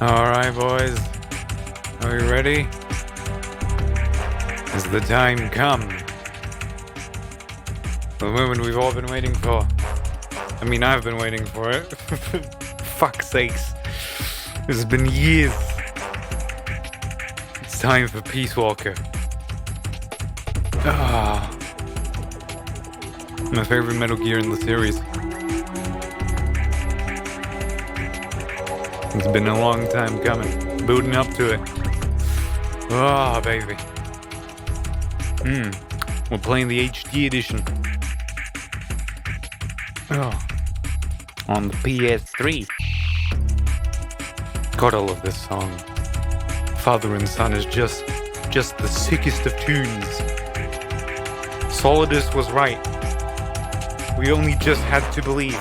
Alright, boys. Are we ready? Has the time come? The moment we've all been waiting for. I mean, I've been waiting for it. Fuck's sakes. This has been years. It's time for Peace Walker. Ah. My favorite Metal Gear in the series. It's been a long time coming. Building up to it. Oh, baby. We're playing the HD edition. Oh. On the PS3. God, I love this song. Father and Son is just the sickest of tunes. Solidus was right. We only just had to believe.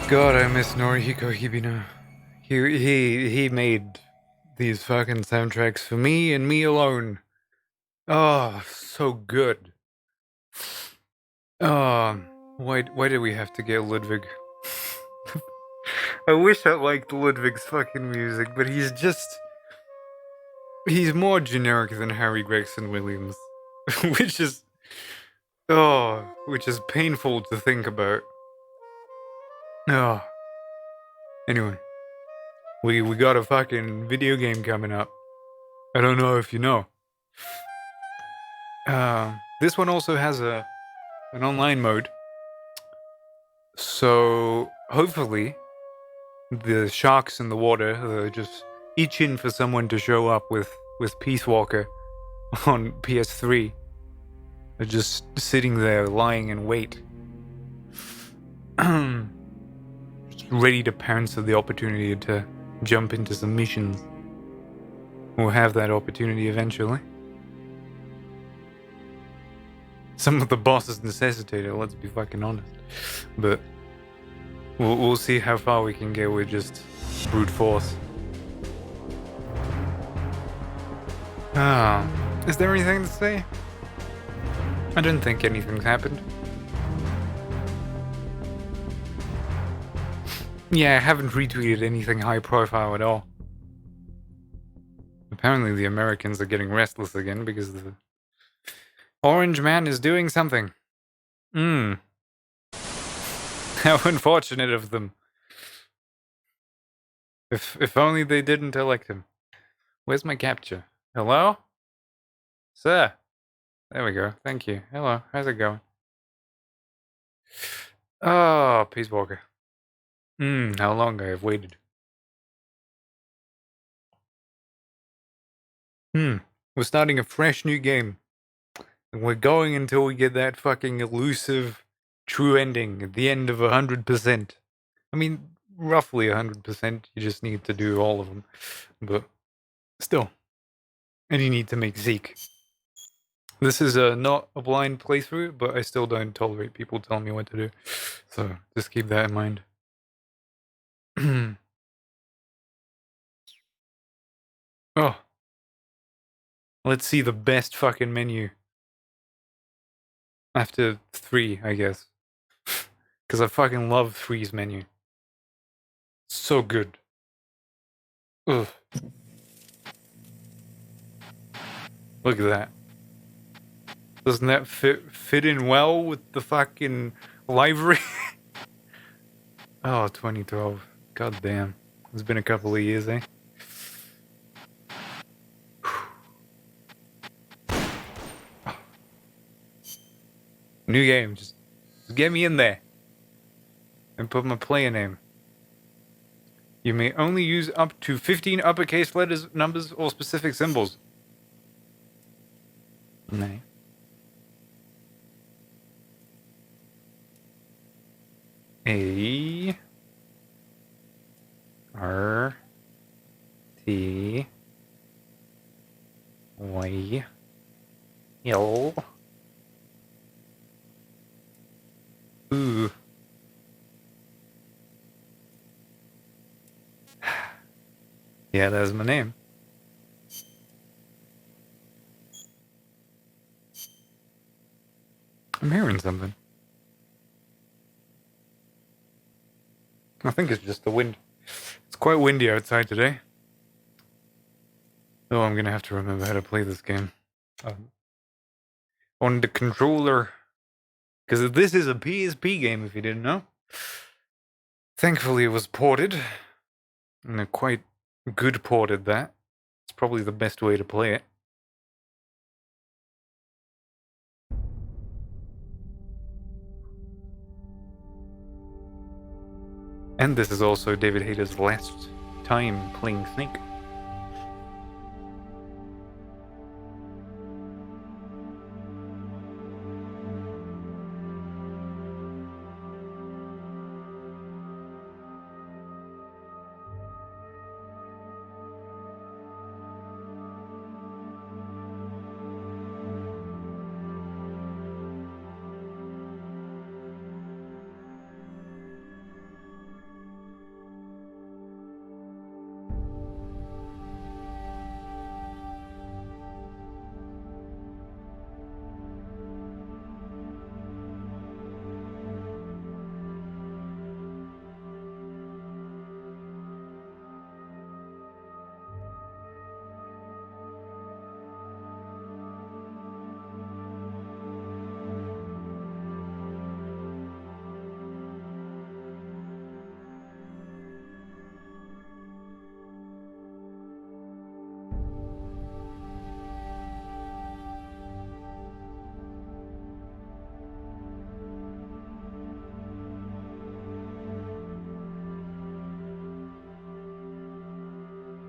God, I miss Norihiko Hibino. He made these fucking soundtracks for me and me alone. Oh, so good. Why did we have to get Ludwig? I wish I liked Ludwig's fucking music, but he's more generic than Harry Gregson Williams, which is painful to think about. Oh. Anyway, we got a fucking video game coming up. I don't know if you know. This one also has an online mode. So hopefully the sharks in the water are just itching for someone to show up with Peace Walker on PS3. They're just sitting there lying in wait. Ready to pounce at the opportunity to jump into some missions. We'll have that opportunity eventually. Some of the bosses necessitate it, let's be fucking honest. But we'll see how far we can get with just brute force. Is there anything to say? I don't think anything's happened. Yeah, I haven't retweeted anything high profile at all. Apparently the Americans are getting restless again because the Orange Man is doing something. How unfortunate of them. If only they didn't elect him. Where's my capture? Hello? Sir? There we go. Thank you. Hello. How's it going? Oh, Peace Walker. How long I have waited. We're starting a fresh new game. And we're going until we get that fucking elusive true ending at the end of 100%. I mean, roughly 100%. You just need to do all of them. But still. And you need to make Zeke. This is not a blind playthrough, but I still don't tolerate people telling me what to do. So just keep that in mind. Oh. Let's see the best fucking menu. After 3, I guess. Because I fucking love 3's menu. So good. Ugh. Look at that. Doesn't that fit in well with the fucking Library. Oh, 2012. God damn. It's been a couple of years, eh? New game. Just get me in there. And put my player name. You may only use up to 15 uppercase letters, numbers, or specific symbols. Nee. A R T Y L. Ooh. Yeah, that's my name. I'm hearing something. I think it's just the wind. It's quite windy outside today. Oh, I'm gonna have to remember how to play this game. On the controller. Because this is a PSP game, if you didn't know. Thankfully, it was ported. And a quite good port at that. It's probably the best way to play it. And this is also David Hayter's last time playing Snake.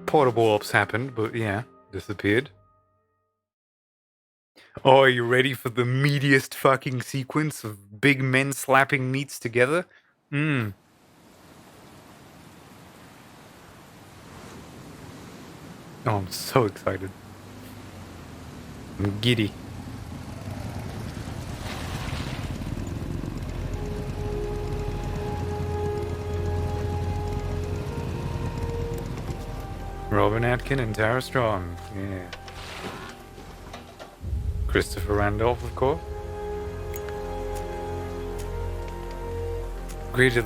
Portable ops happened, but yeah, disappeared. Oh, are you ready for the meatiest fucking sequence of big men slapping meats together? Oh, I'm so excited. I'm giddy. Robin Atkin and Tara Strong, yeah. Christopher Randolph, of course. Greta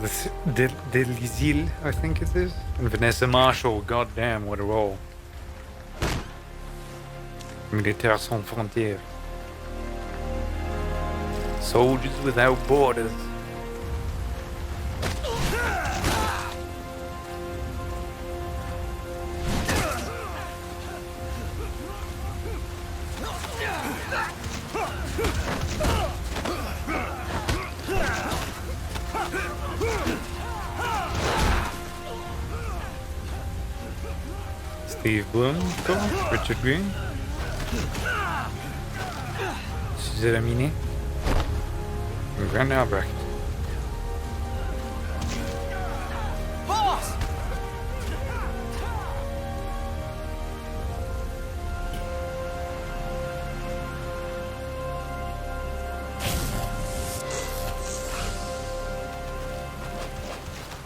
Delisle, I think it is. And Vanessa Marshall, goddamn, what a role. Militaires sans frontières. Soldiers without borders. Steve Bloom, of course. Richard Green. Suzette Amine. And Grant Albrecht. Boss!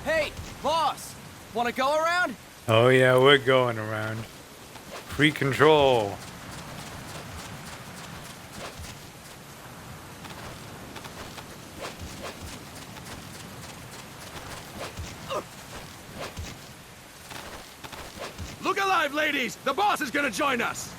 Hey, boss! Wanna go around? Oh yeah, we're going around. Free control. Look alive, ladies! The boss is gonna join us!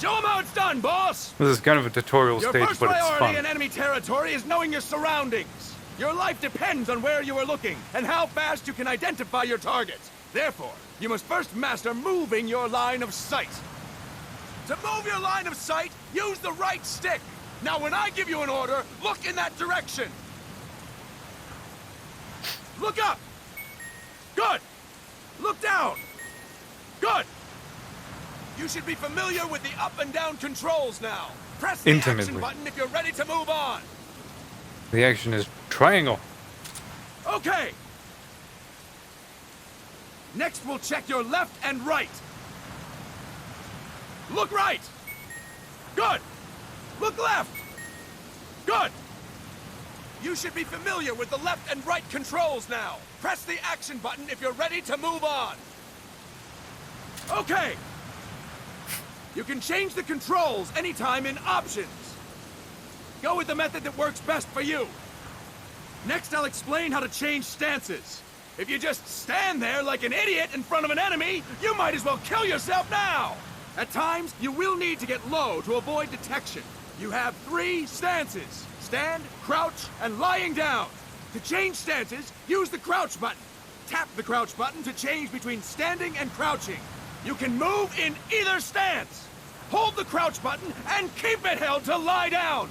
Show them how it's done, boss! This is kind of a tutorial Your stage, first but it's priority in fun. enemy territory is knowing your surroundings. Your life depends on where you are looking and how fast you can identify your targets. Therefore, you must first master moving your line of sight. To move your line of sight, use the right stick. Now, when I give you an order, look in that direction. Look up. Good. Look down. Good. You should be familiar with the up and down controls now. Press the action button if you're ready to move on. The action is triangle. Okay. Next, we'll check your left and right. Look right. Good. Look left. Good. You should be familiar with the left and right controls now. Press the action button if you're ready to move on. Okay. You can change the controls anytime in options. Go with the method that works best for you. Next, I'll explain how to change stances. If you just stand there like an idiot in front of an enemy, you might as well kill yourself now. At times, you will need to get low to avoid detection. You have 3 stances: stand, crouch, and lying down. To change stances, use the crouch button. Tap the crouch button to change between standing and crouching. You can move in either stance. Hold the crouch button and keep it held to lie down.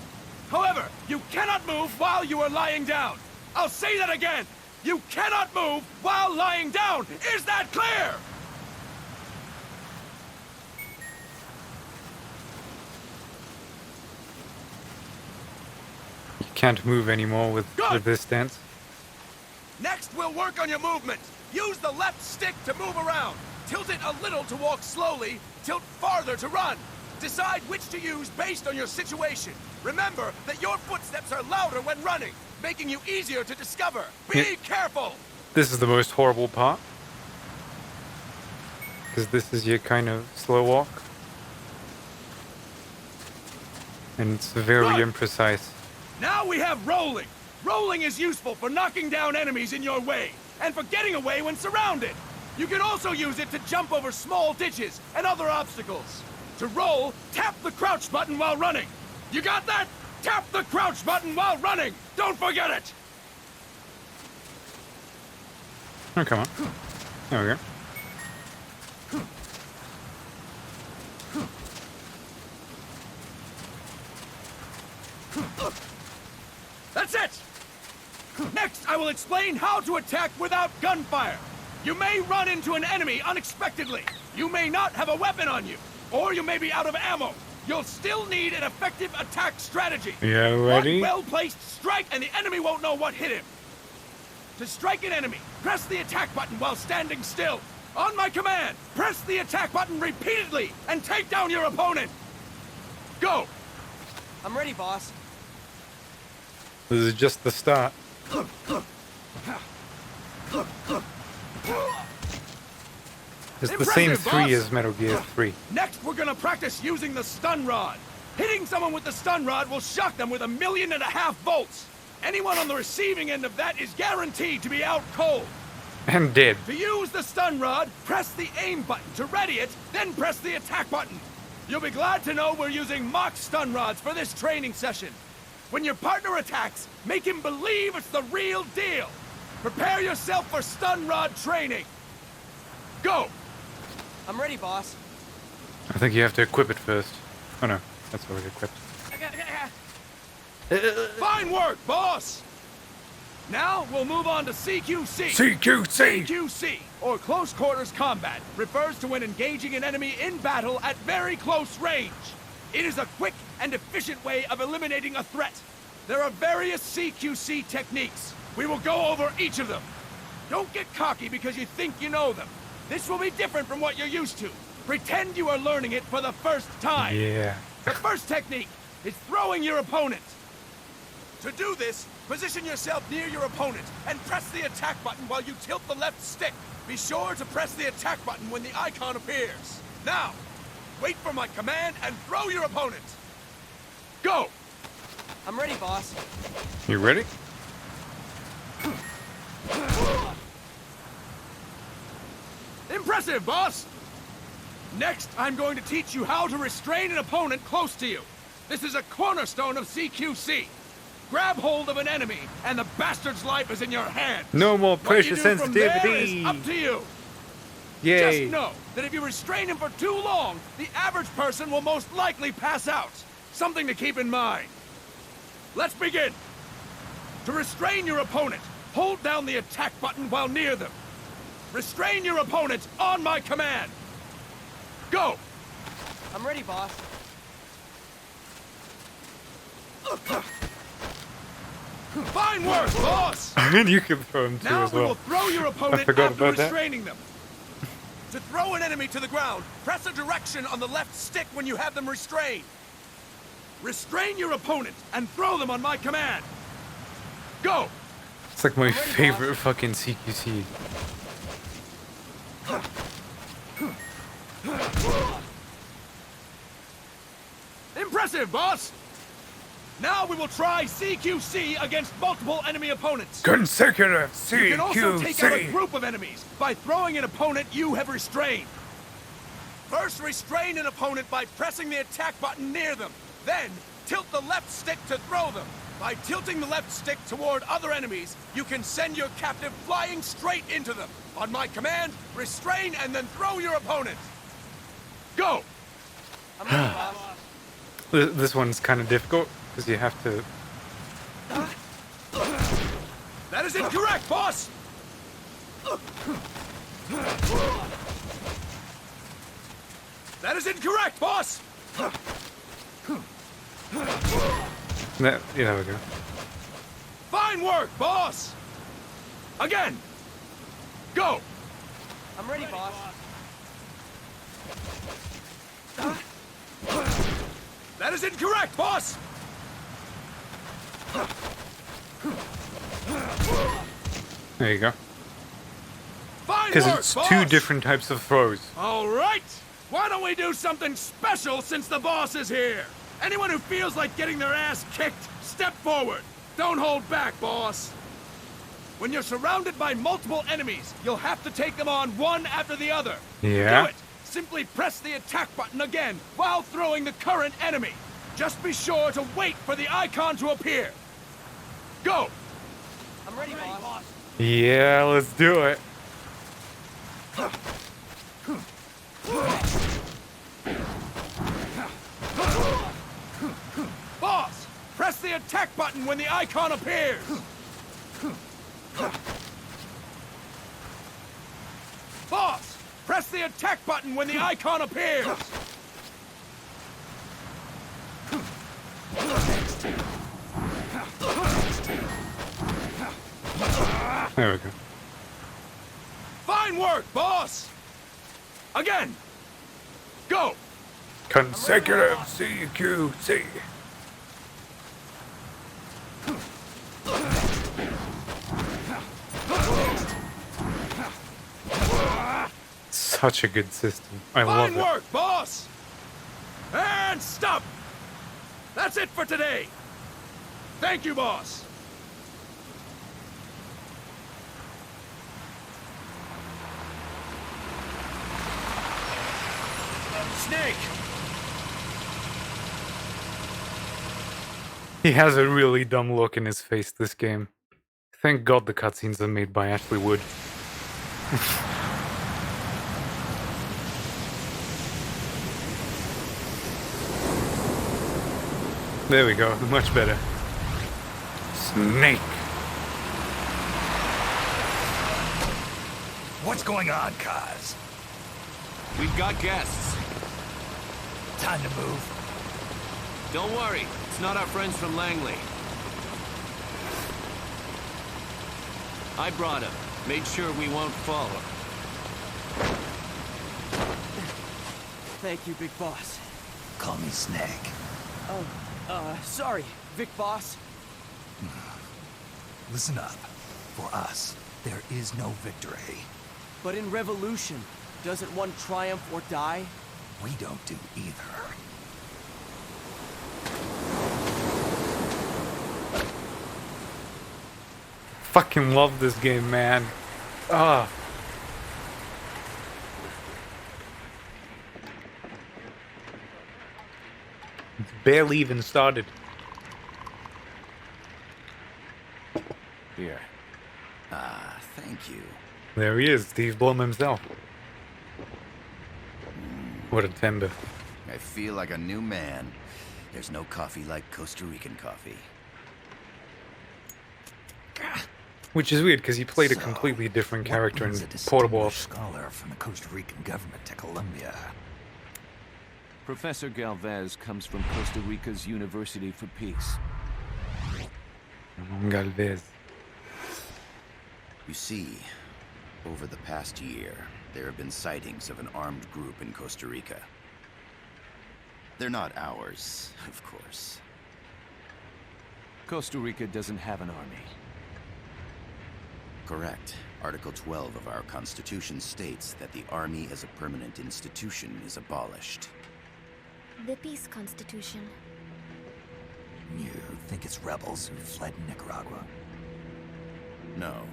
However, you cannot move while you are lying down. I'll say that again. You cannot move while lying down. Is that clear? You can't move anymore with this stance. Next, we'll work on your movement. Use the left stick to move around. Tilt it a little to walk slowly, tilt farther to run. Decide which to use based on your situation. Remember that your footsteps are louder when running, making you easier to discover. Be careful! This is the most horrible part. Because this is your kind of slow walk. And it's very imprecise. Now we have rolling. Rolling is useful for knocking down enemies in your way, and for getting away when surrounded. You can also use it to jump over small ditches and other obstacles. To roll, tap the crouch button while running. You got that? Tap the crouch button while running! Don't forget it! Oh, come on. There we go. That's it! Next, I will explain how to attack without gunfire. You may run into an enemy unexpectedly. You may not have a weapon on you, or you may be out of ammo. You'll still need an effective attack strategy. Yeah, ready? One well-placed strike and the enemy won't know what hit him. To strike an enemy, press the attack button while standing still. On my command, press the attack button repeatedly and take down your opponent. Go! I'm ready, boss. This is just the start. It's the same Impressive, 3 boss. as Metal Gear 3. Next, we're gonna practice using the stun rod. Hitting someone with the stun rod will shock them with 1.5 million volts. Anyone on the receiving end of that is guaranteed to be out cold. And dead. To use the stun rod, press the aim button to ready it, then press the attack button. You'll be glad to know we're using mock stun rods for this training session. When your partner attacks, make him believe it's the real deal. Prepare yourself for stun rod training. Go! I'm ready, boss. I think you have to equip it first. Oh no, that's already equipped. Fine work, boss! Now, we'll move on to CQC. CQC! CQC, or Close Quarters Combat, refers to when engaging an enemy in battle at very close range. It is a quick and efficient way of eliminating a threat. There are various CQC techniques. We will go over each of them. Don't get cocky because you think you know them. This will be different from what you're used to. Pretend you are learning it for the first time. Yeah. The first technique is throwing your opponent. To do this, position yourself near your opponent and press the attack button while you tilt the left stick. Be sure to press the attack button when the icon appears. Now, wait for my command and throw your opponent. Go! I'm ready, boss. You ready? Impressive, boss! Next, I'm going to teach you how to restrain an opponent close to you. This is a cornerstone of CQC. Grab hold of an enemy, and the bastard's life is in your hands. No more pressure What you do from there sensitivity. is up to you. Yay. Just know that if you restrain him for too long, the average person will most likely pass out. Something to keep in mind. Let's begin. To restrain your opponent, hold down the attack button while near them. Restrain your opponent on my command. Go! I'm ready, boss. Fine work, boss! And you can throw him too Now as we will well. throw your opponent forgot after about that. restraining them. To throw an enemy to the ground, press a direction on the left stick when you have them restrained. Restrain your opponent and throw them on my command. Go! It's like my ready, favorite fucking CQC. Impressive, boss! Now we will try CQC against multiple enemy opponents. Consecutive You can also take out a CQC. group of enemies by throwing an opponent you have restrained. First, restrain an opponent by pressing the attack button near them. Then, tilt the left stick to throw them. By tilting the left stick toward other enemies, you can send your captive flying straight into them. On my command, restrain and then throw your opponent. Go! I'm ready, boss. This one's kind of difficult because you have to. That is incorrect, boss! That is incorrect, boss! There we go. Fine work, boss! Again! Go! I'm ready, boss. That is incorrect, boss! There you go. Fine Because work, it's boss! two different types of throws. All right! Why don't we do something special since the boss is here? Anyone who feels like getting their ass kicked, step forward. Don't hold back, boss. When you're surrounded by multiple enemies, you'll have to take them on one after the other. Yeah. Do it! Simply press the attack button again while throwing the current enemy. Just be sure to wait for the icon to appear. Go! I'm ready, boss. Yeah, let's do it. Boss, press the attack button when the icon appears. Boss, press the attack button when the icon appears. There we go. Fine work, boss. Again. Go. Consecutive CQC. Such a good system. I love Fine it. work, boss. And stop. That's it for today. Thank you, boss. Snake. He has a really dumb look in his face this game. Thank God the cutscenes are made by Ashley Wood. There we go, much better. Snake. What's going on, Kaz? We've got guests. Time to move. Don't worry, it's not our friends from Langley. I brought him. Made sure we won't follow. Thank you, Big Boss. Call me Snake. Sorry, Vic Boss. Listen up. For us, there is no victory. But in Revolution, doesn't one triumph or die? We don't do either. Fucking love this game, man. Ah. It's barely even started. Here. Ah, thank you. There he is, Steve Blum himself. What a tender. I feel like a new man. There's no coffee like Costa Rican coffee. Which is weird because he played a So, completely different what character in brings a Portable. distinguished scholar from the Costa Rican government to Colombia? Professor Galvez comes from Costa Rica's University for Peace. Galvez. You see, over the past year, there have been sightings of an armed group in Costa Rica. They're not ours, of course. Costa Rica doesn't have an army. Correct. Article 12 of our Constitution states that the Army as a permanent institution is abolished. The Peace Constitution. You think it's rebels who fled Nicaragua? No,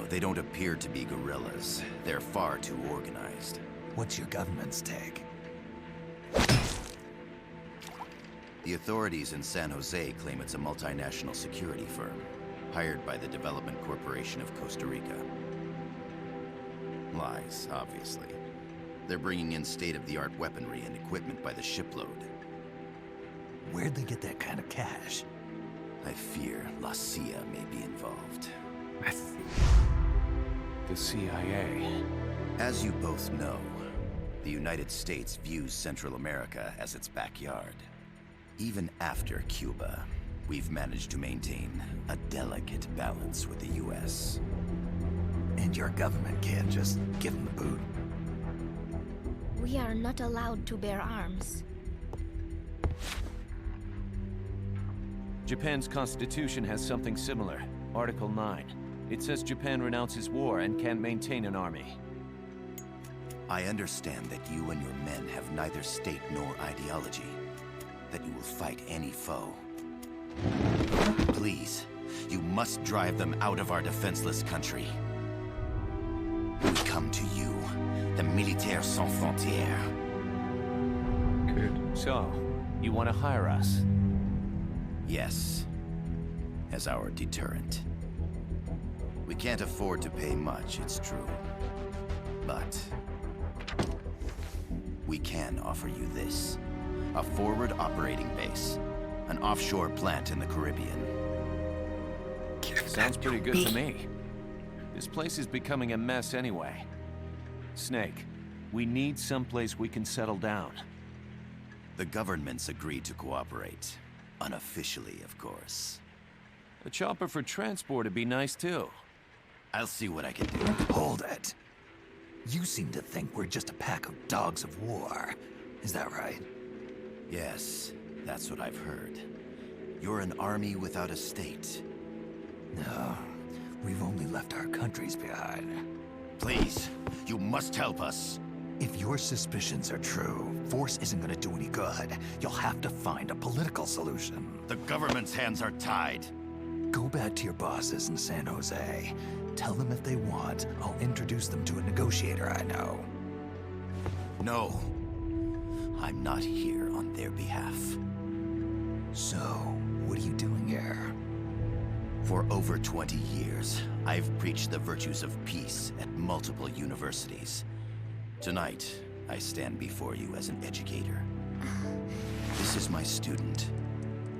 they don't appear to be guerrillas. They're far too organized. What's your government's take? The authorities in San Jose claim it's a multinational security firm, hired by the Development Corporation of Costa Rica. Lies, obviously. They're bringing in state-of-the-art weaponry and equipment by the shipload. Where'd they get that kind of cash? I fear La CIA may be involved. The CIA. As you both know, the United States views Central America as its backyard. Even after Cuba, we've managed to maintain a delicate balance with the US. And your government can't just give them the boot? We are not allowed to bear arms. Japan's constitution has something similar. Article 9. It says Japan renounces war and can't maintain an army. I understand that you and your men have neither state nor ideology. That you will fight any foe. Please, you must drive them out of our defenseless country. We come to you, the Militaires Sans Frontières. Good. So, you want to hire us? Yes, as our deterrent. We can't afford to pay much, it's true. But we can offer you this. A forward operating base. An offshore plant in the Caribbean. Sounds pretty good to me. This place is becoming a mess anyway. Snake, we need someplace we can settle down. The governments agreed to cooperate. Unofficially, of course. A chopper for transport would be nice too. I'll see what I can do. Hold it. You seem to think we're just a pack of dogs of war. Is that right? Yes, that's what I've heard. You're an army without a state. No, we've only left our countries behind. Please, you must help us. If your suspicions are true, force isn't gonna do any good. You'll have to find a political solution. The government's hands are tied. Go back to your bosses in San Jose. Tell them if they want, I'll introduce them to a negotiator I know. No. I'm not here on their behalf. So, what are you doing here? For over 20 years, I've preached the virtues of peace at multiple universities. Tonight, I stand before you as an educator. This is my student.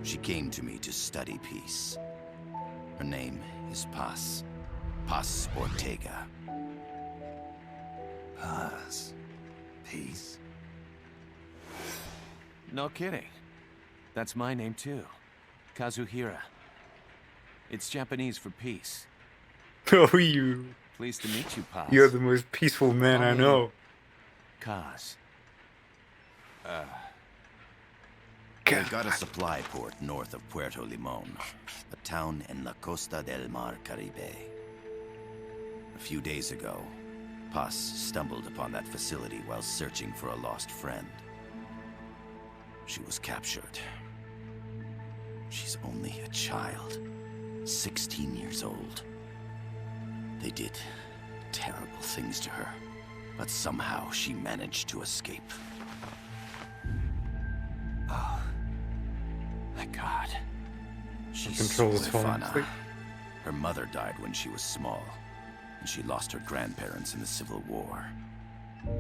She came to me to study peace. Her name is Paz. Paz Ortega. Paz. Peace? No kidding. That's my name too. Kazuhira. It's Japanese for peace. Oh, you. Pleased to meet you, Paz. You're the most peaceful man I know. Kaz. I've got a supply port north of Puerto Limon, a town in La Costa del Mar Caribe. A few days ago, Paz stumbled upon that facility while searching for a lost friend. She was captured. She's only a child, 16 years old. They did terrible things to her, but somehow she managed to escape. God. She's Controls so falling asleep. Her mother died when she was small, and she lost her grandparents in the Civil War.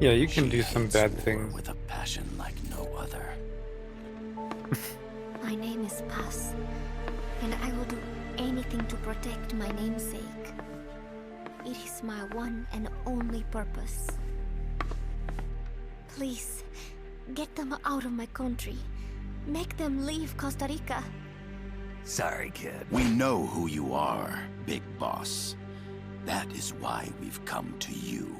Yeah, you can She do some hates bad war things. with a passion like no other. My name is Paz, and I will do anything to protect my namesake. It is my one and only purpose. Please, get them out of my country. Make them leave Costa Rica. Sorry, kid. We know who you are, Big Boss. That is why we've come to you.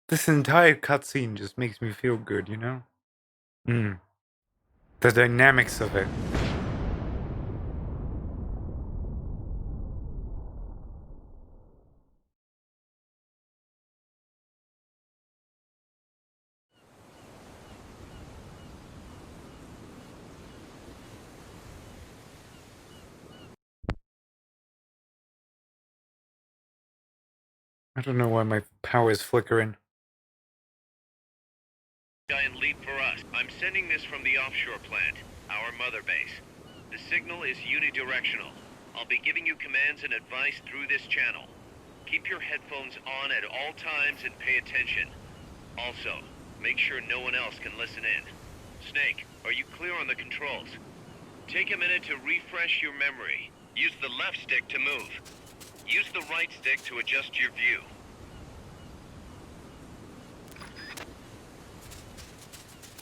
This entire cutscene just makes me feel good, you know? The dynamics of it. I don't know why my power is flickering. Giant leap for us. I'm sending this from the offshore plant, our mother base. The signal is unidirectional. I'll be giving you commands and advice through this channel. Keep your headphones on at all times and pay attention. Also, make sure no one else can listen in. Snake, are you clear on the controls? Take a minute to refresh your memory. Use the left stick to move. Use the right stick to adjust your view.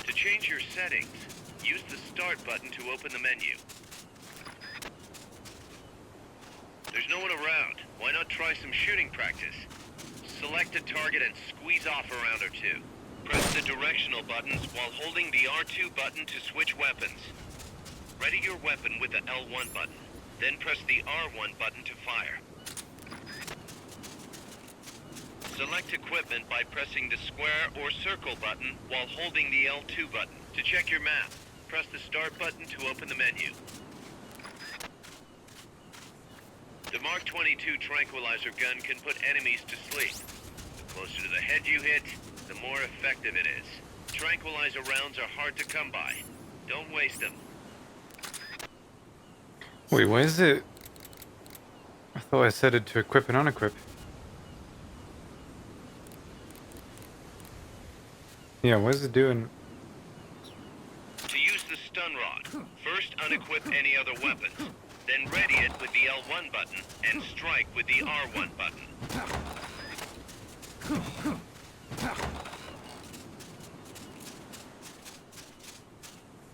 To change your settings, use the Start button to open the menu. There's no one around. Why not try some shooting practice? Select a target and squeeze off a round or two. Press the directional buttons while holding the R2 button to switch weapons. Ready your weapon with the L1 button. Then press the R1 button to fire. Select equipment by pressing the square or circle button while holding the L2 button. To check your map, press the Start button to open the menu. The Mark 22 tranquilizer gun can put enemies to sleep. The closer to the head you hit, the more effective it is. Tranquilizer rounds are hard to come by. Don't waste them. Wait, why is it? I thought I set it to equip and unequip. Yeah, what is it doing? To use the stun rod, first unequip any other weapons, then ready it with the L1 button and strike with the R1 button.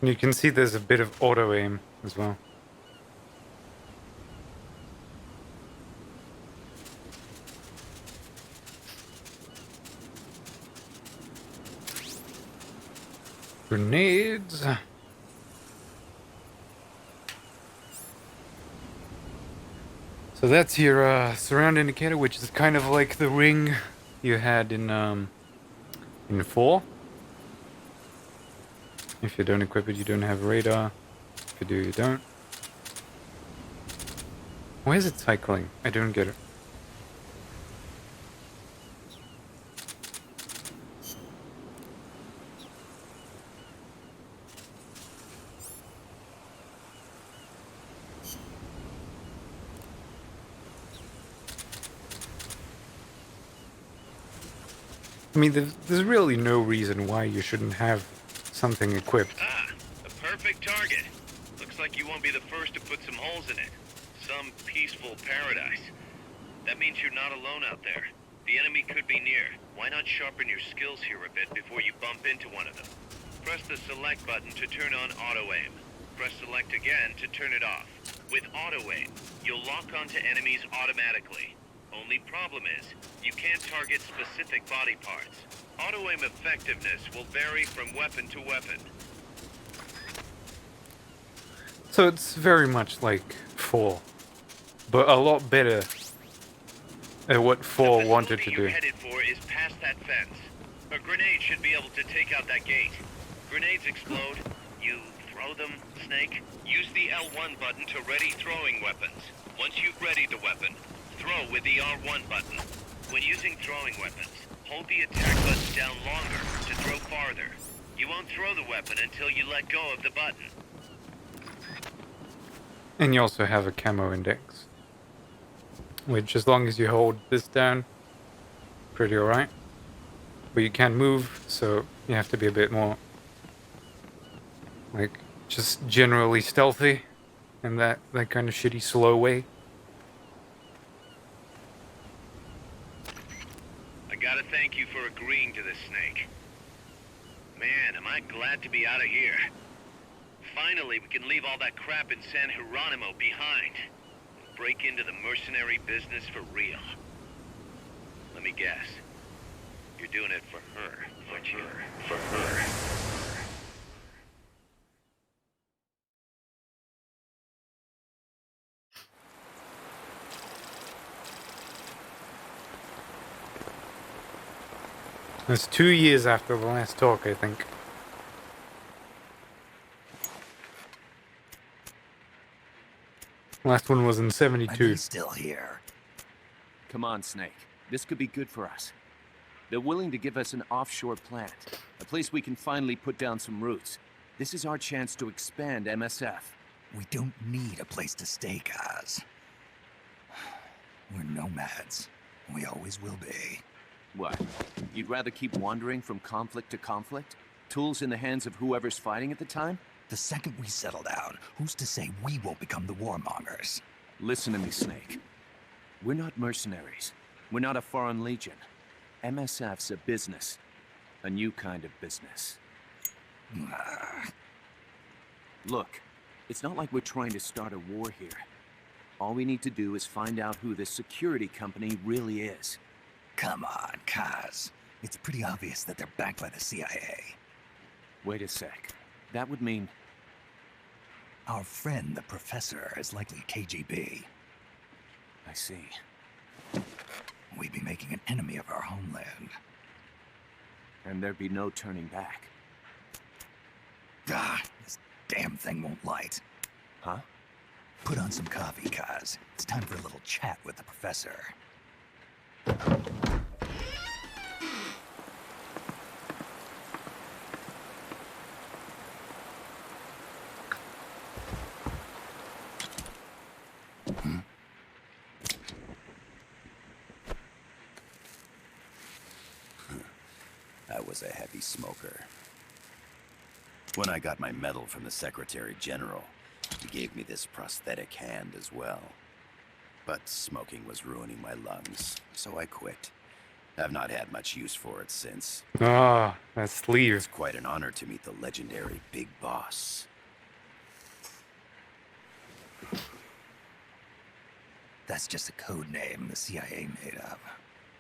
And you can see there's a bit of auto aim as well. Grenades. So that's your surround indicator, which is kind of like the ring you had in 4. If you don't equip it, you don't have radar. If you do, you don't. Why is it cycling? I don't get it. I mean, there's really no reason why you shouldn't have something equipped. Ah, a perfect target. Looks like you won't be the first to put some holes in it. Some peaceful paradise. That means you're not alone out there. The enemy could be near. Why not sharpen your skills here a bit before you bump into one of them? Press the select button to turn on auto aim. Press select again to turn it off. With auto aim, you'll lock onto enemies automatically. Only problem is, you can't target specific body parts. Auto aim effectiveness will vary from weapon to weapon. So it's very much like 4, but a lot better at what 4 wanted to The facility do. you're headed for is past that fence. A grenade should be able to take out that gate. Grenades explode. You throw them, Snake. Use the L1 button to ready throwing weapons. Once you've readied the weapon, throw with the R1 button. When using throwing weapons, Hold the attack button down longer to throw farther. You won't throw the weapon until you let go of the button. And you also have a camo index, which as long as you hold this down, pretty alright. But you can move, so you have to be a bit more, like, just generally stealthy in that kind of shitty slow way. I gotta thank you for agreeing to this, Snake. Man, am I glad to be out of here. Finally, we can leave all that crap in San Geronimo behind. And break into the mercenary business for real. Let me guess. You're doing it for her, aren't you? For her. That's 2 years after the last talk, I think. Last one was in Are 72. they still here? Come on, Snake. This could be good for us. They're willing to give us an offshore plant, a place we can finally put down some roots. This is our chance to expand MSF. We don't need a place to stay, Kaz. We're nomads. We always will be. What? You'd rather keep wandering from conflict to conflict? Tools in the hands of whoever's fighting at the time? The second we settle down, who's to say we won't become the warmongers? Listen to me, Snake. We're not mercenaries. We're not a foreign legion. MSF's a business. A new kind of business. Look, it's not like we're trying to start a war here. All we need to do is find out who this security company really is. Come on, Kaz. It's pretty obvious that they're backed by the CIA. Wait a sec. That would mean... Our friend, the professor, is likely KGB. I see. We'd be making an enemy of our homeland. And there'd be no turning back. This damn thing won't light. Huh? Put on some coffee, Kaz. It's time for a little chat with the professor. I was a heavy smoker. When I got my medal from the Secretary General, he gave me this prosthetic hand as well. But smoking was ruining my lungs, so I quit. I've not had much use for it since. Ah, that sleeve. It's quite an honor to meet the legendary Big Boss. That's just a code name the CIA made up.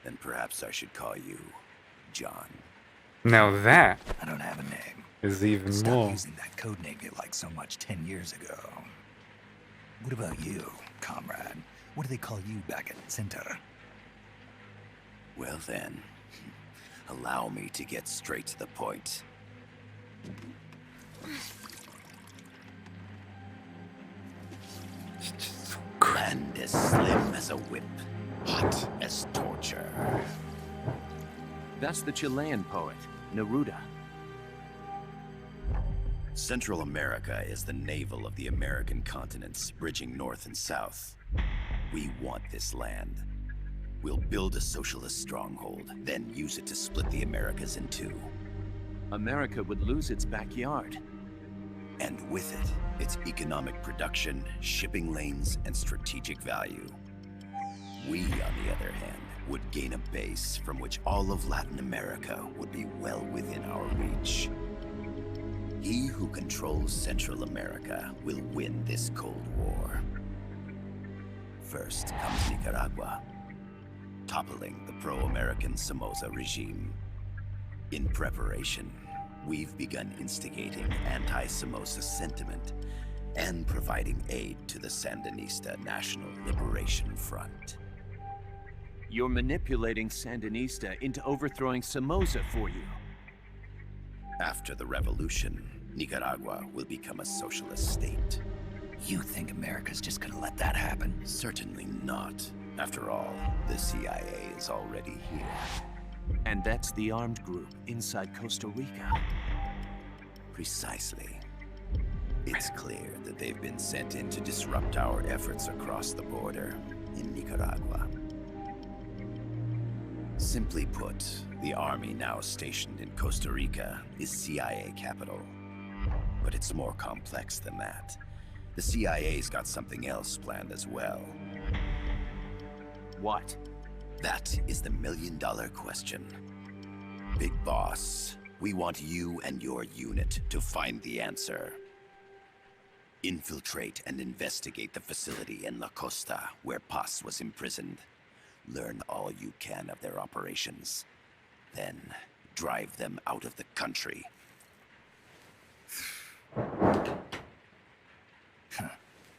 Then perhaps I should call you John. Now that I don't have a name. is even Stop more. using that code name you liked so much 10 years ago. What about you, comrade? What do they call you back at Center? Well then, allow me to get straight to the point. And as slim as a whip, hot as torture. That's the Chilean poet, Neruda. Central America is the navel of the American continents, bridging north and south. We want this land. We'll build a socialist stronghold, then use it to split the Americas in two. America would lose its backyard. And with it, its economic production, shipping lanes, and strategic value. We, on the other hand, would gain a base from which all of Latin America would be well within our reach. He who controls Central America will win this Cold War. First comes Nicaragua, toppling the pro-American Somoza regime. In preparation, we've begun instigating anti-Somoza sentiment and providing aid to the Sandinista National Liberation Front. You're manipulating Sandinista into overthrowing Somoza for you. After the revolution, Nicaragua will become a socialist state. You think America's just gonna let that happen? Certainly not. After all, the CIA is already here. And that's the armed group inside Costa Rica. Precisely. It's clear that they've been sent in to disrupt our efforts across the border in Nicaragua. Simply put, the army now stationed in Costa Rica is CIA capital. But it's more complex than that. The CIA's got something else planned as well. What? That is the million-dollar question. Big Boss, we want you and your unit to find the answer. Infiltrate and investigate the facility in La Costa where Paz was imprisoned. Learn all you can of their operations. Then, drive them out of the country.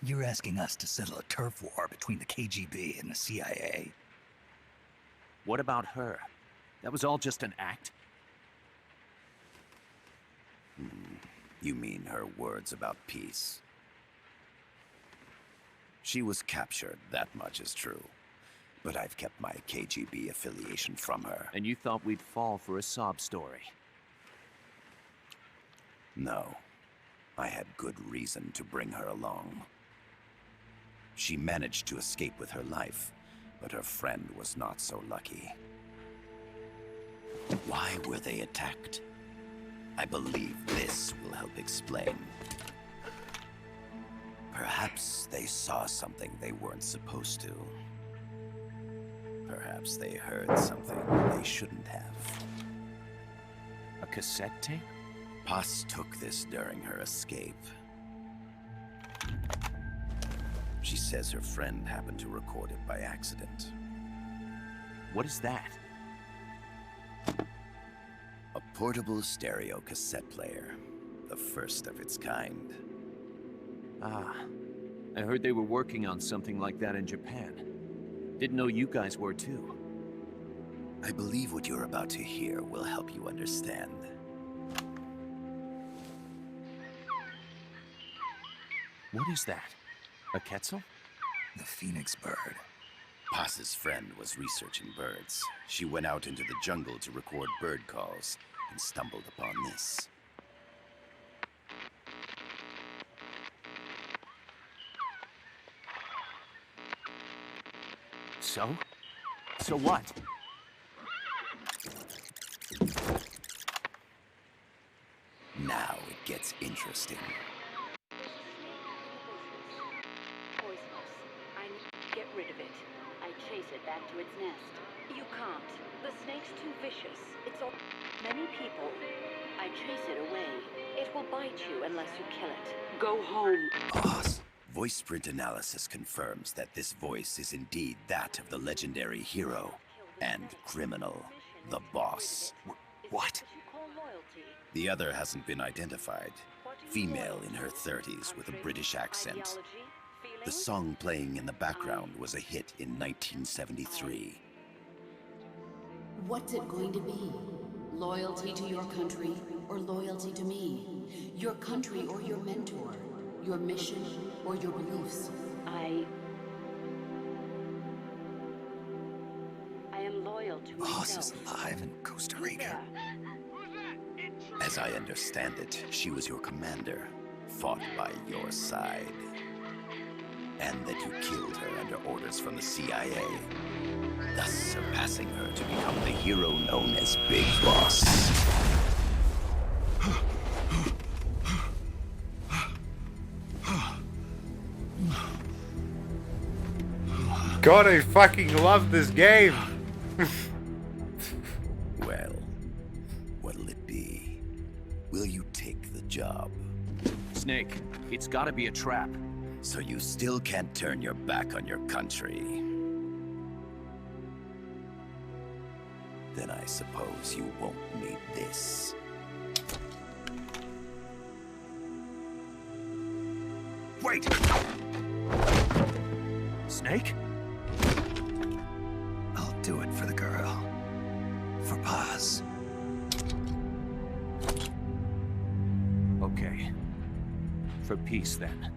You're asking us to settle a turf war between the KGB and the CIA? What about her? That was all just an act? You mean her words about peace? She was captured, that much is true. But I've kept my KGB affiliation from her. And you thought we'd fall for a sob story? No. I had good reason to bring her along. She managed to escape with her life, but her friend was not so lucky. Why were they attacked? I believe this will help explain. Perhaps they saw something they weren't supposed to. Perhaps they heard something they shouldn't have. A cassette tape? Paz took this during her escape. She says her friend happened to record it by accident. What is that? A portable stereo cassette player. The first of its kind. Ah, I heard they were working on something like that in Japan. Didn't know you guys were too. I believe what you're about to hear will help you understand. What is that? A Quetzal? The phoenix bird. Paz's friend was researching birds. She went out into the jungle to record bird calls and stumbled upon this. So? So what? Now it gets interesting. Poisonous. I need to get rid of it. I chase it back to its nest. You can't. The snake's too vicious. It's all many people. I chase it away. It will bite you unless you kill it. Go home. Boss. Voice print analysis confirms that this voice is indeed that of the legendary hero and criminal, the Boss. What? The other hasn't been identified. Female in her 30s with a British accent. The song playing in the background was a hit in 1973. What's it going to be? Loyalty to your country or loyalty to me? Your country or your mentor? Your mission or your beliefs? I am loyal to Boss myself. is alive in Costa Rica. As I understand it, she was your commander, fought by your side. And that you killed her under orders from the CIA, thus surpassing her to become the hero known as Big Boss. God, I fucking love this game. Well, what'll it be? Will you take the job? Snake, it's gotta be a trap. So you still can't turn your back on your country? Then I suppose you won't need this. Wait! Snake? I'll do it for the girl. For Paz. Okay. For peace, then.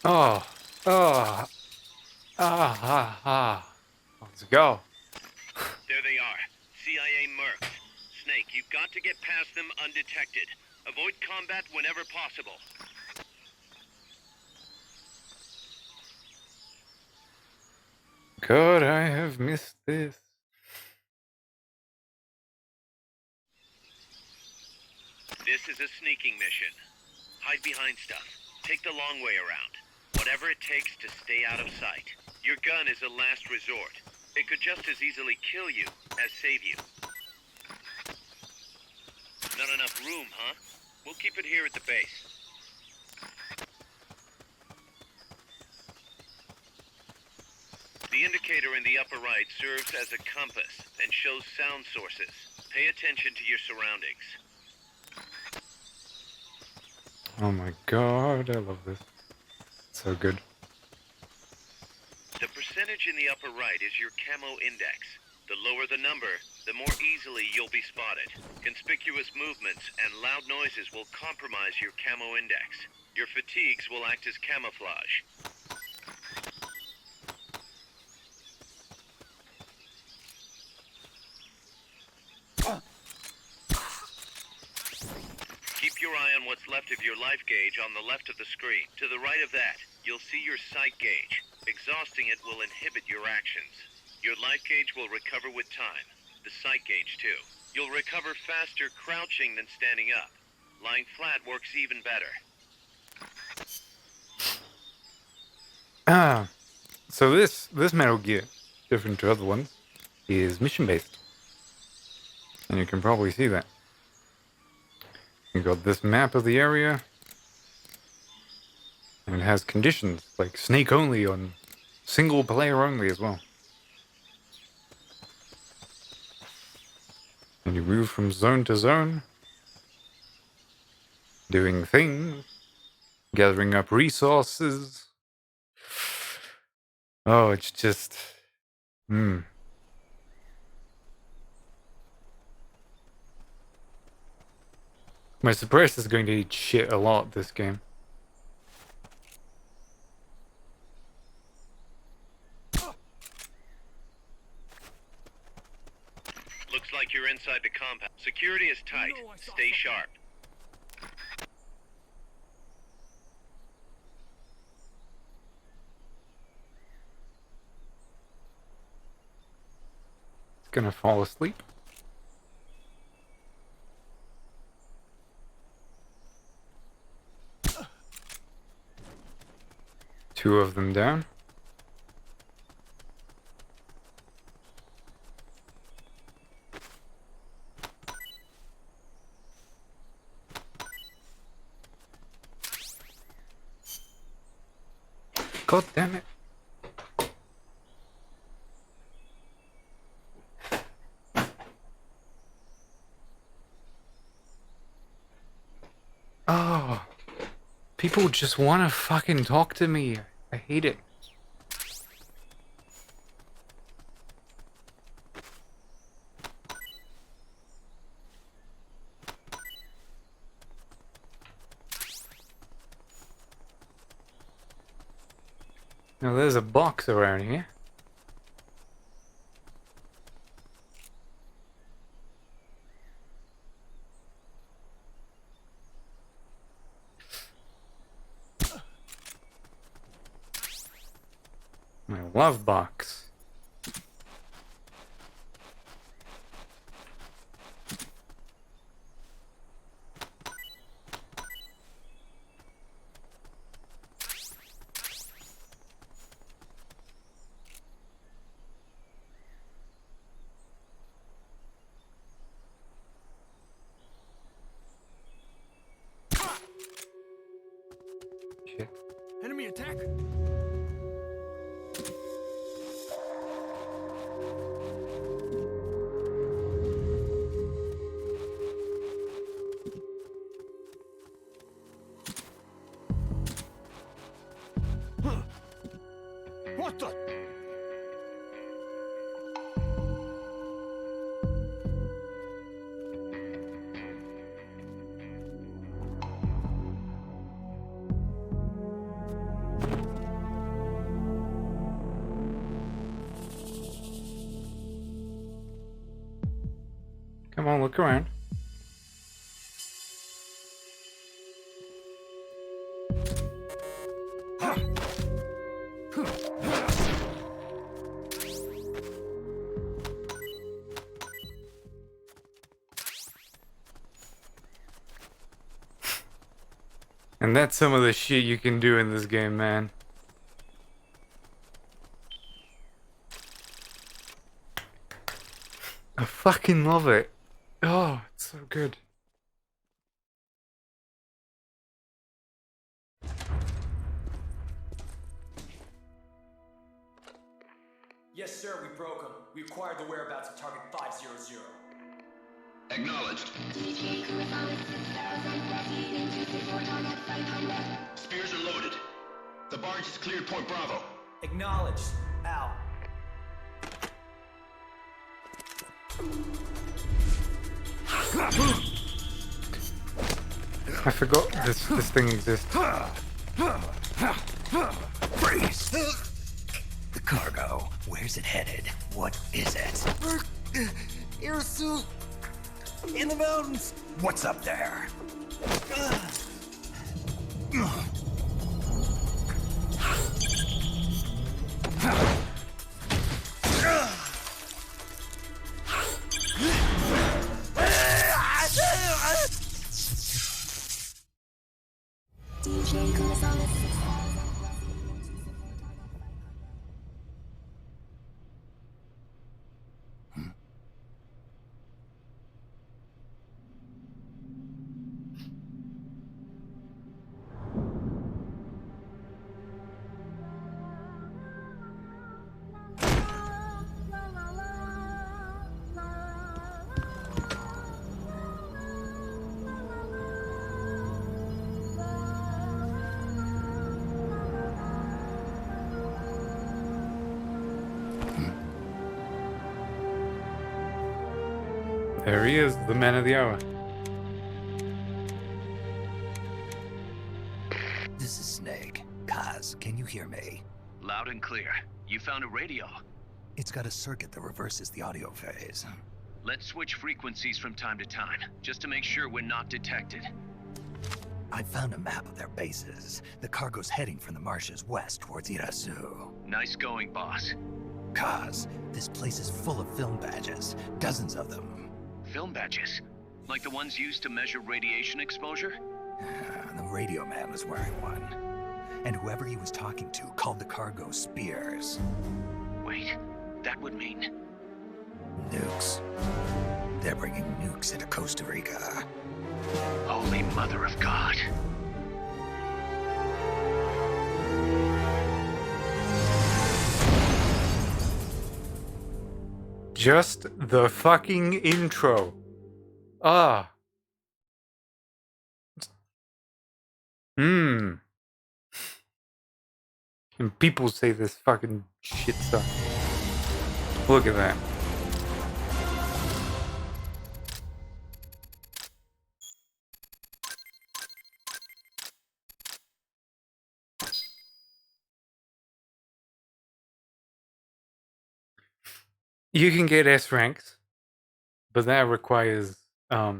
Oh, oh, Let's go. There they are. CIA mercs. Snake, you've got to get past them undetected. Avoid combat whenever possible. Could I have missed this? This is a sneaking mission. Hide behind stuff. Take the long way around. Whatever it takes to stay out of sight. Your gun is a last resort. It could just as easily kill you as save you. Not enough room, huh? We'll keep it here at the base. The indicator in the upper right serves as a compass and shows sound sources. Pay attention to your surroundings. Oh my god, I love this. It's so good. The percentage in the upper right is your camo index. The lower the number, the more easily you'll be spotted. Conspicuous movements and loud noises will compromise your camo index. Your fatigues will act as camouflage. Keep your eye on what's left of your life gauge on the left of the screen. To the right of that, you'll see your sight gauge. Exhausting it will inhibit your actions. Your life gauge will recover with time. The sight gauge, too. You'll recover faster crouching than standing up. Lying flat works even better. So this Metal Gear, different to other ones, is mission-based. And you can probably see that. You got this map of the area, and it has conditions like Snake only on single player only as well. And you move from zone to zone, doing things, gathering up resources. Oh, it's just... My suppressor is going to eat shit a lot this game. Looks like you're inside the compound. Security is tight. Stay sharp. It's gonna fall asleep. Two of them down. God damn it. Oh. People just want to fucking talk to me. I hate it. Now there's a box around here. My love box. Shit. Enemy attack! What the? Come on, look around. And that's some of the shit you can do in this game, man. I fucking love it. Oh, it's so good. Yes, sir, we broke them. We acquired the whereabouts of target 500. Acknowledged. Spears are loaded. The barge has cleared Point Bravo. Acknowledged. Out. I forgot this thing exists. Freeze! The cargo. Where's it headed? What is it? Air suit! In the mountains! What's up there? DJ Gonzalez. There he is, the man of the hour. This is Snake. Kaz, can you hear me? Loud and clear. You found a radio. It's got a circuit that reverses the audio phase. Let's switch frequencies from time to time, just to make sure we're not detected. I found a map of their bases. The cargo's heading from the marshes west towards Irasu. Nice going, boss. Kaz, this place is full of film badges. Dozens of them. Film badges? Like the ones used to measure radiation exposure? The radio man was wearing one. And whoever he was talking to called the cargo Spears. Wait, that would mean... Nukes. They're bringing nukes into Costa Rica. Holy Mother of God. Just the fucking intro. Ah. And people say this fucking shit stuff. Look at that. You can get S ranks, but that requires, I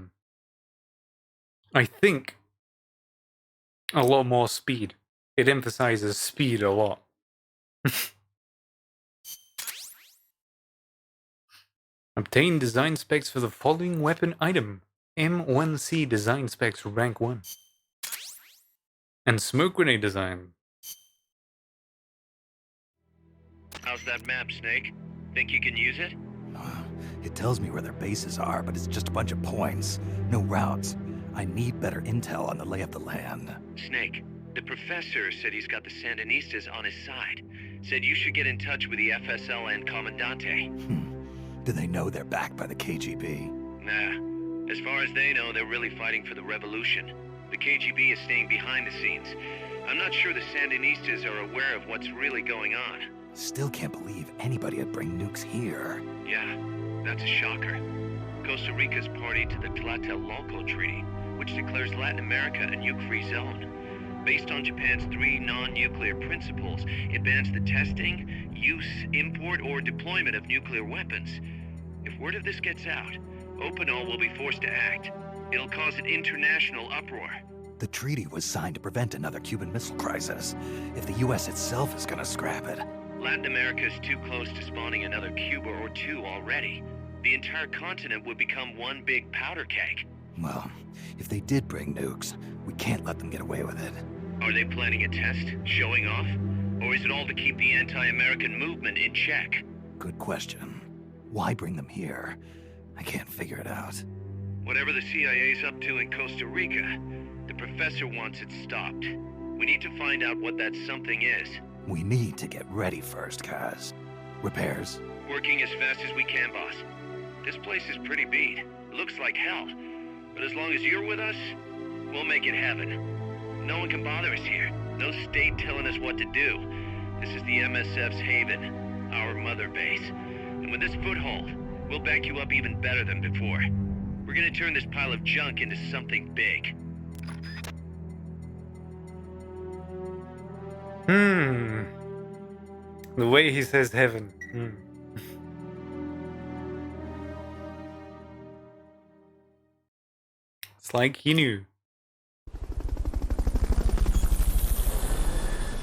think, a lot more speed. It emphasizes speed a lot. Obtain design specs for the following weapon item. M1C design specs rank 1. And smoke grenade design. How's that map, Snake? Think you can use it? It tells me where their bases are, but it's just a bunch of points. No routes. I need better intel on the lay of the land. Snake, the professor said he's got the Sandinistas on his side. Said you should get in touch with the FSL and Commandante. Do they know they're backed by the KGB? Nah. As far as they know, they're really fighting for the revolution. The KGB is staying behind the scenes. I'm not sure the Sandinistas are aware of what's really going on. Still can't believe anybody would bring nukes here. Yeah, that's a shocker. Costa Rica's party to the Tlatelolco Treaty, which declares Latin America a nuke-free zone. Based on Japan's 3 non-nuclear principles, it bans the testing, use, import, or deployment of nuclear weapons. If word of this gets out, Opinol will be forced to act. It'll cause an international uproar. The treaty was signed to prevent another Cuban Missile Crisis. If the U.S. itself is gonna scrap it... Latin America is too close to spawning another Cuba or two already. The entire continent would become one big powder keg. Well, if they did bring nukes, we can't let them get away with it. Are they planning a test? Showing off? Or is it all to keep the anti-American movement in check? Good question. Why bring them here? I can't figure it out. Whatever the CIA's up to in Costa Rica, the professor wants it stopped. We need to find out what that something is. We need to get ready first, Kaz. Repairs? Working as fast as we can, boss. This place is pretty beat. Looks like hell. But as long as you're with us, we'll make it heaven. No one can bother us here. No state telling us what to do. This is the MSF's haven, our mother base. And with this foothold, we'll back you up even better than before. We're gonna turn this pile of junk into something big. The way he says heaven. It's like he knew.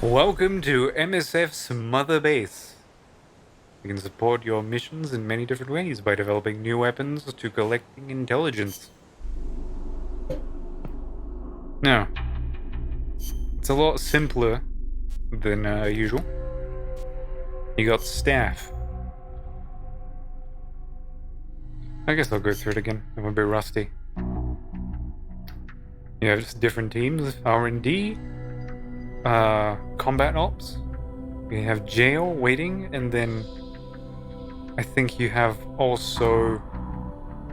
Welcome to MSF's mother base. You can support your missions in many different ways by developing new weapons to collecting intelligence. Now, it's a lot simpler than usual. You got staff. I guess I'll go through it again. I'm a bit rusty. You have just different teams. R&D, combat ops. You have jail, waiting, and then I think you have also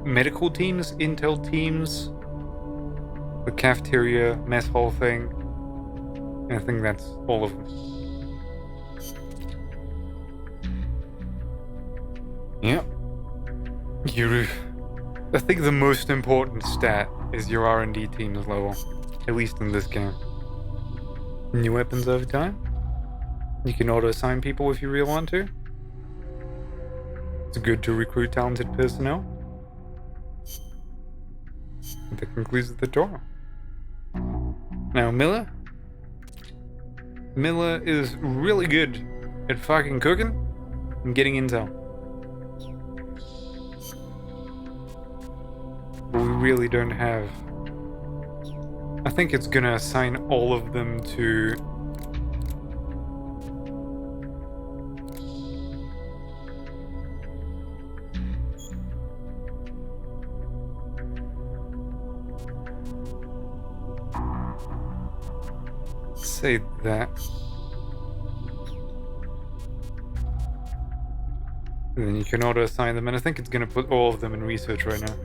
medical teams, intel teams, the cafeteria, mess hall thing. And I think that's all of them. Yep. I think the most important stat is your R&D team's level, at least in this game. New weapons over time. You can auto-assign people if you really want to. It's good to recruit talented personnel. That concludes the tutorial. Now, Miller is really good at fucking cooking and getting intel. But we really don't have... I think it's gonna assign all of them to... say that. And then you can auto-assign them, and I think it's gonna put all of them in research right now.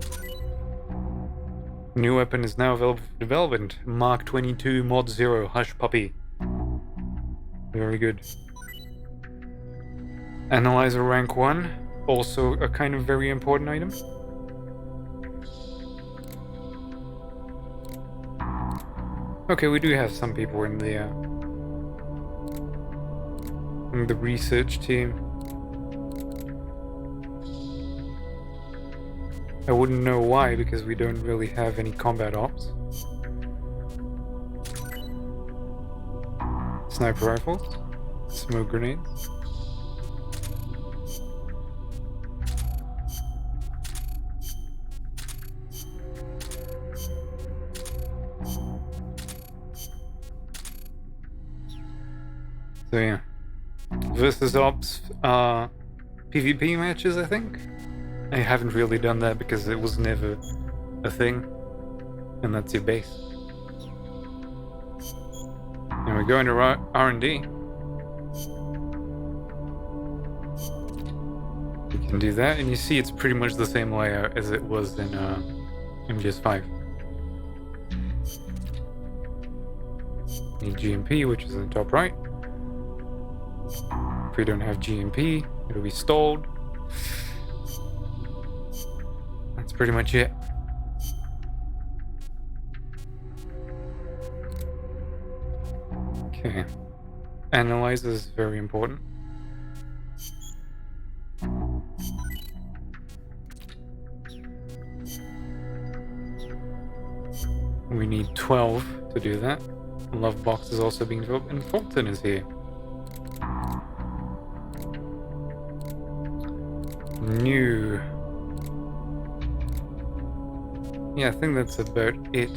New weapon is now available for development. Mark 22 Mod 0 Hush Puppy. Very good. Analyzer rank 1. Also a kind of very important item. Okay, we do have some people in the research team. I wouldn't know why, because we don't really have any combat ops. Sniper rifles, smoke grenades. So yeah, versus ops PvP matches, I think. I haven't really done that because it was never a thing, and that's your base. And we go into R&D. You can do that, and you see it's pretty much the same layout as it was in MGS5. Need GMP, which is in the top right. If we don't have GMP, it'll be stalled. That's pretty much it. Okay. Analyzer is very important. We need 12 to do that. Love box is also being developed, and Fulton is here. New. Yeah, I think that's about it.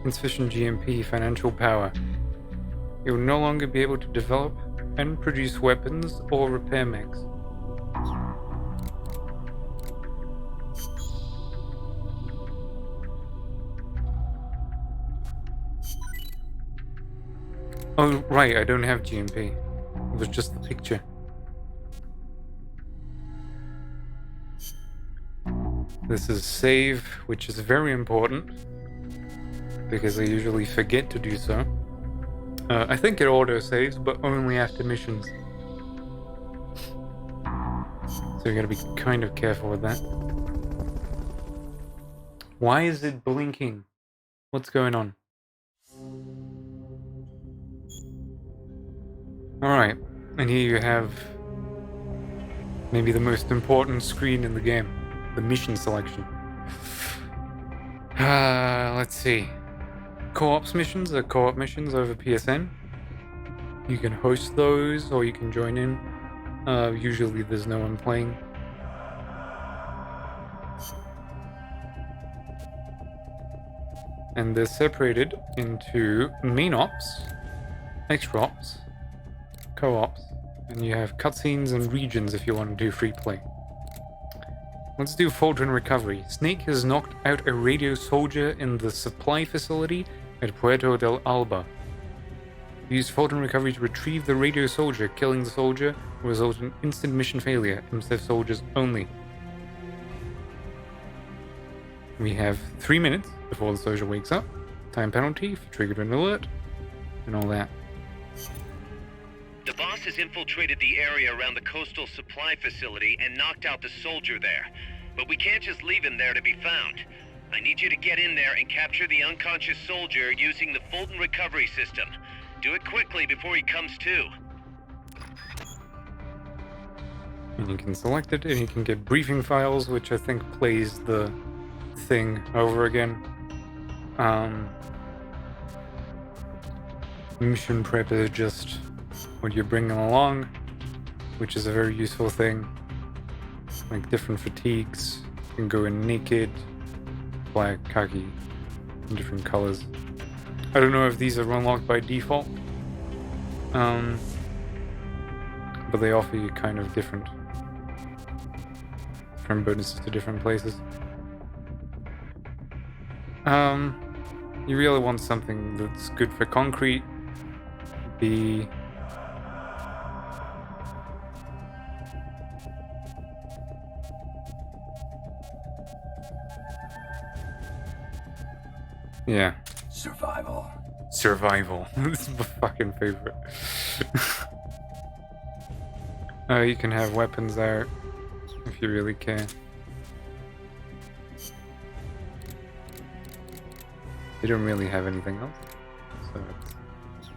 Insufficient GMP financial power. You will no longer be able to develop and produce weapons or repair mechs. Oh, right, I don't have GMP. It was just the picture. This is save, which is very important, because I usually forget to do so. I think it auto-saves, but only after missions. So you gotta be kind of careful with that. Why is it blinking? What's going on? Alright, and here you have maybe the most important screen in the game. The mission selection. Let's see. Co-ops missions are co-op missions over PSN. You can host those, or you can join in. Usually there's no one playing. And they're separated into main ops, extra ops, co-ops, and you have cutscenes and regions if you want to do free play. Let's do Fulton Recovery. Snake has knocked out a radio soldier in the supply facility at Puerto del Alba. Use Fulton Recovery to retrieve the radio soldier. Killing the soldier will result in instant mission failure. MSF soldiers only. We have 3 minutes before the soldier wakes up. Time penalty if you triggered an alert, and all that. The boss has infiltrated the area around the coastal supply facility and knocked out the soldier there. But we can't just leave him there to be found. I need you to get in there and capture the unconscious soldier using the Fulton recovery system. Do it quickly before he comes to. And you can select it, and you can get briefing files, which I think plays the thing over again. Mission prep is just what you're bringing along, which is a very useful thing. Like different fatigues, you can go in naked, black, khaki, in different colors. I don't know if these are unlocked by default, but they offer you kind of different bonuses to different places. You really want something that's good for concrete. Yeah. Survival. This is my fucking favorite. You can have weapons out if you really care. You don't really have anything else, so it's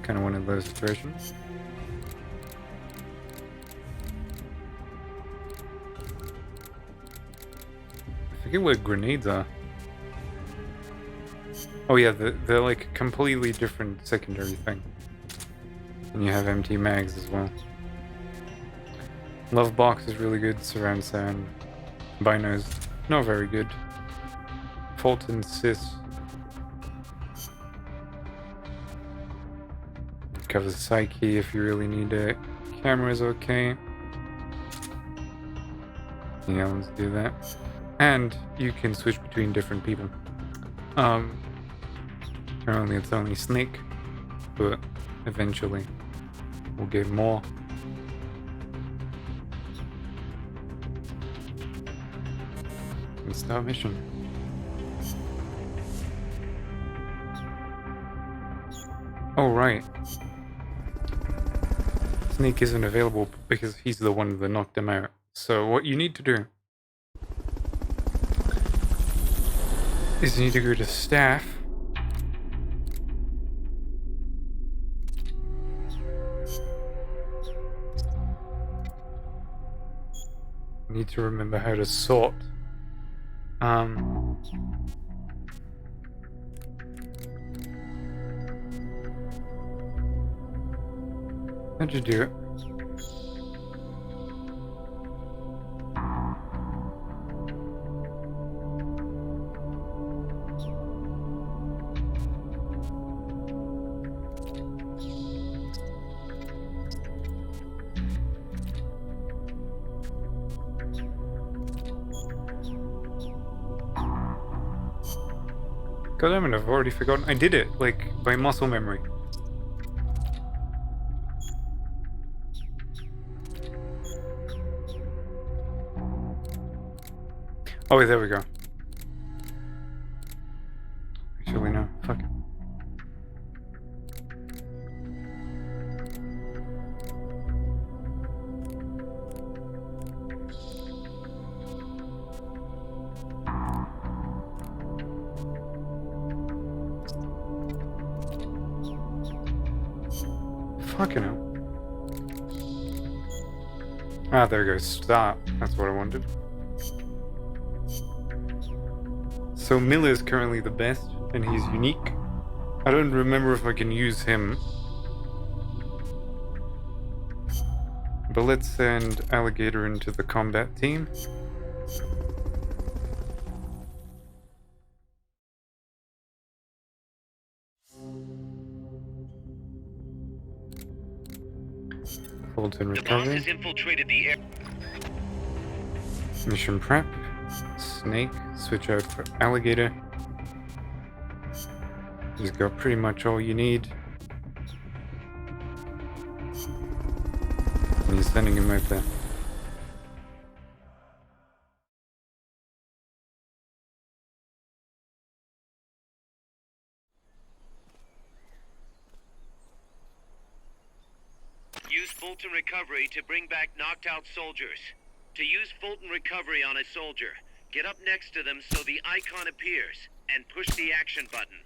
kind of one of those situations. I forget what grenades are. Oh yeah, they're like a completely different secondary thing. And you have empty mags as well. Love box is really good. Surround sound. Binos, not very good. Fulton Sys covers psyche if you really need it. Camera's okay. Yeah, let's do that. And you can switch between different people. Currently it's only Snake, but eventually we'll get more. And start mission. Oh right. Snake isn't available because he's the one that knocked him out. So what you need to do is you need to go to staff. You need to remember how to sort. How'd you do it? God damn it, I've already forgotten. I did it, like, by muscle memory. Oh, there we go. Actually, no. Fuck it. Fucking hell. Ah, there goes start. That's what I wanted. So Miller's currently the best, and he's unique. I don't remember if I can use him. But let's send Alligator into the combat team. Fulton The boss recovery. has infiltrated the air. Mission prep. Snake. Switch out for Alligator. He's got pretty much all you need. And he's sending him out there. Use Fulton Recovery to bring back knocked out soldiers. To use Fulton Recovery on a soldier, get up next to them so the icon appears, and push the action button.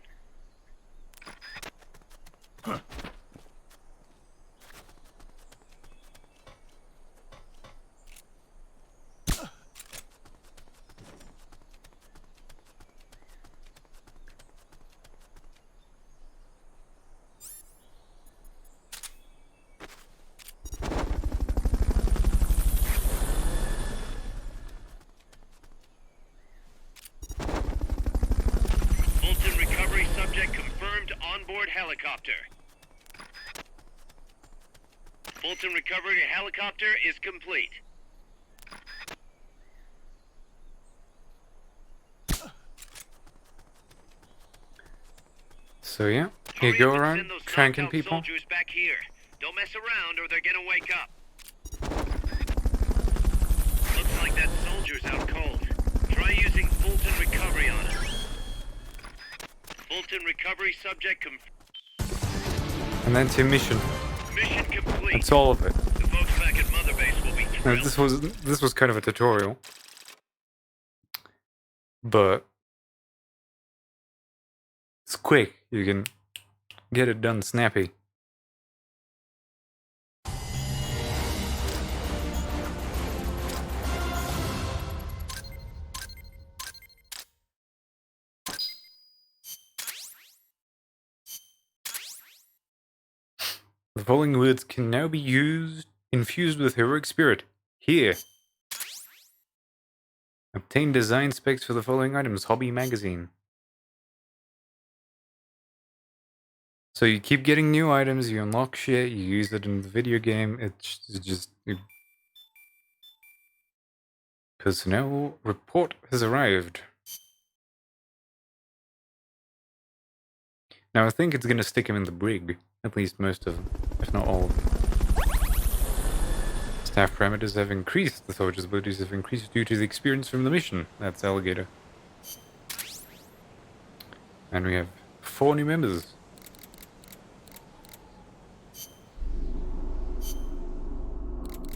Fulton Recovery subject confirmed onboard helicopter. Fulton Recovery helicopter is complete. So yeah, you Hurry go up and around send those cranking knocked out people. soldiers back here. Don't mess around or they're gonna wake up. Looks like that soldier's out cold. Try using Fulton Recovery on him. Fulton Recovery subject And then to mission. mission complete. That's all of it. The folks back at Mother Base will be Now, thrilled. this was kind of a tutorial. But it's quick. You can get it done snappy. The following words can now be infused with heroic spirit. Here. Obtain design specs for the following items. Hobby magazine. So you keep getting new items, you unlock shit, you use it in the video game. It's just... Personnel report has arrived. Now I think it's gonna stick him in the brig. At least most of them, if not all of them. Staff parameters have increased. The soldier's abilities have increased due to the experience from the mission. That's Alligator. And we have 4 new members.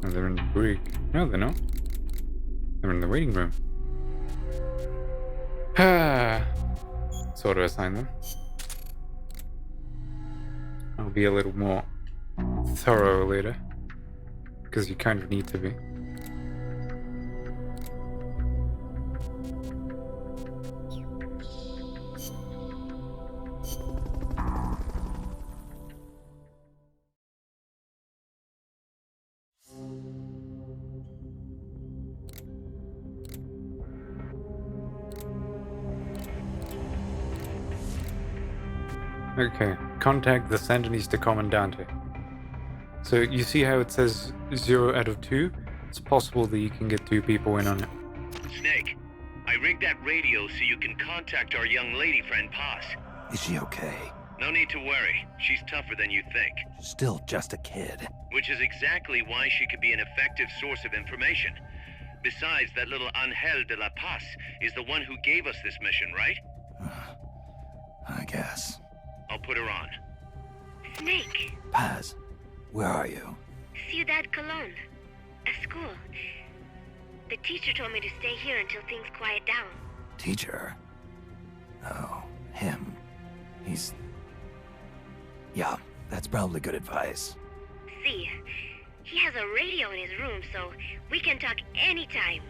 And they're in the brig. No, they're not. They're in the waiting room. So do I assign them? I'll be a little more thorough later. Because you kind of need to be. Okay, contact the Sandinista Comandante. So you see how it says 0 out of 2? It's possible that you can get 2 people in on it. Snake, I rigged that radio so you can contact our young lady friend Paz. Is she okay? No need to worry. She's tougher than you think. Still just a kid. Which is exactly why she could be an effective source of information. Besides, that little Angel de la Paz is the one who gave us this mission, right? I guess. I'll put her on. Snake, Paz, where are you? Ciudad Colon. A school. The teacher told me to stay here until things quiet down. Teacher? Oh, him. He's... Yeah, that's probably good advice. See, he has a radio in his room, so we can talk anytime.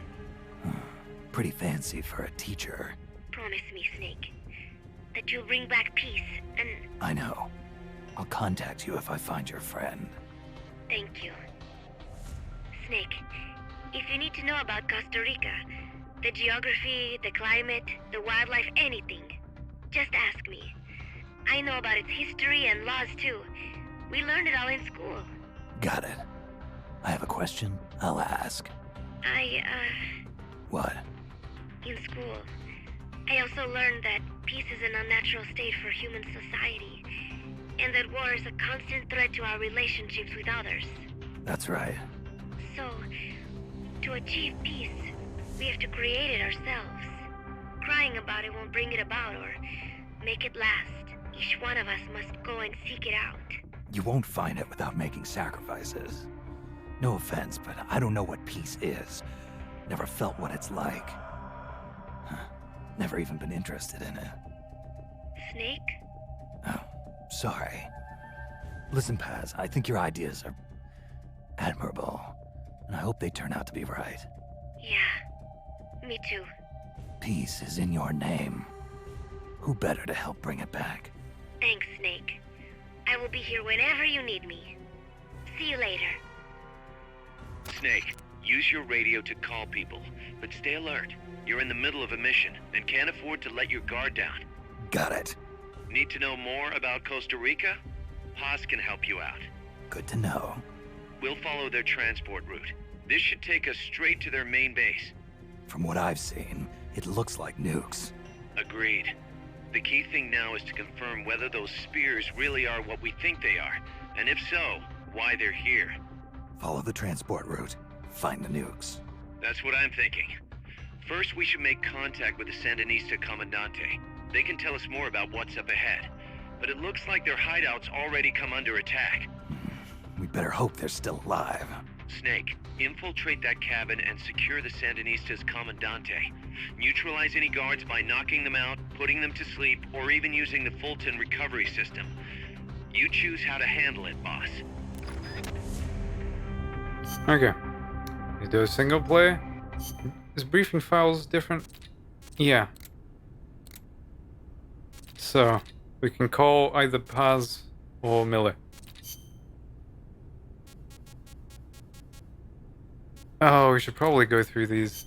Pretty fancy for a teacher. Promise me, Snake, that you'll bring back peace, and... I know. I'll contact you if I find your friend. Thank you. Snake, if you need to know about Costa Rica, the geography, the climate, the wildlife, anything, just ask me. I know about its history and laws too. We learned it all in school. Got it. I have a question. I'll ask. What? In school, I also learned that peace is an unnatural state for human society, and that war is a constant threat to our relationships with others. That's right. So, to achieve peace, we have to create it ourselves. Crying about it won't bring it about or make it last. Each one of us must go and seek it out. You won't find it without making sacrifices. No offense, but I don't know what peace is. Never felt what it's like. Never even been interested in it. Snake? Oh, sorry. Listen, Paz, I think your ideas are admirable, and I hope they turn out to be right. Yeah, me too. Peace is in your name. Who better to help bring it back? Thanks, Snake. I will be here whenever you need me. See you later. Snake, use your radio to call people, but stay alert. You're in the middle of a mission and can't afford to let your guard down. Got it. Need to know more about Costa Rica? Paz can help you out. Good to know. We'll follow their transport route. This should take us straight to their main base. From what I've seen, it looks like nukes. Agreed. The key thing now is to confirm whether those spears really are what we think they are, and if so, why they're here. Follow the transport route. Find the nukes. That's what I'm thinking. First, we should make contact with the Sandinista Comandante. They can tell us more about what's up ahead. But it looks like their hideout's already come under attack. We better hope they're still alive. Snake, infiltrate that cabin and secure the Sandinista's Comandante. Neutralize any guards by knocking them out, putting them to sleep, or even using the Fulton recovery system. You choose how to handle it, boss. Okay. You do a single player? Is briefing files different? Yeah. So, we can call either Paz or Miller. Oh, we should probably go through these.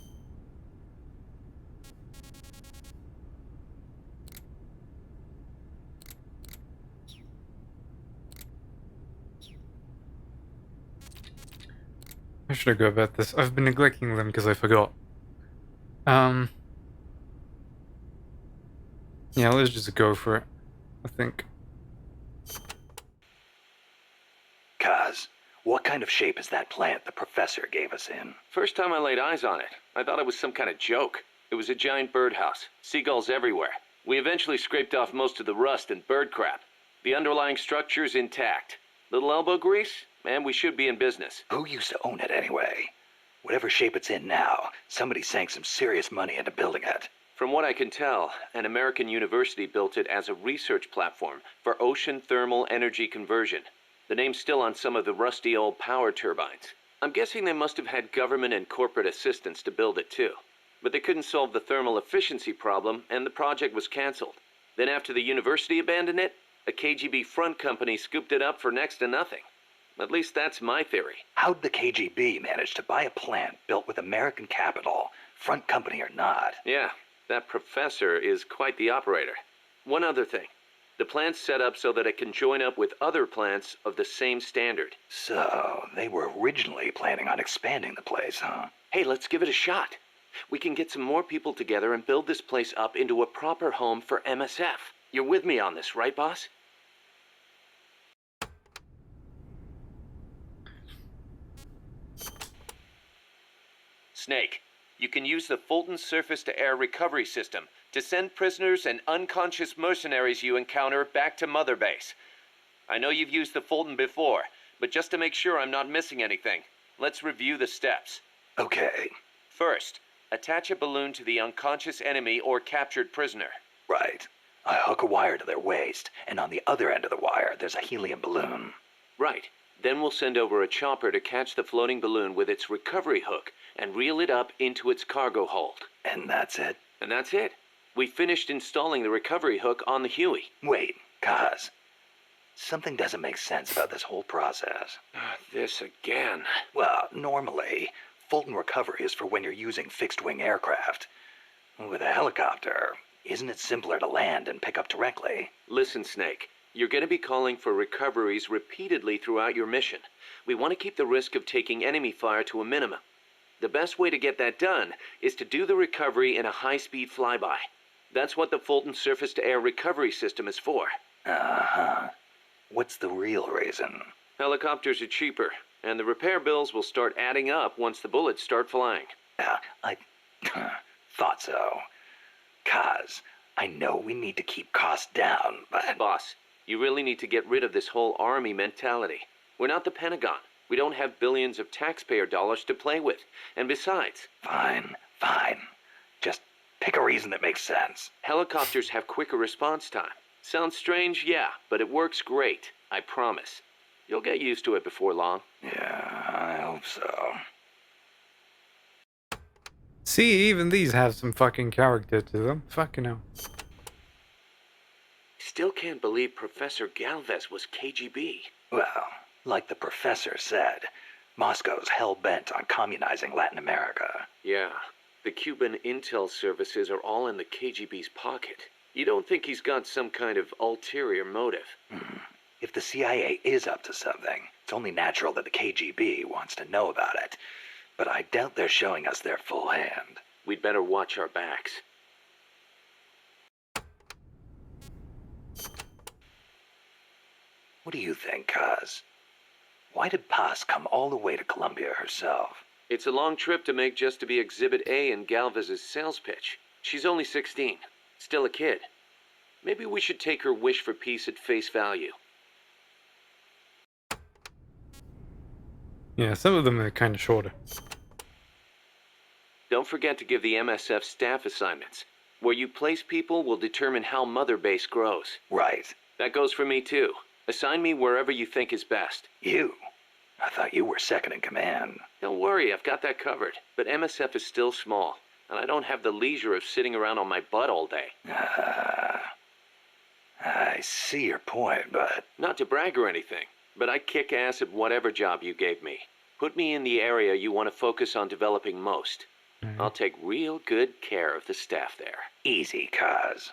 How should I go about this? I've been neglecting them because I forgot. Yeah, let's just go for it, I think. Kaz, what kind of shape is that plant the professor gave us in? First time I laid eyes on it, I thought it was some kind of joke. It was a giant birdhouse, seagulls everywhere. We eventually scraped off most of the rust and bird crap. The underlying structure's intact. Little elbow grease? Man, we should be in business. Who used to own it anyway? Whatever shape it's in now, somebody sank some serious money into building it. From what I can tell, an American university built it as a research platform for ocean thermal energy conversion. The name's still on some of the rusty old power turbines. I'm guessing they must have had government and corporate assistance to build it too. But they couldn't solve the thermal efficiency problem, and the project was canceled. Then after the university abandoned it, a KGB front company scooped it up for next to nothing. At least that's my theory. How'd the KGB manage to buy a plant built with American capital, front company or not? Yeah, that professor is quite the operator. One other thing. The plant's set up so that it can join up with other plants of the same standard. So, they were originally planning on expanding the place, huh? Hey, let's give it a shot. We can get some more people together and build this place up into a proper home for MSF. You're with me on this, right, boss? Snake, you can use the Fulton surface-to-air recovery system to send prisoners and unconscious mercenaries you encounter back to Mother Base. I know you've used the Fulton before, but just to make sure I'm not missing anything, let's review the steps. Okay. First, attach a balloon to the unconscious enemy or captured prisoner. Right. I hook a wire to their waist, and on the other end of the wire, there's a helium balloon. Right. Then we'll send over a chopper to catch the floating balloon with its recovery hook and reel it up into its cargo hold. And that's it? And that's it. We finished installing the recovery hook on the Huey. Wait, Kaz. Something doesn't make sense about this whole process. This again. Well, normally, Fulton recovery is for when you're using fixed-wing aircraft. With a helicopter, isn't it simpler to land and pick up directly? Listen, Snake. You're going to be calling for recoveries repeatedly throughout your mission. We want to keep the risk of taking enemy fire to a minimum. The best way to get that done is to do the recovery in a high-speed flyby. That's what the Fulton surface-to-air recovery system is for. Uh-huh. What's the real reason? Helicopters are cheaper, and the repair bills will start adding up once the bullets start flying. I thought so. Kaz, I know we need to keep costs down, but... Boss, you really need to get rid of this whole army mentality. We're not the Pentagon. We don't have billions of taxpayer dollars to play with. And besides... Fine. Just pick a reason that makes sense. Helicopters have quicker response time. Sounds strange, yeah, but it works great. I promise. You'll get used to it before long. Yeah, I hope so. See, even these have some fucking character to them. Fucking hell. Still can't believe Professor Galvez was KGB. Well, like the professor said, Moscow's hell-bent on communizing Latin America. Yeah, the Cuban intel services are all in the KGB's pocket. You don't think he's got some kind of ulterior motive? If the CIA is up to something, it's only natural that the KGB wants to know about it. But I doubt they're showing us their full hand. We'd better watch our backs. What do you think, Kaz? Why did Paz come all the way to Colombia herself? It's a long trip to make just to be Exhibit A in Galvez's sales pitch. She's only 16. Still a kid. Maybe we should take her wish for peace at face value. Yeah, some of them are kind of shorter. Don't forget to give the MSF staff assignments. Where you place people will determine how Mother Base grows. Right. That goes for me too. Assign me wherever you think is best. You? I thought you were second in command. Don't worry, I've got that covered. But MSF is still small, and I don't have the leisure of sitting around on my butt all day. I see your point, but... Not to brag or anything, but I kick ass at whatever job you gave me. Put me in the area you want to focus on developing most. I'll take real good care of the staff there. Easy, Kaz.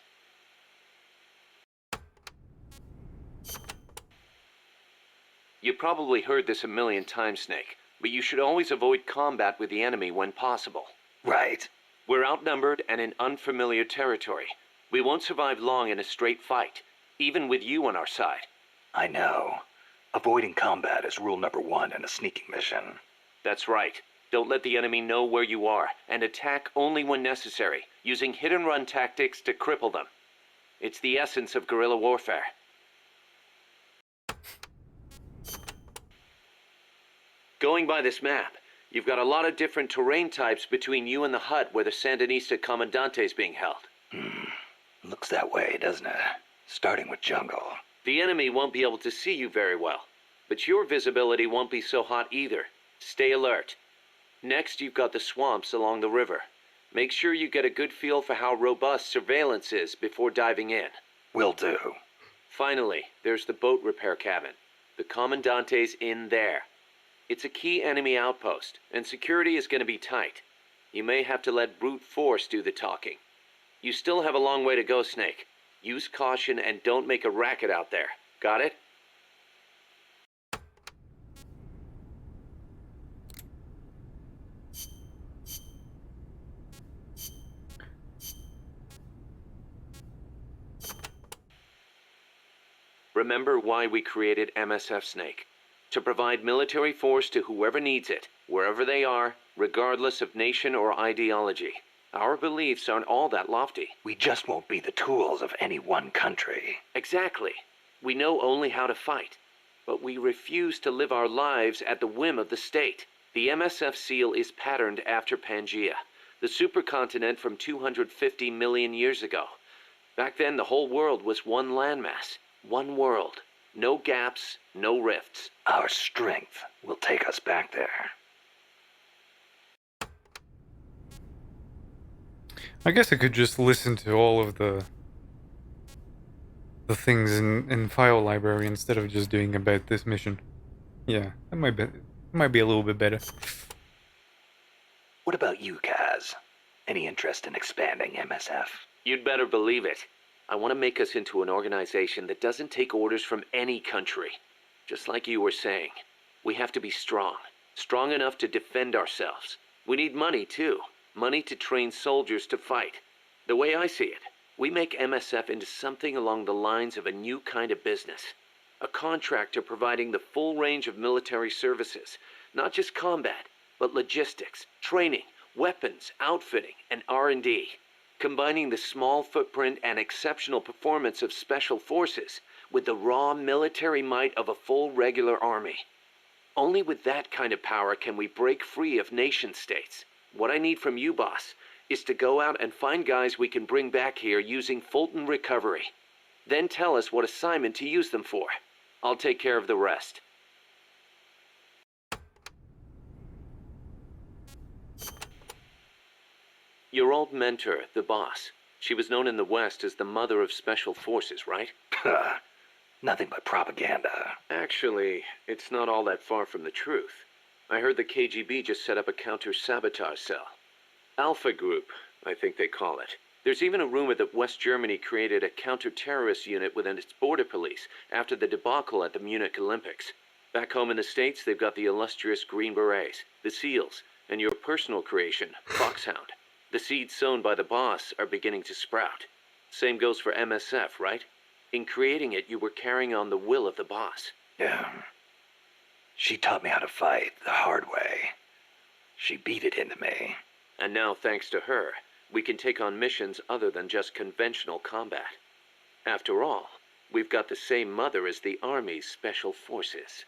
You probably heard this a million times, Snake, but you should always avoid combat with the enemy when possible. Right. We're outnumbered and in unfamiliar territory. We won't survive long in a straight fight, even with you on our side. I know. Avoiding combat is rule number 1 in a sneaking mission. That's right. Don't let the enemy know where you are, and attack only when necessary, using hit-and-run tactics to cripple them. It's the essence of guerrilla warfare. Going by this map, you've got a lot of different terrain types between you and the hut where the Sandinista Comandante is being held. Looks that way, doesn't it? Starting with jungle. The enemy won't be able to see you very well, but your visibility won't be so hot either. Stay alert. Next, you've got the swamps along the river. Make sure you get a good feel for how robust surveillance is before diving in. Will do. Finally, there's the boat repair cabin. The Commandante's in there. It's a key enemy outpost, and security is going to be tight. You may have to let brute force do the talking. You still have a long way to go, Snake. Use caution and don't make a racket out there. Got it? Remember why we created MSF Snake. To provide military force to whoever needs it, wherever they are, regardless of nation or ideology. Our beliefs aren't all that lofty. We just won't be the tools of any one country. Exactly. We know only how to fight, but we refuse to live our lives at the whim of the state. The MSF seal is patterned after Pangaea, the supercontinent from 250 million years ago. Back then, the whole world was one landmass, one world. No gaps, no rifts. Our strength will take us back there. I guess I could just listen to all of the things in file library instead of just doing about this mission. Yeah, that might be a little bit better. What about you, Kaz? Any interest in expanding MSF? You'd better believe it. I want to make us into an organization that doesn't take orders from any country. Just like you were saying, we have to be strong. Strong enough to defend ourselves. We need money, too. Money to train soldiers to fight. The way I see it, we make MSF into something along the lines of a new kind of business. A contractor providing the full range of military services. Not just combat, but logistics, training, weapons, outfitting, and R&D. Combining the small footprint and exceptional performance of special forces with the raw military might of a full regular army. Only with that kind of power can we break free of nation states. What I need from you, boss, is to go out and find guys we can bring back here using Fulton recovery. Then tell us what assignment to use them for. I'll take care of the rest. Your old mentor, the boss. She was known in the West as the mother of special forces, right? Nothing but propaganda. Actually, it's not all that far from the truth. I heard the KGB just set up a counter-sabotage cell. Alpha Group, I think they call it. There's even a rumor that West Germany created a counter-terrorist unit within its border police after the debacle at the Munich Olympics. Back home in the States, they've got the illustrious Green Berets, the SEALs, and your personal creation, Foxhound. The seeds sown by the boss are beginning to sprout. Same goes for MSF, right? In creating it, you were carrying on the will of the boss. Yeah. She taught me how to fight the hard way. She beat it into me. And now, thanks to her, we can take on missions other than just conventional combat. After all, we've got the same mother as the Army's Special Forces.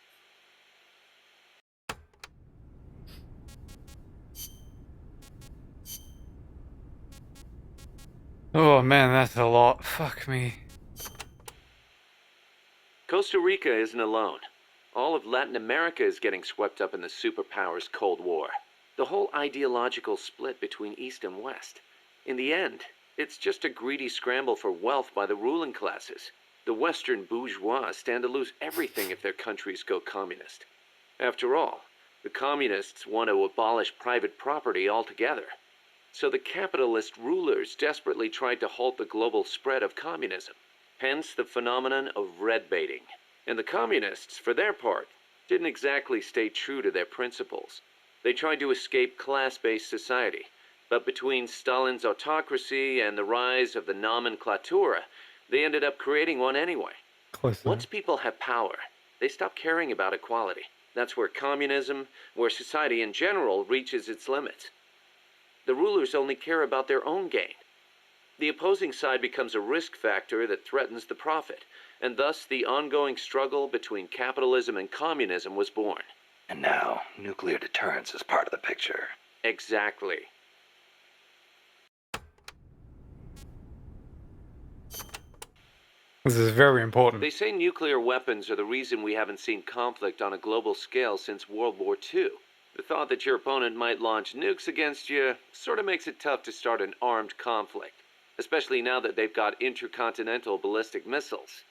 Oh man, that's a lot. Fuck me. Costa Rica isn't alone. All of Latin America is getting swept up in the superpowers' Cold War. The whole ideological split between East and West. In the end, it's just a greedy scramble for wealth by the ruling classes. The Western bourgeois stand to lose everything if their countries go communist. After all, the communists want to abolish private property altogether. So the capitalist rulers desperately tried to halt the global spread of communism. Hence the phenomenon of red baiting. And the communists, for their part, didn't exactly stay true to their principles. They tried to escape class-based society, but between Stalin's autocracy and the rise of the nomenclatura, they ended up creating one anyway. Once people have power, they stop caring about equality. That's where communism, where society in general reaches its limits. The rulers only care about their own gain. The opposing side becomes a risk factor that threatens the profit, and thus the ongoing struggle between capitalism and communism was born. And now, nuclear deterrence is part of the picture. Exactly. This is very important. They say nuclear weapons are the reason we haven't seen conflict on a global scale since World War II. The thought that your opponent might launch nukes against you sort of makes it tough to start an armed conflict, especially now that they've got intercontinental ballistic missiles.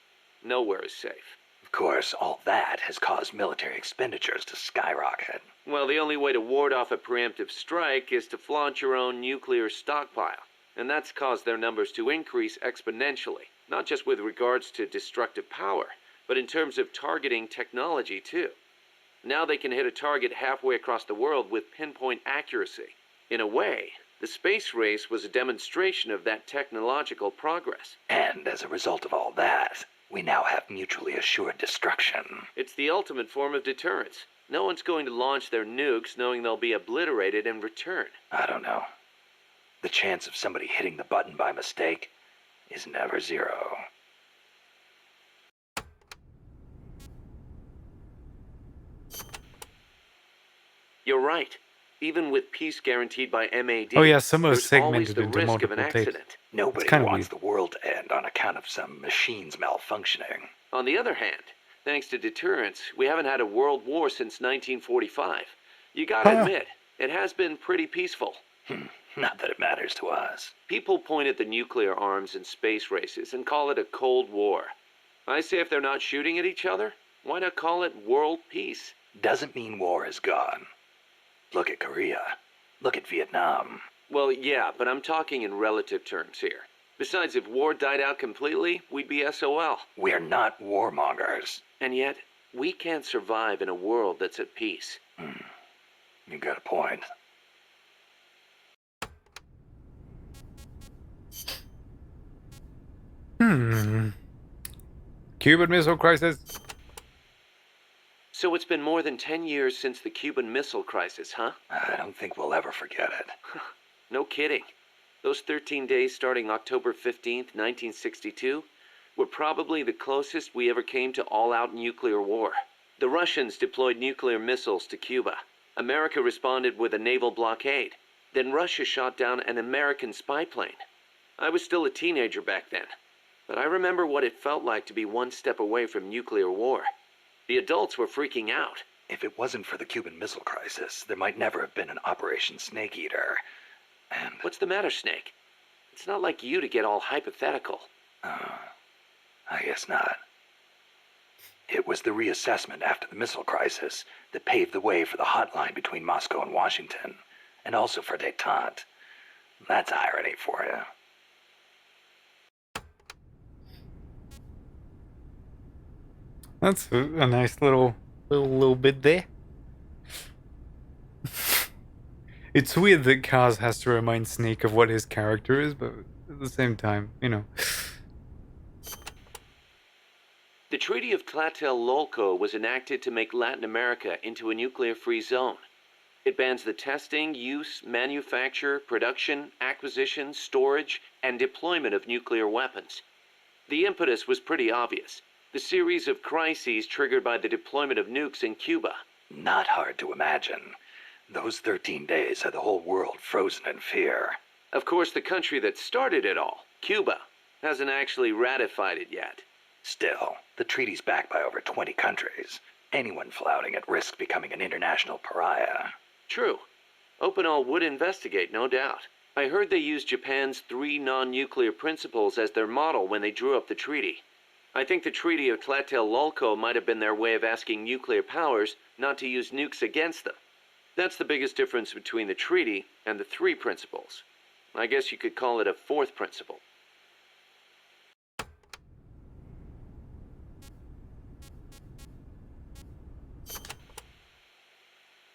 Nowhere is safe. Of course, all that has caused military expenditures to skyrocket. Well, the only way to ward off a preemptive strike is to flaunt your own nuclear stockpile, and that's caused their numbers to increase exponentially. Not just with regards to destructive power, but in terms of targeting technology too. Now they can hit a target halfway across the world with pinpoint accuracy. In a way, the space race was a demonstration of that technological progress. And as a result of all that, we now have mutually assured destruction. It's the ultimate form of deterrence. No one's going to launch their nukes knowing they'll be obliterated in return. I don't know. The chance of somebody hitting the button by mistake is never zero. You're right. Even with peace guaranteed by MAD, Oh yeah, some are there's always segmented the into risk of an multiple tapes. accident. Nobody kinda wants weird. the world to end on account of some machines malfunctioning. On the other hand, thanks to deterrence, we haven't had a world war since 1945. You gotta admit, it has been pretty peaceful. Not that it matters to us. People point at the nuclear arms and space races and call it a Cold War. I say if they're not shooting at each other, why not call it world peace? Doesn't mean war is gone. Look at Korea. Look at Vietnam. Well, yeah, but I'm talking in relative terms here. Besides, if war died out completely, we'd be SOL. We're not warmongers. And yet, we can't survive in a world that's at peace. You got a point. Cuban Missile Crisis. So it's been more than 10 years since the Cuban Missile Crisis, huh? I don't think we'll ever forget it. No kidding. Those 13 days starting October 15th, 1962, were probably the closest we ever came to all-out nuclear war. The Russians deployed nuclear missiles to Cuba. America responded with a naval blockade. Then Russia shot down an American spy plane. I was still a teenager back then, but I remember what it felt like to be one step away from nuclear war. The adults were freaking out. If it wasn't for the Cuban Missile Crisis, there might never have been an Operation Snake Eater. And... What's the matter, Snake? It's not like you to get all hypothetical. I guess not. It was the reassessment after the missile crisis that paved the way for the hotline between Moscow and Washington, and also for détente. That's irony for you. That's a nice little bit there. It's weird that Kaz has to remind Snake of what his character is, but at the same time, you know. The Treaty of Tlatelolco was enacted to make Latin America into a nuclear-free zone. It bans the testing, use, manufacture, production, acquisition, storage, and deployment of nuclear weapons. The impetus was pretty obvious. The series of crises triggered by the deployment of nukes in Cuba. Not hard to imagine. Those 13 days had the whole world frozen in fear. Of course, the country that started it all, Cuba, hasn't actually ratified it yet. Still, the treaty's backed by over 20 countries. Anyone flouting at risk becoming an international pariah. True. Opinol would investigate, no doubt. I heard they used Japan's 3 non-nuclear principles as their model when they drew up the treaty. I think the Treaty of Tlatelolco might have been their way of asking nuclear powers not to use nukes against them. That's the biggest difference between the treaty and the 3 principles. I guess you could call it a 4th principle.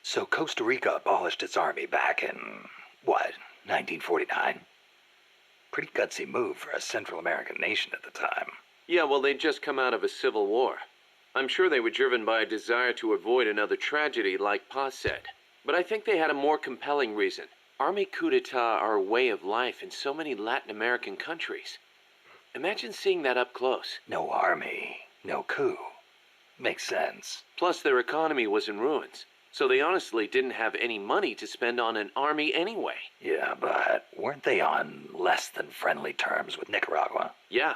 So Costa Rica abolished its army back in, what, 1949? Pretty gutsy move for a Central American nation at the time. Yeah, well, they'd just come out of a civil war. I'm sure they were driven by a desire to avoid another tragedy like Paz said. But I think they had a more compelling reason. Army coup d'etat are a way of life in so many Latin American countries. Imagine seeing that up close. No army, no coup. Makes sense. Plus, their economy was in ruins, so they honestly didn't have any money to spend on an army anyway. Yeah, but weren't they on less than friendly terms with Nicaragua? Yeah,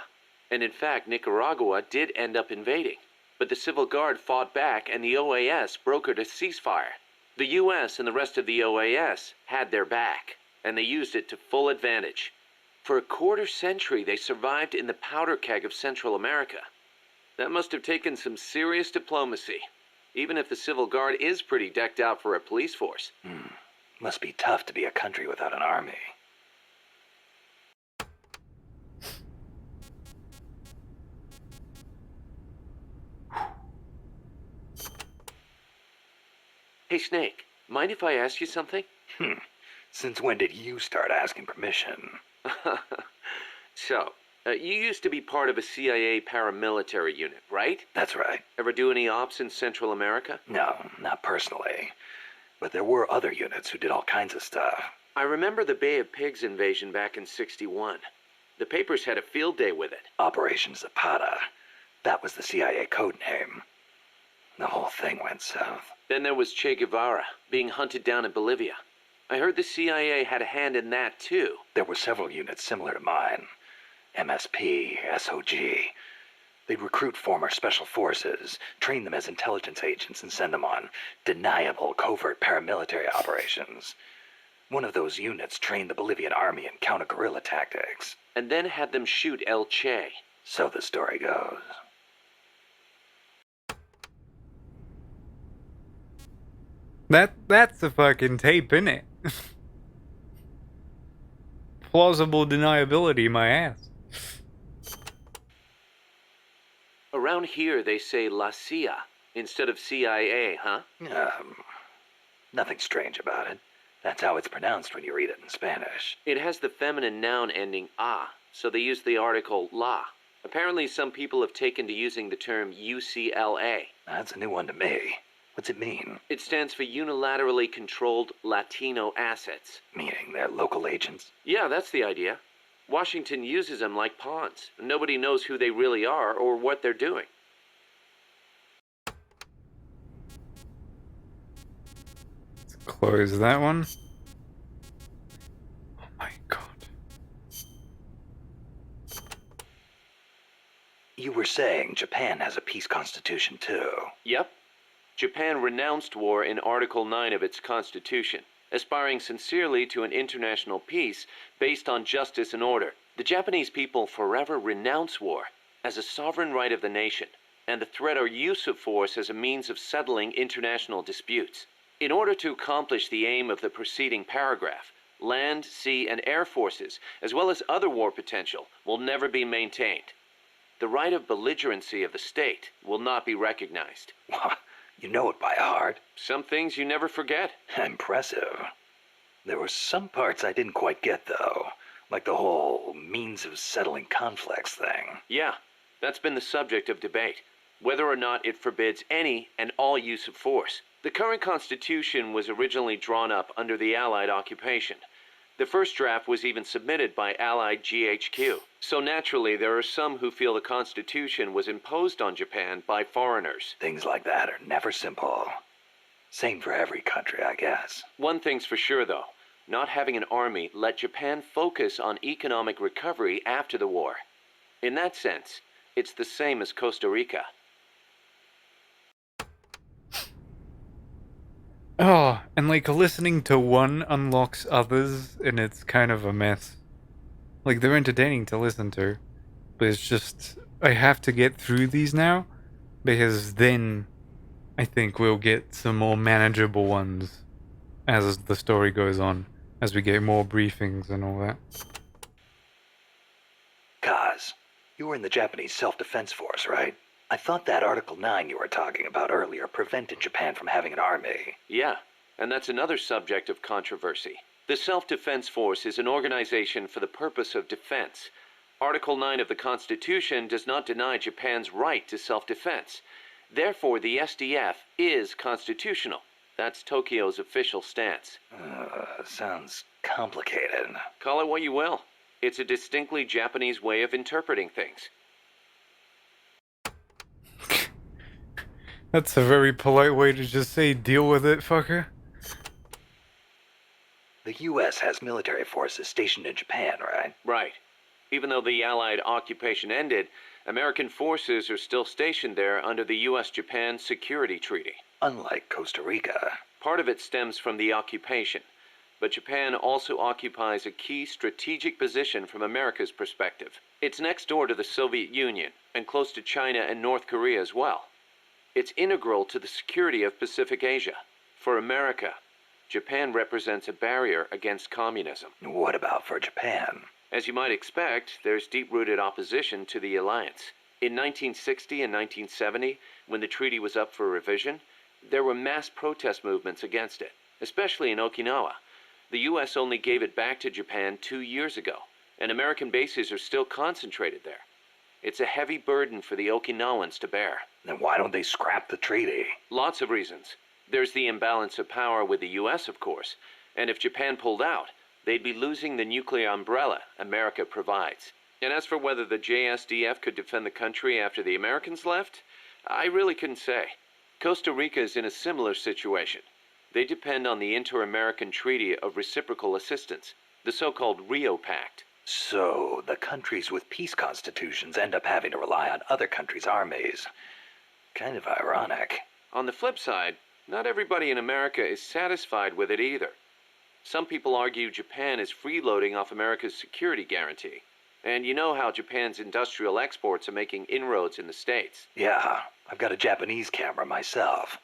and in fact, Nicaragua did end up invading. But the Civil Guard fought back and the OAS brokered a ceasefire. The US and the rest of the OAS had their back, and they used it to full advantage. For a quarter century, they survived in the powder keg of Central America. That must have taken some serious diplomacy, even if the Civil Guard is pretty decked out for a police force. Must be tough to be a country without an army. Hey, Snake, mind if I ask you something? Since when did you start asking permission? So, you used to be part of a CIA paramilitary unit, right? That's right. Ever do any ops in Central America? No, not personally. But there were other units who did all kinds of stuff. I remember the Bay of Pigs invasion back in '61. The papers had a field day with it. Operation Zapata. That was the CIA code name. The whole thing went south. Then there was Che Guevara, being hunted down in Bolivia. I heard the CIA had a hand in that, too. There were several units similar to mine. MSP, SOG. They'd recruit former special forces, train them as intelligence agents, and send them on deniable covert paramilitary operations. One of those units trained the Bolivian army in counter-guerrilla tactics. And then had them shoot El Che. So the story goes. That's a fucking tape, innit? Plausible deniability, my ass. Around here they say La CIA instead of CIA, huh? Nothing strange about it. That's how it's pronounced when you read it in Spanish. It has the feminine noun ending a, so they use the article la. Apparently some people have taken to using the term UCLA. That's a new one to me. What's it mean? It stands for Unilaterally Controlled Latino Assets. Meaning they're local agents? Yeah, that's the idea. Washington uses them like pawns. Nobody knows who they really are or what they're doing. Let's close that one. Oh my god. You were saying Japan has a peace constitution too. Yep. Japan renounced war in Article 9 of its constitution, aspiring sincerely to an international peace based on justice and order. The Japanese people forever renounce war as a sovereign right of the nation, and the threat or use of force as a means of settling international disputes. In order to accomplish the aim of the preceding paragraph, land, sea, and air forces, as well as other war potential, will never be maintained. The right of belligerency of the state will not be recognized. You know it by heart. Some things you never forget. Impressive. There were some parts I didn't quite get, though. Like the whole means of settling conflicts thing. Yeah, that's been the subject of debate. Whether or not it forbids any and all use of force. The current Constitution was originally drawn up under the Allied occupation. The first draft was even submitted by Allied GHQ. So naturally, there are some who feel the Constitution was imposed on Japan by foreigners. Things like that are never simple. Same for every country, I guess. One thing's for sure, though. Not having an army let Japan focus on economic recovery after the war. In that sense, it's the same as Costa Rica. Oh, and like listening to one unlocks others, and it's kind of a mess. Like, they're entertaining to listen to, but it's just, I have to get through these now, because then I think we'll get some more manageable ones as the story goes on, as we get more briefings and all that. Kaz, you were in the Japanese Self-Defense Force, right? I thought that Article 9 you were talking about earlier prevented Japan from having an army. Yeah, and that's another subject of controversy. The Self-Defense Force is an organization for the purpose of defense. Article 9 of the Constitution does not deny Japan's right to self-defense. Therefore, the SDF is constitutional. That's Tokyo's official stance. Sounds complicated. Call it what you will. It's a distinctly Japanese way of interpreting things. That's a very polite way to just say, deal with it, fucker. The U.S. has military forces stationed in Japan, right? Right. Even though the Allied occupation ended, American forces are still stationed there under the U.S.-Japan Security Treaty. Unlike Costa Rica. Part of it stems from the occupation, but Japan also occupies a key strategic position from America's perspective. It's next door to the Soviet Union, and close to China and North Korea as well. It's integral to the security of Pacific Asia. For America, Japan represents a barrier against communism. What about for Japan? As you might expect, there's deep-rooted opposition to the alliance. In 1960 and 1970, when the treaty was up for revision, There were mass protest movements against it, especially in Okinawa. The U.S. only gave it back to Japan 2 years ago, and American bases are still concentrated there. It's a heavy burden for the Okinawans to bear. Then why don't they scrap the treaty? Lots of reasons. There's the imbalance of power with the U.S., of course, and if Japan pulled out, they'd be losing the nuclear umbrella America provides. And as for whether the JSDF could defend the country after the Americans left, I really couldn't say. Costa Rica is in a similar situation. They depend on the Inter-American Treaty of Reciprocal Assistance, the so-called Rio Pact. So, the countries with peace constitutions end up having to rely on other countries' armies. Kind of ironic. On the flip side, not everybody in America is satisfied with it either. Some people argue Japan is freeloading off America's security guarantee. And you know how Japan's industrial exports are making inroads in the States. Yeah, I've got a Japanese camera myself.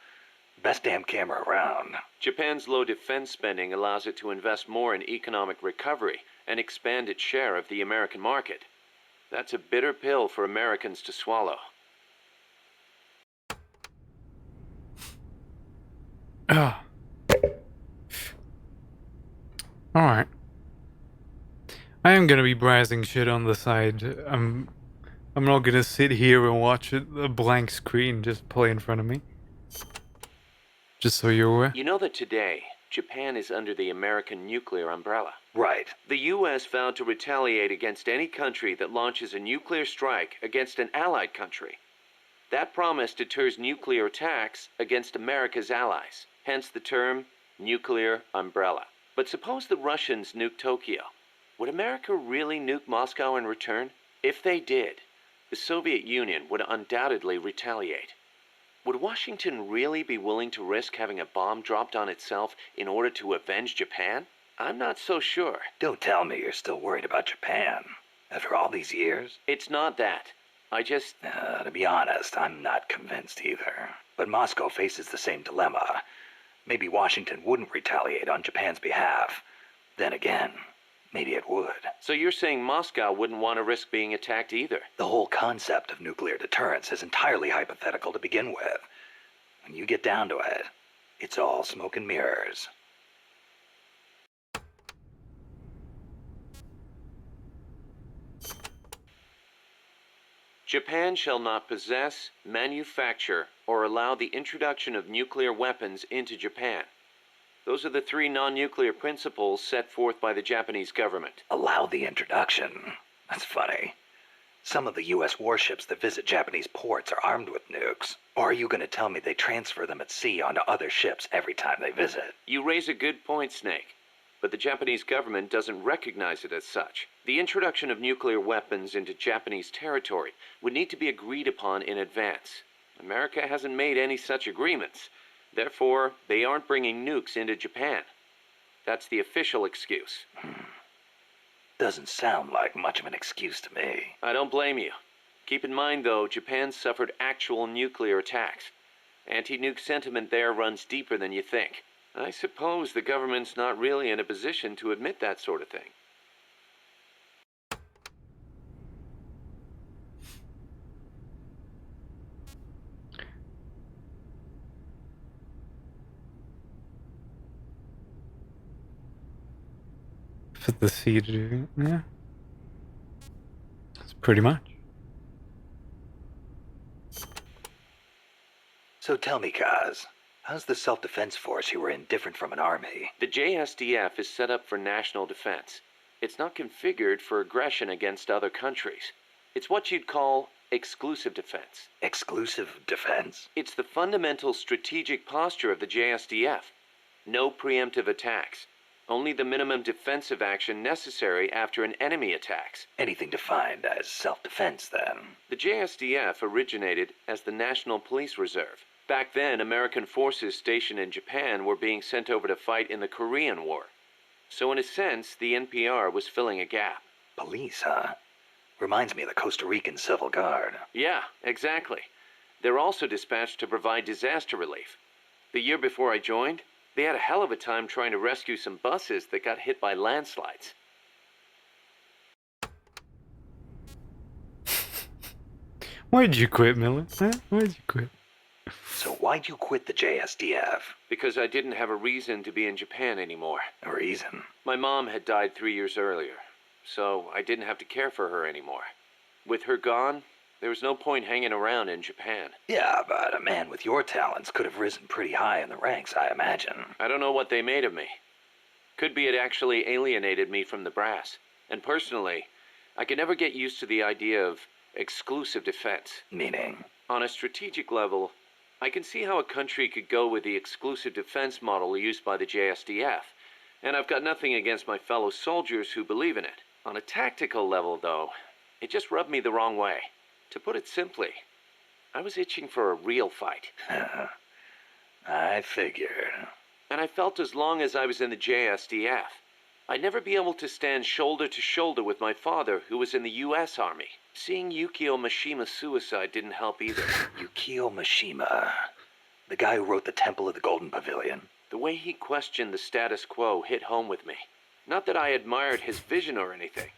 Best damn camera around. Japan's low defense spending allows it to invest more in economic recovery and expand its share of the American market. That's a bitter pill for Americans to swallow. Ah. Alright. I am gonna be browsing shit on the side. I'm not gonna sit here and watch a blank screen just play in front of me. Just so you're aware. You know that today, Japan is under the American nuclear umbrella. Right. The U.S. vowed to retaliate against any country that launches a nuclear strike against an allied country. That promise deters nuclear attacks against America's allies, hence the term nuclear umbrella. But suppose the Russians nuke Tokyo. Would America really nuke Moscow in return? If they did, the Soviet Union would undoubtedly retaliate. Would Washington really be willing to risk having a bomb dropped on itself in order to avenge Japan? I'm not so sure. Don't tell me you're still worried about Japan. After all these years? It's not that. To be honest, I'm not convinced either. But Moscow faces the same dilemma. Maybe Washington wouldn't retaliate on Japan's behalf. Then again, maybe it would. So you're saying Moscow wouldn't want to risk being attacked either? The whole concept of nuclear deterrence is entirely hypothetical to begin with. When you get down to it, it's all smoke and mirrors. Japan shall not possess, manufacture, or allow the introduction of nuclear weapons into Japan. Those are the 3 non-nuclear principles set forth by the Japanese government. Allow the introduction? That's funny. Some of the U.S. warships that visit Japanese ports are armed with nukes. Or are you going to tell me they transfer them at sea onto other ships every time they visit? You raise a good point, Snake. But the Japanese government doesn't recognize it as such. The introduction of nuclear weapons into Japanese territory would need to be agreed upon in advance. America hasn't made any such agreements. Therefore, they aren't bringing nukes into Japan. That's the official excuse. Doesn't sound like much of an excuse to me. I don't blame you. Keep in mind, though, Japan suffered actual nuclear attacks. Anti-nuke sentiment there runs deeper than you think. I suppose the government's not really in a position to admit that sort of thing. For the sea to do, yeah. That's pretty much. So tell me, Kaz, how's the self-defense force you were in different from an army? The JSDF is set up for national defense. It's not configured for aggression against other countries. It's what you'd call exclusive defense. Exclusive defense? It's the fundamental strategic posture of the JSDF. No preemptive attacks. Only the minimum defensive action necessary after an enemy attacks. Anything defined as self-defense, then? The JSDF originated as the National Police Reserve. Back then, American forces stationed in Japan were being sent over to fight in the Korean War. So in a sense, the NPR was filling a gap. Police, huh? Reminds me of the Costa Rican Civil Guard. Yeah, exactly. They're also dispatched to provide disaster relief. The year before I joined, they had a hell of a time trying to rescue some buses that got hit by landslides. Why'd you quit, Miller? Huh? Why'd you quit? So why'd you quit the JSDF? Because I didn't have a reason to be in Japan anymore. A reason? My mom had died 3 years earlier, so I didn't have to care for her anymore. With her gone, there was no point hanging around in Japan. Yeah, but a man with your talents could have risen pretty high in the ranks, I imagine. I don't know what they made of me. Could be it actually alienated me from the brass. And personally, I could never get used to the idea of exclusive defense. Meaning? On a strategic level, I can see how a country could go with the exclusive defense model used by the JSDF. And I've got nothing against my fellow soldiers who believe in it. On a tactical level, though, it just rubbed me the wrong way. To put it simply, I was itching for a real fight. I figured. And I felt as long as I was in the JSDF, I'd never be able to stand shoulder to shoulder with my father, who was in the US Army. Seeing Yukio Mishima's suicide didn't help either. Yukio Mishima, the guy who wrote The Temple of the Golden Pavilion. The way he questioned the status quo hit home with me. Not that I admired his vision or anything,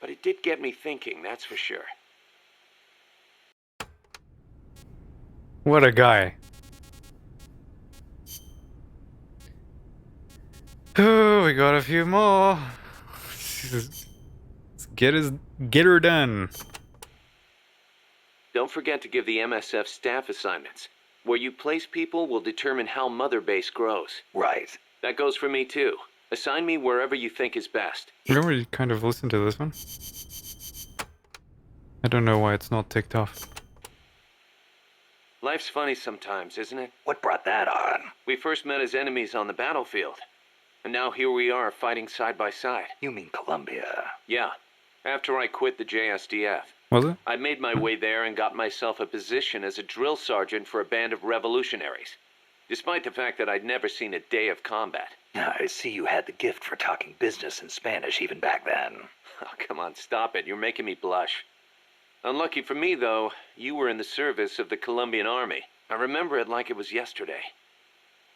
but it did get me thinking, that's for sure. What a guy. Oh, we got a few more. Let's get her done. Don't forget to give the MSF staff assignments. Where you place people will determine how Mother Base grows. Right. That goes for me too. Assign me wherever you think is best. You already kind of listened to this one. I don't know why it's not ticked off. Life's funny sometimes, isn't it? What brought that on? We first met as enemies on the battlefield. And now here we are fighting side by side. You mean Columbia? Yeah. After I quit the JSDF. Was it? I made my way there and got myself a position as a drill sergeant for a band of revolutionaries. Despite the fact that I'd never seen a day of combat. I see you had the gift for talking business in Spanish even back then. Oh, come on, stop it. You're making me blush. Unlucky for me, though, you were in the service of the Colombian Army. I remember it like it was yesterday.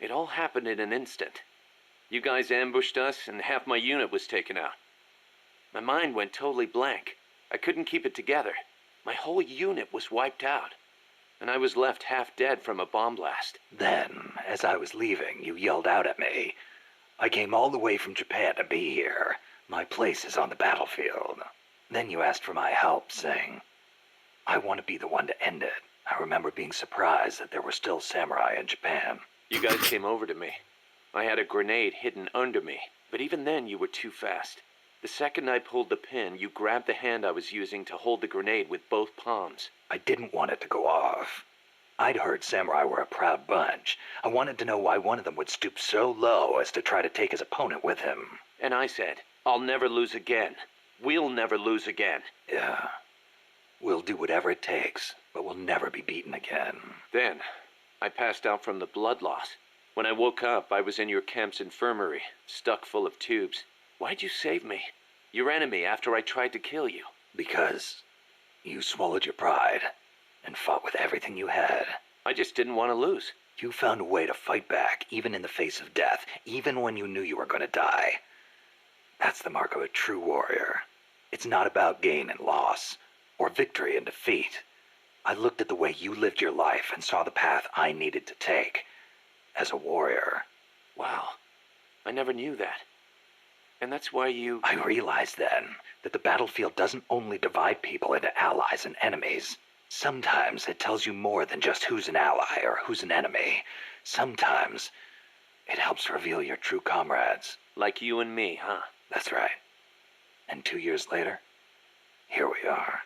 It all happened in an instant. You guys ambushed us, and half my unit was taken out. My mind went totally blank. I couldn't keep it together. My whole unit was wiped out. And I was left half dead from a bomb blast. Then, as I was leaving, you yelled out at me. I came all the way from Japan to be here. My place is on the battlefield. Then you asked for my help, saying, I want to be the one to end it. I remember being surprised that there were still samurai in Japan. You guys came over to me. I had a grenade hidden under me, but even then you were too fast. The second I pulled the pin, you grabbed the hand I was using to hold the grenade with both palms. I didn't want it to go off. I'd heard samurai were a proud bunch. I wanted to know why one of them would stoop so low as to try to take his opponent with him. And I said, I'll never lose again. We'll never lose again. Yeah. We'll do whatever it takes, but we'll never be beaten again. Then, I passed out from the blood loss. When I woke up, I was in your camp's infirmary, stuck full of tubes. Why'd you save me? Your enemy after I tried to kill you. Because you swallowed your pride and fought with everything you had. I just didn't want to lose. You found a way to fight back, even in the face of death, even when you knew you were going to die. That's the mark of a true warrior. It's not about gain and loss, or victory and defeat. I looked at the way you lived your life and saw the path I needed to take. As a warrior. Wow. I never knew that. And that's why you... I realized then that the battlefield doesn't only divide people into allies and enemies. Sometimes it tells you more than just who's an ally or who's an enemy. Sometimes it helps reveal your true comrades. Like you and me, huh? That's right. And 2 years later, here we are.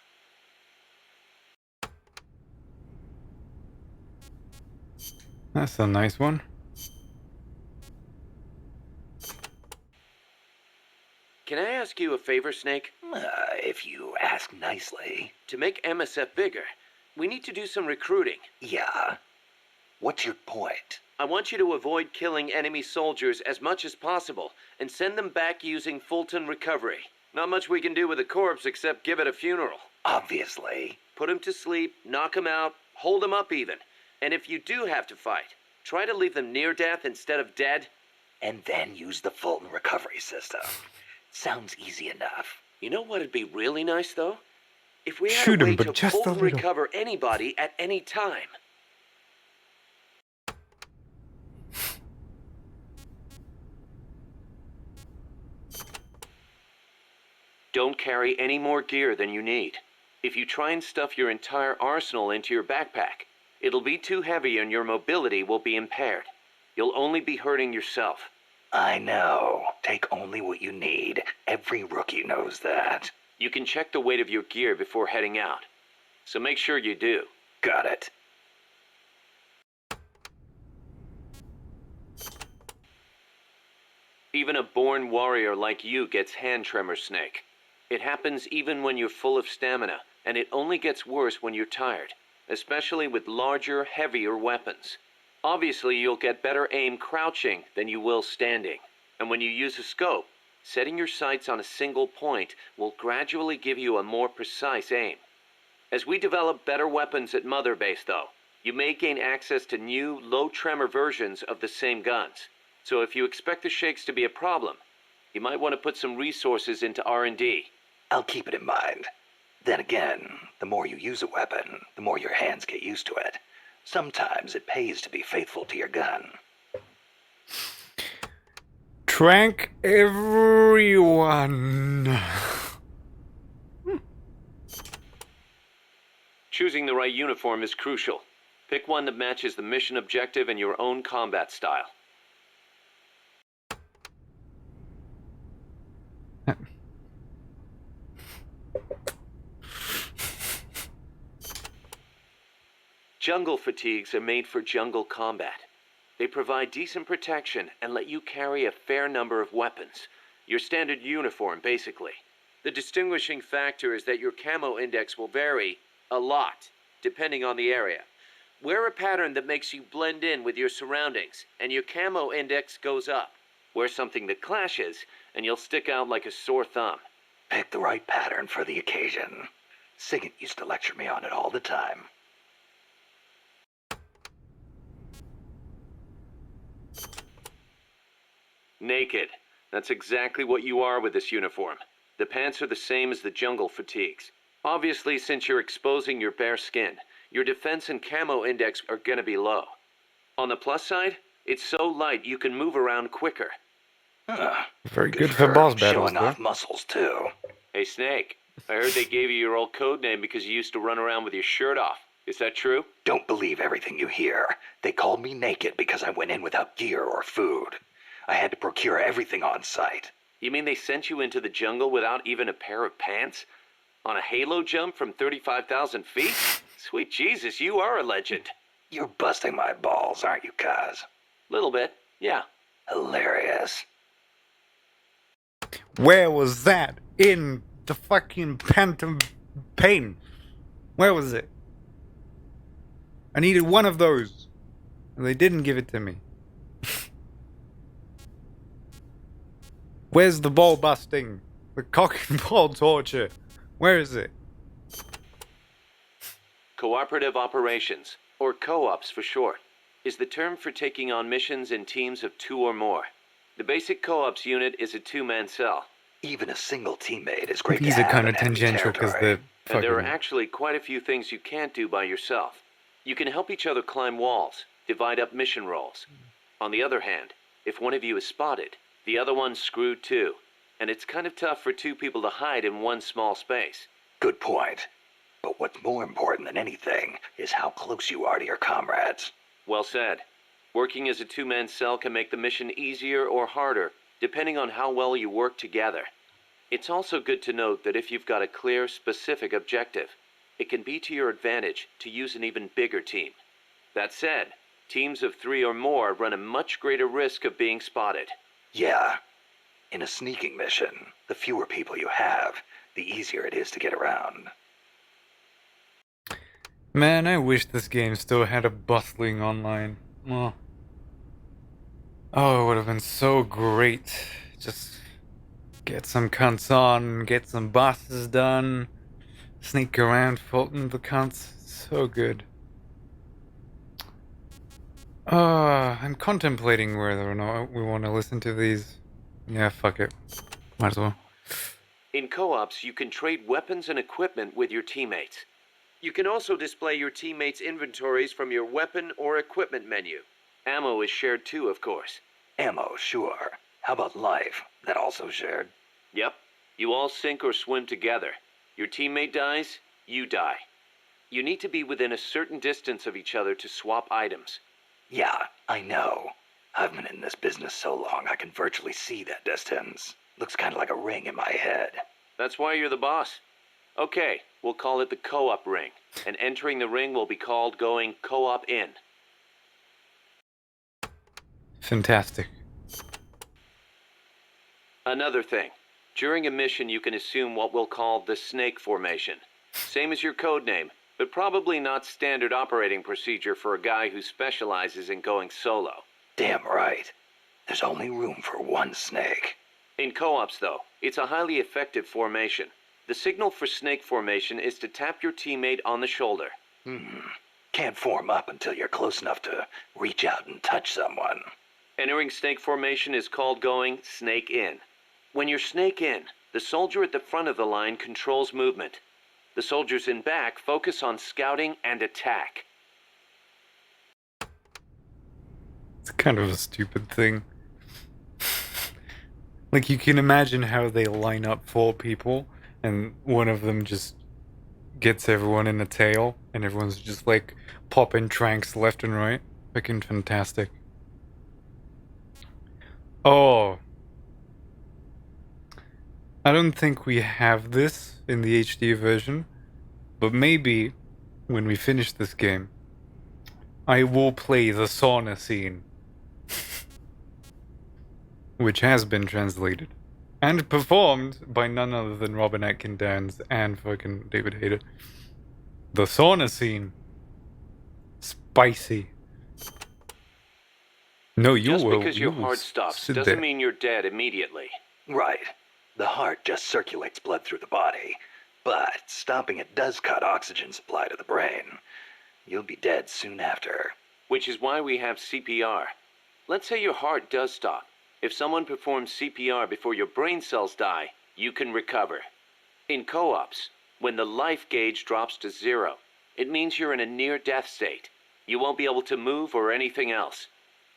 That's a nice one. Can I ask you a favor, Snake? If you ask nicely. To make MSF bigger, we need to do some recruiting. Yeah? What's your point? I want you to avoid killing enemy soldiers as much as possible and send them back using Fulton recovery. Not much we can do with a corpse except give it a funeral. Obviously. Put him to sleep, knock him out, hold him up even. And if you do have to fight, try to leave them near death instead of dead. And then use the Fulton recovery system. Sounds easy enough. You know what'd be really nice, though? If we had Shoot a way him, but to just a Fulton little. recover anybody at any time. Don't carry any more gear than you need. If you try and stuff your entire arsenal into your backpack, it'll be too heavy and your mobility will be impaired. You'll only be hurting yourself. I know. Take only what you need. Every rookie knows that. You can check the weight of your gear before heading out, so make sure you do. Got it. Even a born warrior like you gets hand tremors, Snake. It happens even when you're full of stamina, and it only gets worse when you're tired, especially with larger, heavier weapons. Obviously, you'll get better aim crouching than you will standing. And when you use a scope, setting your sights on a single point will gradually give you a more precise aim. As we develop better weapons at Mother Base, though, you may gain access to new, low-tremor versions of the same guns. So if you expect the shakes to be a problem, you might want to put some resources into R&D. I'll keep it in mind. Then again, the more you use a weapon, the more your hands get used to it. Sometimes it pays to be faithful to your gun. Trank everyone. Choosing the right uniform is crucial. Pick one that matches the mission objective and your own combat style. Jungle fatigues are made for jungle combat. They provide decent protection and let you carry a fair number of weapons. Your standard uniform, basically. The distinguishing factor is that your camo index will vary a lot, depending on the area. Wear a pattern that makes you blend in with your surroundings, and your camo index goes up. Wear something that clashes, and you'll stick out like a sore thumb. Pick the right pattern for the occasion. Sigint used to lecture me on it all the time. Naked. That's exactly what you are with this uniform. The pants are the same as the jungle fatigues. Obviously, since you're exposing your bare skin, your defense and camo index are gonna be low. On the plus side, it's so light you can move around quicker. Very good for boss battles, showing though. off muscles, too. Hey, Snake. I heard they gave you your old code name because you used to run around with your shirt off. Is that true? Don't believe everything you hear. They called me naked because I went in without gear or food. I had to procure everything on site. You mean they sent you into the jungle without even a pair of pants? On a halo jump from 35,000 feet? Sweet Jesus, you are a legend. You're busting my balls, aren't you, Kaz? Little bit, yeah. Hilarious. Where was that? In the fucking Phantom Pain. Where was it? I needed one of those. And they didn't give it to me. Where's the ball busting? The cock and ball torture? Where is it? Cooperative operations, or co-ops for short, is the term for taking on missions in teams of 2 or more. The basic co-ops unit is a 2-man cell. Even a single teammate is great These to are have kind in of enemy tangential because territory. the And there are fucking... actually quite a few things you can't do by yourself. You can help each other climb walls, divide up mission roles. On the other hand, if one of you is spotted, the other one's screwed too. And it's kind of tough for 2 people to hide in one small space. Good point. But what's more important than anything is how close you are to your comrades. Well said. Working as a 2-man cell can make the mission easier or harder, depending on how well you work together. It's also good to note that if you've got a clear, specific objective, it can be to your advantage to use an even bigger team. That said, teams of 3 or more run a much greater risk of being spotted. Yeah. In a sneaking mission, the fewer people you have, the easier it is to get around. Man, I wish this game still had a bustling online. Oh, it would have been so great. Just get some cunts on, get some bosses done, sneak around, faulting the cunts. So good. I'm contemplating whether or not we want to listen to these. Yeah, fuck it. Might as well. In co-ops, you can trade weapons and equipment with your teammates. You can also display your teammates' inventories from your weapon or equipment menu. Ammo is shared too, of course. Ammo, sure. How about life? That also shared? Yep. You all sink or swim together. Your teammate dies, you die. You need to be within a certain distance of each other to swap items. Yeah, I know. I've been in this business so long I can virtually see that distance. Looks kind of like a ring in my head. That's why you're the boss. Okay, we'll call it the co-op ring. And entering the ring will be called going co-op in. Fantastic. Another thing. During a mission, you can assume what we'll call the snake formation. Same as your code name, but probably not standard operating procedure for a guy who specializes in going solo. Damn right. There's only room for one snake. In co-ops, though, it's a highly effective formation. The signal for snake formation is to tap your teammate on the shoulder. Can't form up until you're close enough to reach out and touch someone. Entering snake formation is called going snake in. When you're snake in, the soldier at the front of the line controls movement. The soldiers in back focus on scouting and attack. It's kind of a stupid thing. Like, you can imagine how they line up 4 people, and one of them just gets everyone in a tail, and everyone's just like popping tranks left and right. Fucking fantastic. Oh. I don't think we have this in the HD version, but maybe when we finish this game, I will play the sauna scene, which has been translated and performed by none other than Robin Atkin Downes and fucking David Hayter. The sauna scene. Spicy. No, you Just will. because you your will heart stops sit doesn't there. mean you're dead immediately. Right. The heart just circulates blood through the body. But stopping it does cut oxygen supply to the brain. You'll be dead soon after. Which is why we have CPR. Let's say your heart does stop. If someone performs CPR before your brain cells die, you can recover. In co-ops, when the life gauge drops to 0, it means you're in a near-death state. You won't be able to move or anything else.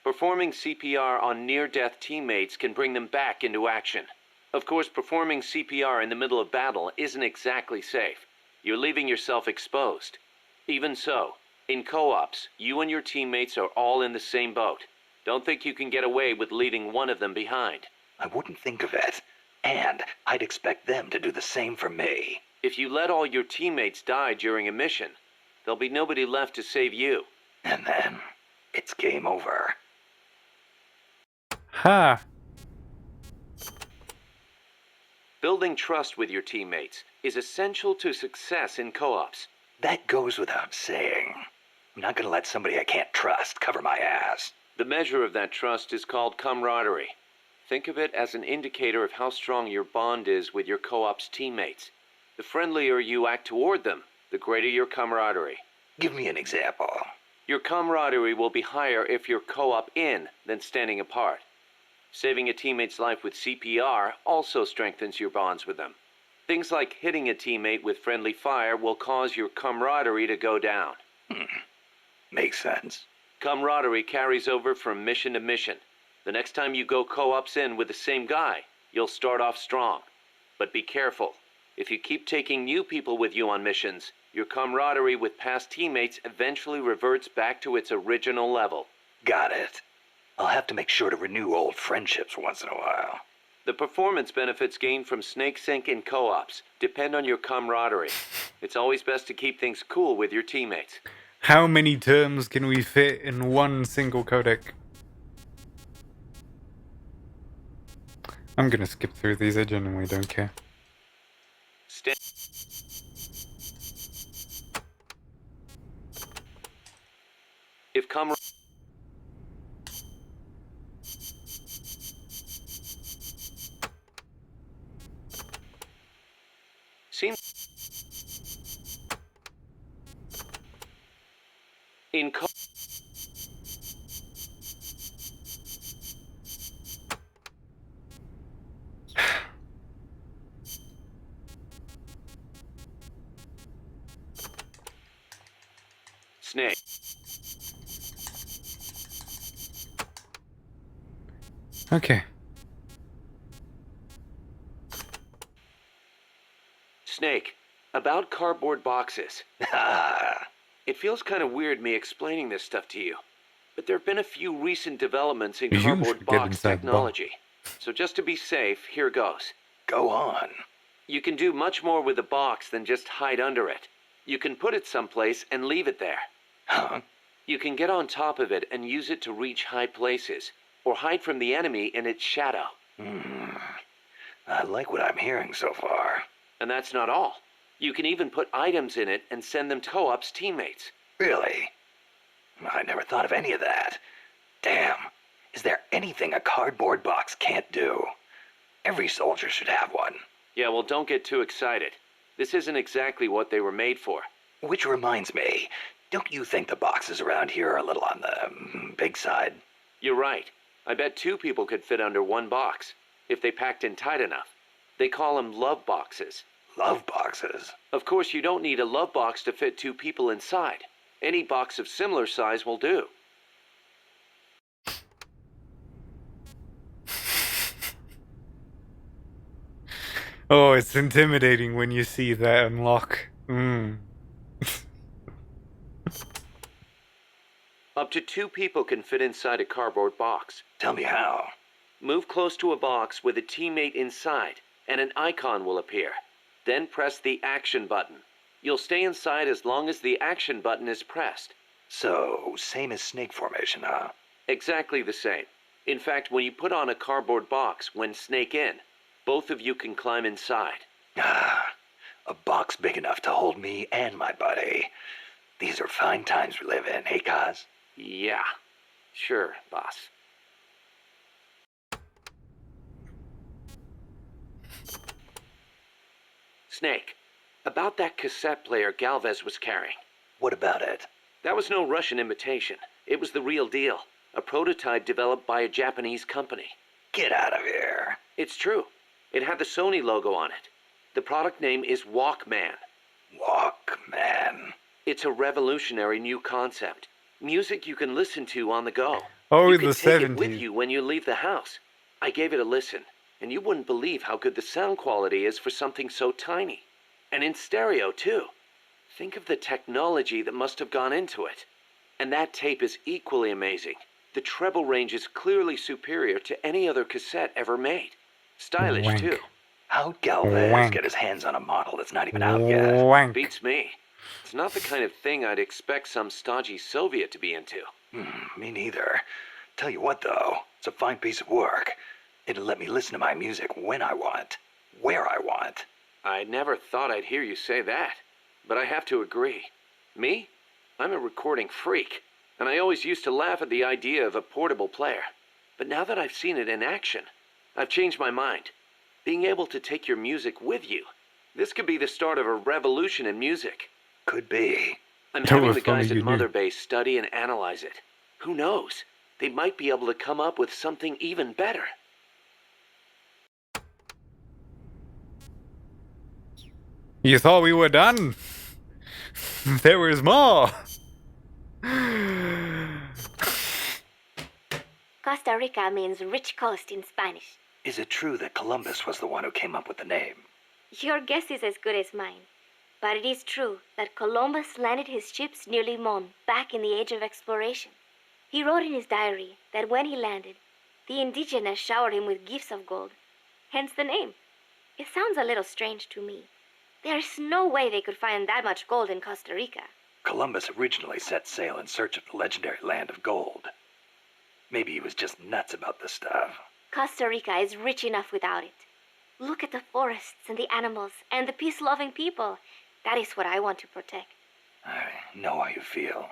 Performing CPR on near-death teammates can bring them back into action. Of course, performing CPR in the middle of battle isn't exactly safe. You're leaving yourself exposed. Even so, in co-ops, you and your teammates are all in the same boat. Don't think you can get away with leaving one of them behind. I wouldn't think of it. And I'd expect them to do the same for me. If you let all your teammates die during a mission, there'll be nobody left to save you. And then, it's game over. Ha! Building trust with your teammates is essential to success in co-ops. That goes without saying. I'm not gonna let somebody I can't trust cover my ass. The measure of that trust is called camaraderie. Think of it as an indicator of how strong your bond is with your co-op's teammates. The friendlier you act toward them, the greater your camaraderie. Give me an example. Your camaraderie will be higher if you're co-op in than standing apart. Saving a teammate's life with CPR also strengthens your bonds with them. Things like hitting a teammate with friendly fire will cause your camaraderie to go down. Makes sense. Camaraderie carries over from mission to mission. The next time you go co-ops in with the same guy, you'll start off strong. But be careful. If you keep taking new people with you on missions, your camaraderie with past teammates eventually reverts back to its original level. Got it. I'll have to make sure to renew old friendships once in a while. The performance benefits gained from snake sync in co-ops depend on your camaraderie. It's always best to keep things cool with your teammates. How many terms can we fit in one single codec? I'm gonna skip through these, I genuinely don't care. If camaraderie seems in co snake. Okay. Snake, about cardboard boxes. It feels kind of weird me explaining this stuff to you, but there have been a few recent developments in You cardboard should get box inside the box. technology. So just to be safe, here goes. Go on. You can do much more with the box than just hide under it. You can put it someplace and leave it there. Huh? You can get on top of it and use it to reach high places, or hide from the enemy in its shadow. I like what I'm hearing so far. And that's not all. You can even put items in it and send them to co-op's teammates. Really? I never thought of any of that. Damn. Is there anything a cardboard box can't do? Every soldier should have one. Yeah, well, don't get too excited. This isn't exactly what they were made for. Which reminds me, don't you think the boxes around here are a little on the big side? You're right. I bet 2 people could fit under one box, if they packed in tight enough. They call them love boxes. Love boxes? Of course, you don't need a love box to fit 2 people inside. Any box of similar size will do. Oh, it's intimidating when you see that unlock. Up to 2 people can fit inside a cardboard box. Tell me how. Move close to a box with a teammate inside, and an icon will appear. Then press the action button. You'll stay inside as long as the action button is pressed. So, same as snake formation, huh? Exactly the same. In fact, when you put on a cardboard box when snake in, both of you can climb inside. A box big enough to hold me and my buddy. These are fine times we live in, hey, Kaz? Yeah. Sure, boss. Snake, about that cassette player Galvez was carrying. What about it? That was no Russian imitation. It was the real deal. A prototype developed by a Japanese company. Get out of here. It's true. It had the Sony logo on it. The product name is Walkman. Walkman. It's a revolutionary new concept. Music you can listen to on the go. Oh, You in can the take it with 70s. you when you leave the house. I gave it a listen, and you wouldn't believe how good the sound quality is for something so tiny. And in stereo, too. Think of the technology that must have gone into it. And that tape is equally amazing. The treble range is clearly superior to any other cassette ever made. Stylish, Wank. too. How'd Galvez Wank. get his hands on a model that's not even out yet? Wank. Beats me. It's not the kind of thing I'd expect some stodgy Soviet to be into. Me neither. Tell you what, though, it's a fine piece of work. It'll let me listen to my music when I want, where I want. I never thought I'd hear you say that, but I have to agree. Me? I'm a recording freak, and I always used to laugh at the idea of a portable player. But now that I've seen it in action, I've changed my mind. Being able to take your music with you, this could be the start of a revolution in music. Could be. I'm That having was the guys funny, at you knew. Mother Base study and analyze it. Who knows? They might be able to come up with something even better. You thought we were done? There was more. Costa Rica means rich coast in Spanish. Is it true that Columbus was the one who came up with the name? Your guess is as good as mine. But it is true that Columbus landed his ships near Limon back in the age of exploration. He wrote in his diary that when he landed, the indigenous showered him with gifts of gold. Hence the name. It sounds a little strange to me. There's no way they could find that much gold in Costa Rica. Columbus originally set sail in search of the legendary land of gold. Maybe he was just nuts about the stuff. Costa Rica is rich enough without it. Look at the forests and the animals and the peace-loving people. That is what I want to protect. I know how you feel.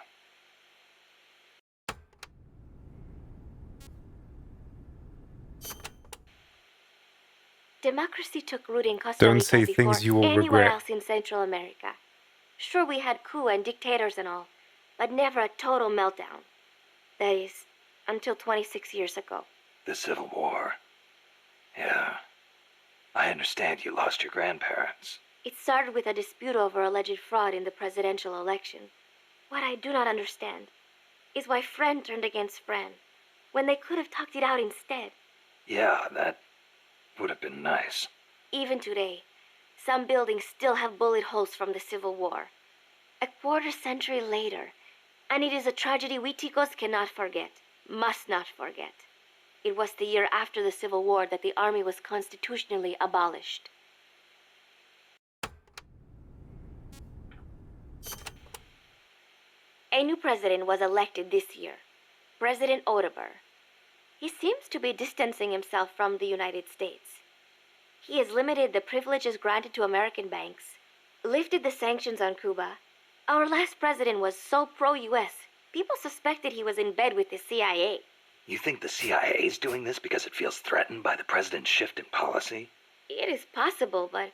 Democracy took root in Costa Don't Rica say before things you will anywhere regret. else in Central America. Sure, we had coup and dictators and all, but never a total meltdown. That is, until 26 years ago. The Civil War. Yeah. I understand you lost your grandparents. It started with a dispute over alleged fraud in the presidential election. What I do not understand is why friend turned against friend, when they could have talked it out instead. Yeah, that would have been nice. Even today, Some buildings still have bullet holes from the Civil War. A quarter century later, and it is a tragedy we Ticos cannot forget, must not forget. It was the year after the Civil War that the army was constitutionally abolished. A new president was elected this year, President Oteber. He seems to be distancing himself from the United States. He has limited the privileges granted to American banks, lifted the sanctions on Cuba. Our last president was so pro-US, people suspected he was in bed with the CIA. You think the CIA is doing this because it feels threatened by the president's shift in policy? It is possible, but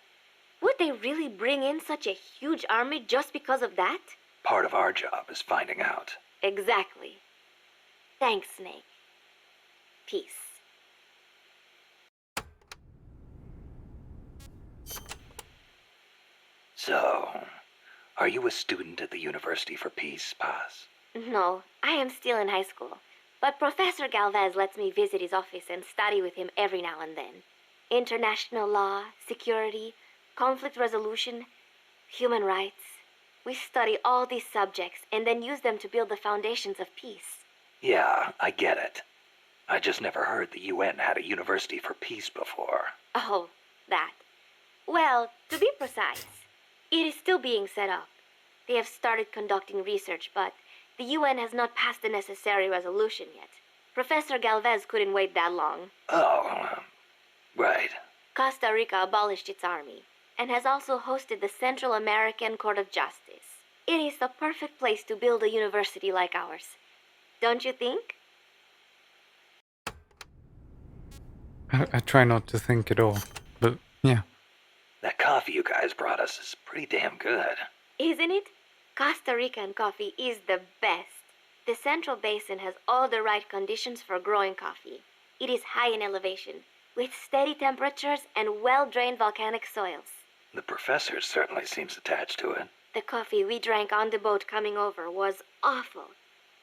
would they really bring in such a huge army just because of that? Part of our job is finding out. Exactly. Thanks, Snake. Peace. So, are you a student at the University for Peace, Paz? No, I am still in high school. But Professor Galvez lets me visit his office and study with him every now and then. International law, security, conflict resolution, human rights. We study all these subjects and then use them to build the foundations of peace. Yeah, I get it. I just never heard the UN had a University for Peace before. Oh, that. Well, to be precise, it is still being set up. They have started conducting research, but the UN has not passed the necessary resolution yet. Professor Galvez couldn't wait that long. Oh, right. Costa Rica abolished its army and has also hosted the Central American Court of Justice. It is the perfect place to build a university like ours. Don't you think? I try not to think at all, but yeah. That coffee you guys brought us is pretty damn good. Isn't it? Costa Rican coffee is the best. The Central Basin has all the right conditions for growing coffee. It is high in elevation, with steady temperatures and well-drained volcanic soils. The professor certainly seems attached to it. The coffee we drank on the boat coming over was awful.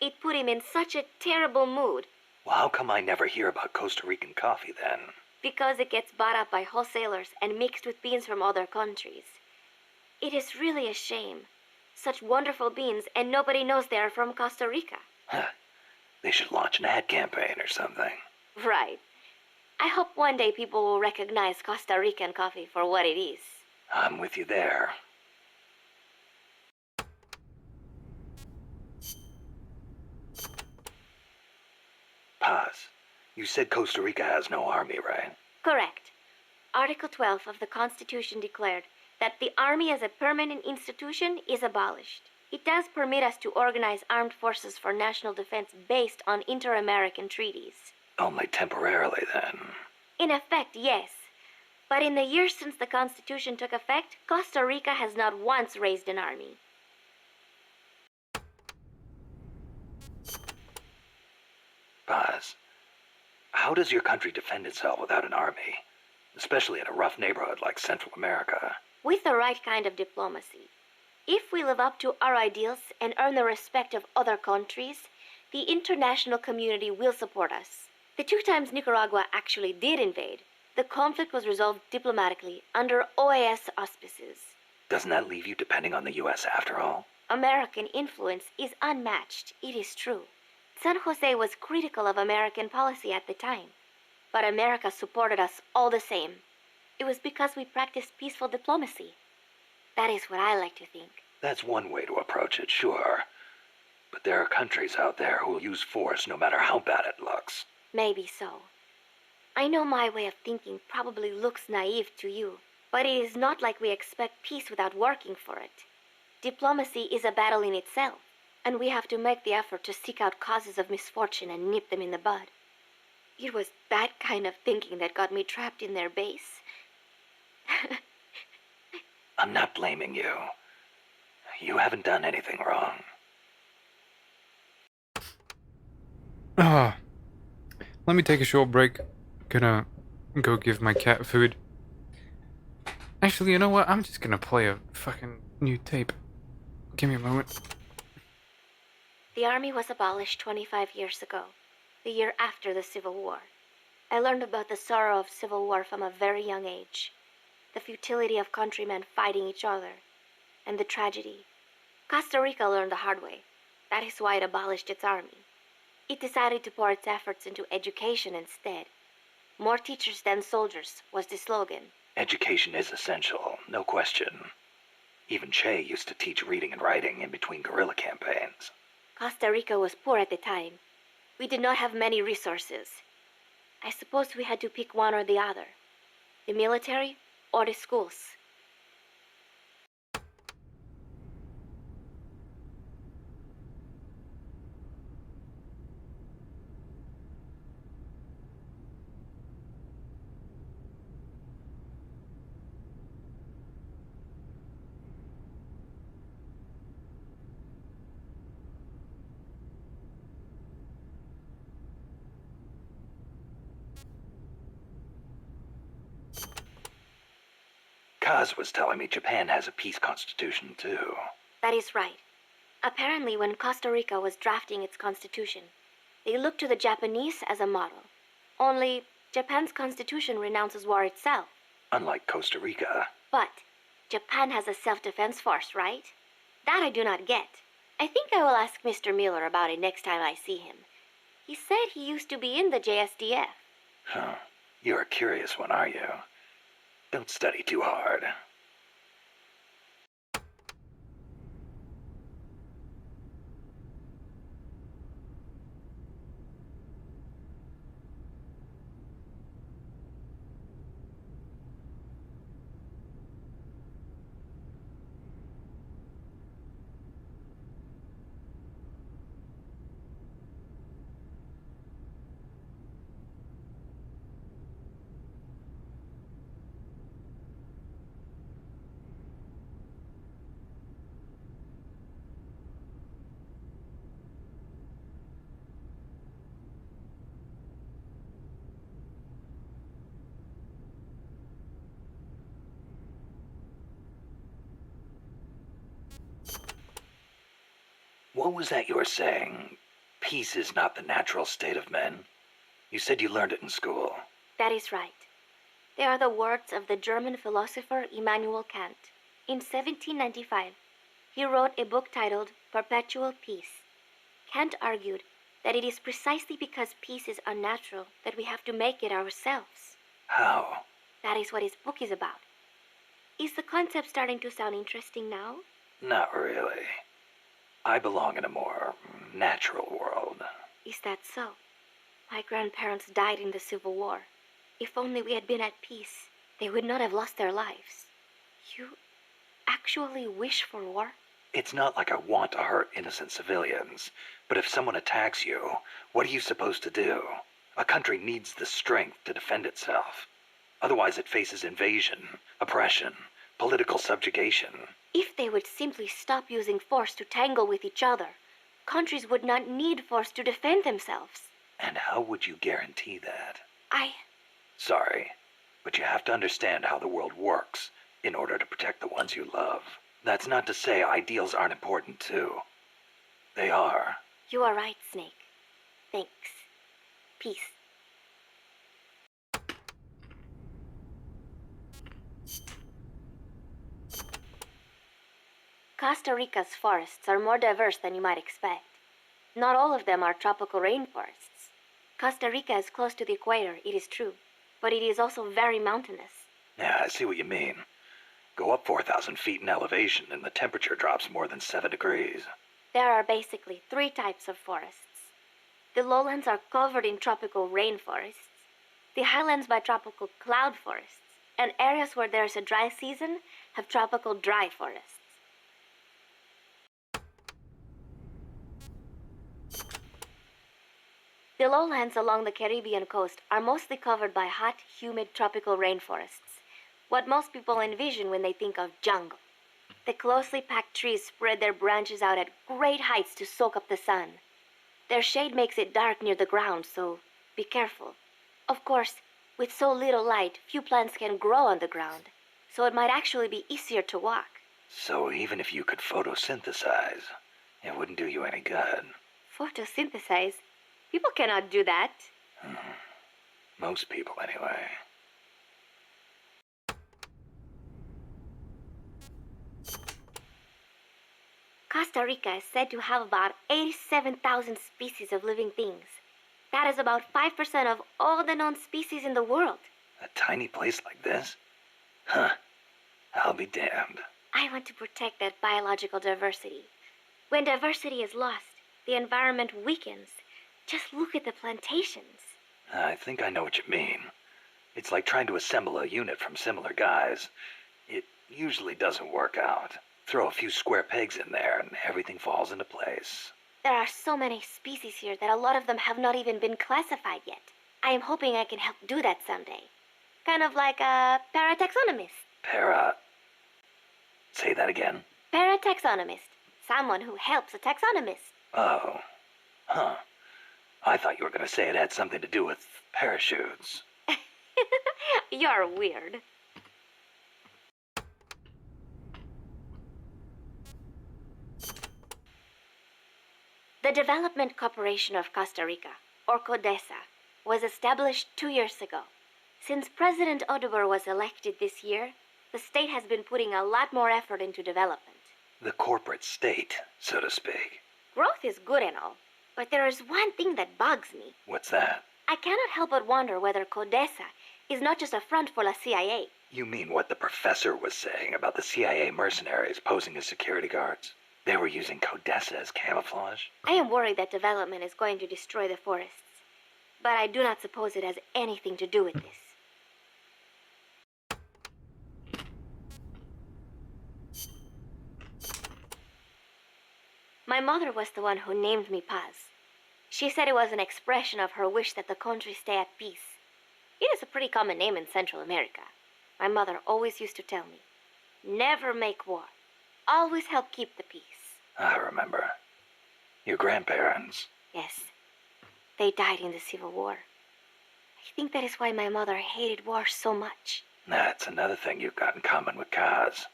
It put him in such a terrible mood. Well, how come I never hear about Costa Rican coffee then? Because it gets bought up by wholesalers and mixed with beans from other countries. It is really a shame. Such wonderful beans, and nobody knows they are from Costa Rica. Huh. They should launch an ad campaign or something. Right. I hope one day people will recognize Costa Rican coffee for what it is. I'm with you there. Paz, you said Costa Rica has no army, right? Correct. Article 12 of the Constitution declared that the Army as a permanent institution is abolished. It does permit us to organize armed forces for national defense based on inter-American treaties. Only temporarily, then. In effect, yes. But in the years since the Constitution took effect, Costa Rica has not once raised an army. Paz, how does your country defend itself without an army? Especially in a rough neighborhood like Central America. With the right kind of diplomacy. If we live up to our ideals and earn the respect of other countries, the international community will support us. The 2 times Nicaragua actually did invade, the conflict was resolved diplomatically under OAS auspices. Doesn't that leave you depending on the U.S. after all? American influence is unmatched, it is true. San Jose was critical of American policy at the time, but America supported us all the same. It was because we practiced peaceful diplomacy. That is what I like to think. That's one way to approach it, sure. But there are countries out there who will use force no matter how bad it looks. Maybe so. I know my way of thinking probably looks naive to you, but it is not like we expect peace without working for it. Diplomacy is a battle in itself, and we have to make the effort to seek out causes of misfortune and nip them in the bud. It was that kind of thinking that got me trapped in their base. I'm not blaming you. You haven't done anything wrong. Let me take a short break. Gonna go give my cat food. Actually, you know what? I'm just gonna play a fucking new tape. Give me a moment. The army was abolished 25 years ago, the year after the Civil War. I learned about the sorrow of civil war from a very young age. the futility of countrymen fighting each other, and the tragedy. Costa Rica learned the hard way. That is why it abolished its army. It decided to pour its efforts into education instead. More teachers than soldiers was the slogan. Education is essential, no question. Even Che used to teach reading and writing in between guerrilla campaigns. Costa Rica was poor at the time. We did not have many resources. I suppose we had to pick one or the other. The military or the schools. Kaz was telling me Japan has a peace constitution, too. That is right. Apparently, when Costa Rica was drafting its constitution, they looked to the Japanese as a model. Only, Japan's constitution renounces war itself. Unlike Costa Rica. But Japan has a self-defense force, right? That I do not get. I think I will ask Mr. Miller about it next time I see him. He said he used to be in the JSDF. Huh. You're a curious one, are you? Don't study too hard. What was that you were saying? Peace is not the natural state of men? You said you learned it in school. That is right. They are the words of the German philosopher Immanuel Kant. In 1795, he wrote a book titled Perpetual Peace. Kant argued that it is precisely because peace is unnatural that we have to make it ourselves. How? That is what his book is about. Is the concept starting to sound interesting now? Not really. I belong in a more natural world. Is that so? My grandparents died in the Civil War. If only we had been at peace, they would not have lost their lives. You actually wish for war? It's not like I want to hurt innocent civilians, but if someone attacks you, what are you supposed to do? A country needs the strength to defend itself. Otherwise it faces invasion, oppression, political subjugation. If they would simply stop using force to tangle with each other, countries would not need force to defend themselves. And how would you guarantee that? Sorry, but you have to understand how the world works in order to protect the ones you love. That's not to say ideals aren't important too. They are. You are right, Snake. Thanks. Peace. Costa Rica's forests are more diverse than you might expect. Not all of them are tropical rainforests. Costa Rica is close to the equator, it is true, but it is also very mountainous. Yeah, I see what you mean. Go up 4,000 feet in elevation and the temperature drops more than 7 degrees. There are basically 3 types of forests. The lowlands are covered in tropical rainforests, the highlands by tropical cloud forests, and areas where there is a dry season have tropical dry forests. The lowlands along the Caribbean coast are mostly covered by hot, humid tropical rainforests, what most people envision when they think of jungle. The closely packed trees spread their branches out at great heights to soak up the sun. Their shade makes it dark near the ground, so be careful. Of course, with so little light, few plants can grow on the ground, so it might actually be easier to walk. So even if you could photosynthesize, it wouldn't do you any good. Photosynthesize? People cannot do that. Most people, anyway. Costa Rica is said to have about 87,000 species of living things. That is about 5% of all the known species in the world. A tiny place like this? Huh. I'll be damned. I want to protect that biological diversity. When diversity is lost, the environment weakens. Just look at the plantations. I think I know what you mean. It's like trying to assemble a unit from similar guys. It usually doesn't work out. Throw a few square pegs in there and everything falls into place. There are so many species here that a lot of them have not even been classified yet. I am hoping I can help do that someday. Kind of like a parataxonomist. Say that again? Parataxonomist. Someone who helps a taxonomist. Oh. Huh. I thought you were going to say it had something to do with parachutes. You're weird. The Development Corporation of Costa Rica, or CODESA, was established 2 years ago. Since President Oduber was elected this year, the state has been putting a lot more effort into development. The corporate state, so to speak. Growth is good and all, but there is one thing that bugs me. What's that? I cannot help but wonder whether CODESA is not just a front for the CIA. You mean what the professor was saying about the CIA mercenaries posing as security guards? They were using CODESA as camouflage? I am worried that development is going to destroy the forests, but I do not suppose it has anything to do with this. My mother was the one who named me Paz. She said it was an expression of her wish that the country stay at peace. It is a pretty common name in Central America. My mother always used to tell me, never make war. Always help keep the peace. I remember. Your grandparents. Yes. They died in the Civil War. I think that is why my mother hated war so much. That's another thing you've got in common with Kaz.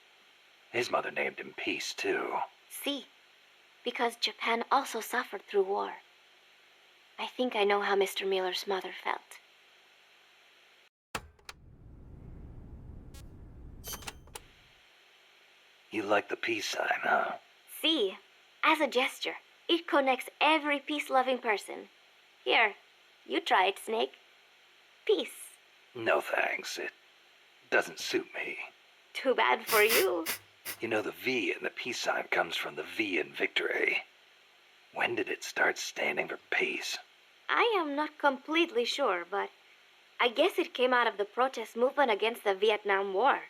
His mother named him Peace, too. See, because Japan also suffered through war. I think I know how Mr. Miller's mother felt. You like the peace sign, huh? See, as a gesture, it connects every peace-loving person. Here, you try it, Snake. Peace. No thanks. It doesn't suit me. Too bad for you. You know, the V in the peace sign comes from the V in victory. When did it start standing for peace? I am not completely sure, but I guess it came out of the protest movement against the Vietnam War.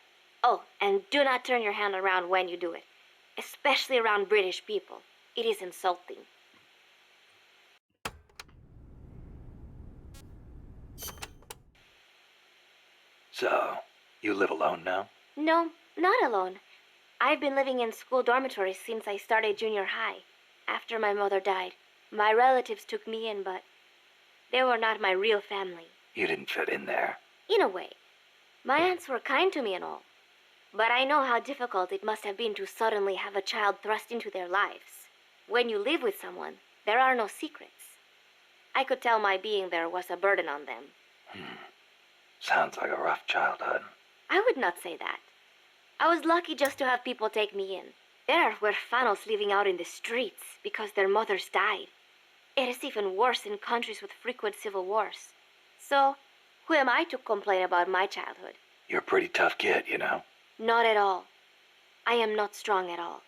Oh, and do not turn your hand around when you do it, especially around British people. It is insulting. So, you live alone now? No, not alone. I've been living in school dormitories since I started junior high. After my mother died, my relatives took me in, but they were not my real family. You didn't fit in there? In a way. My aunts were kind to me and all. But I know how difficult it must have been to suddenly have a child thrust into their lives. When you live with someone, there are no secrets. I could tell my being there was a burden on them. Sounds like a rough childhood. I would not say that. I was lucky just to have people take me in. There are huérfanos living out in the streets because their mothers died. It is even worse in countries with frequent civil wars. So, who am I to complain about my childhood? You're a pretty tough kid, you know? Not at all. I am not strong at all.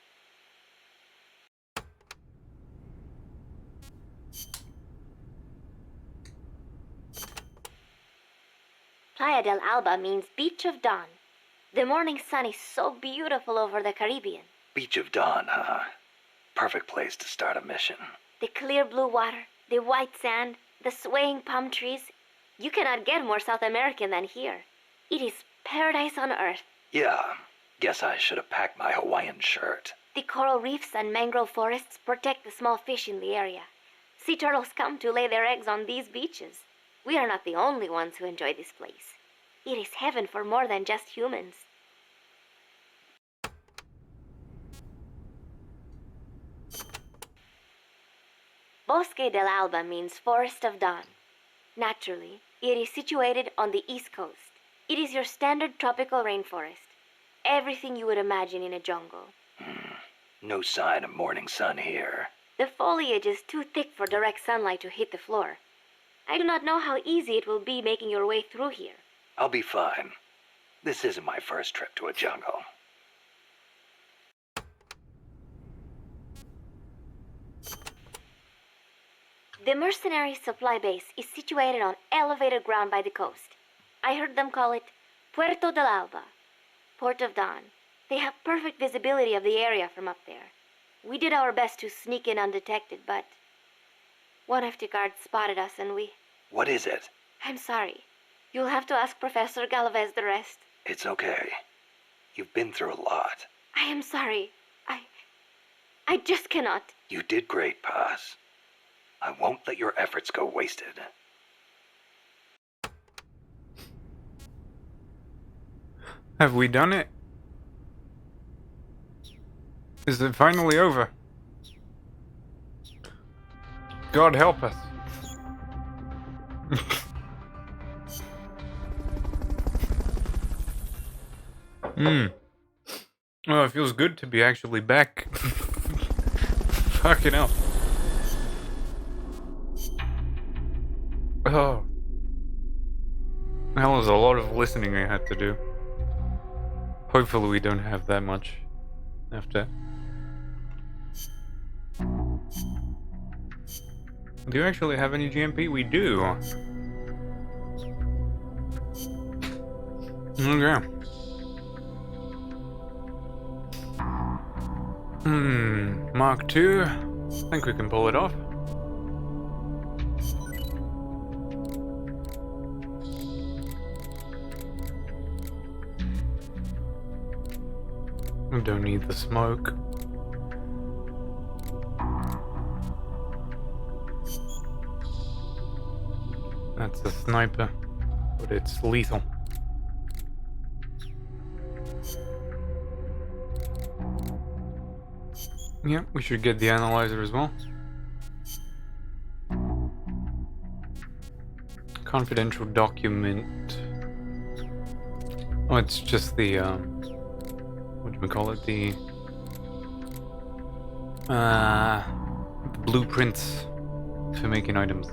Playa del Alba means Beach of Dawn. The morning sun is so beautiful over the Caribbean. Beach of Dawn, huh? Perfect place to start a mission. The clear blue water, the white sand, the swaying palm trees. You cannot get more South American than here. It is paradise on earth. Yeah, guess I should have packed my Hawaiian shirt. The coral reefs and mangrove forests protect the small fish in the area. Sea turtles come to lay their eggs on these beaches. We are not the only ones who enjoy this place. It is heaven for more than just humans. Bosque del Alba means Forest of Dawn. Naturally, it is situated on the east coast. It is your standard tropical rainforest. Everything you would imagine in a jungle. No sign of morning sun here. The foliage is too thick for direct sunlight to hit the floor. I do not know how easy it will be making your way through here. I'll be fine. This isn't my first trip to a jungle. The mercenary supply base is situated on elevated ground by the coast. I heard them call it Puerto del Alba, Port of Dawn. They have perfect visibility of the area from up there. We did our best to sneak in undetected, but one of the guards spotted us and we... What is it? I'm sorry. You'll have to ask Professor Galvez the rest. It's okay. You've been through a lot. I am sorry. I just cannot. You did great, Paz. I won't let your efforts go wasted. Have we done it? Is it finally over? God help us. Oh, it feels good to be actually back. Fucking hell. Oh. That was a lot of listening I had to do. Hopefully we don't have that much after. Do you actually have any GMP? We do. Okay. Mark II. I think we can pull it off. We don't need the smoke. That's a sniper, but it's lethal. Yeah, we should get the analyzer as well. Confidential document. Oh, it's just the, what do we call it? The blueprints for making items.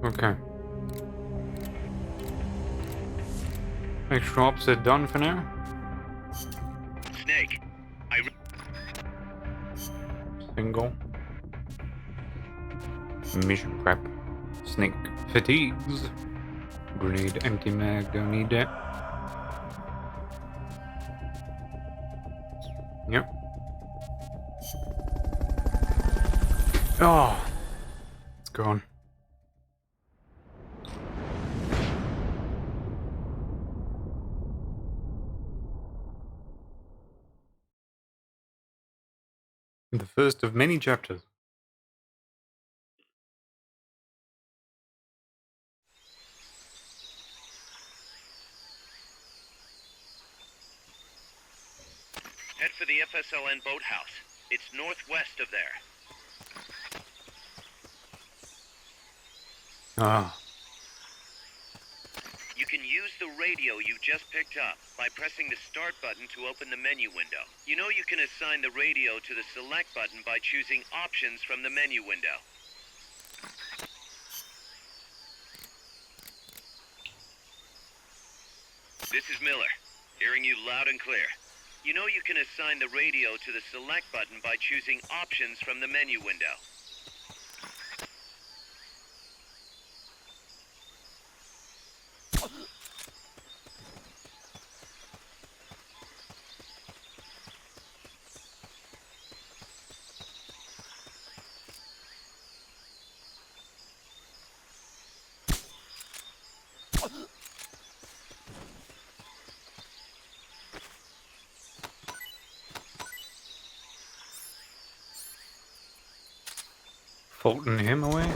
Okay. Extra ops are done for now. Snake, Single. Mission prep. Snake fatigues. Grenade empty mag, don't need that. Yep. Oh, it's gone. The first of many chapters. head for the FSLN boathouse. It's northwest of there. Ah. You can use the radio you just picked up by pressing the start button to open the menu window. You know you can assign the radio to the select button by choosing options from the menu window. This is Miller, hearing you loud and clear. You know you can assign the radio to the select button by choosing options from the menu window. Fulton him away?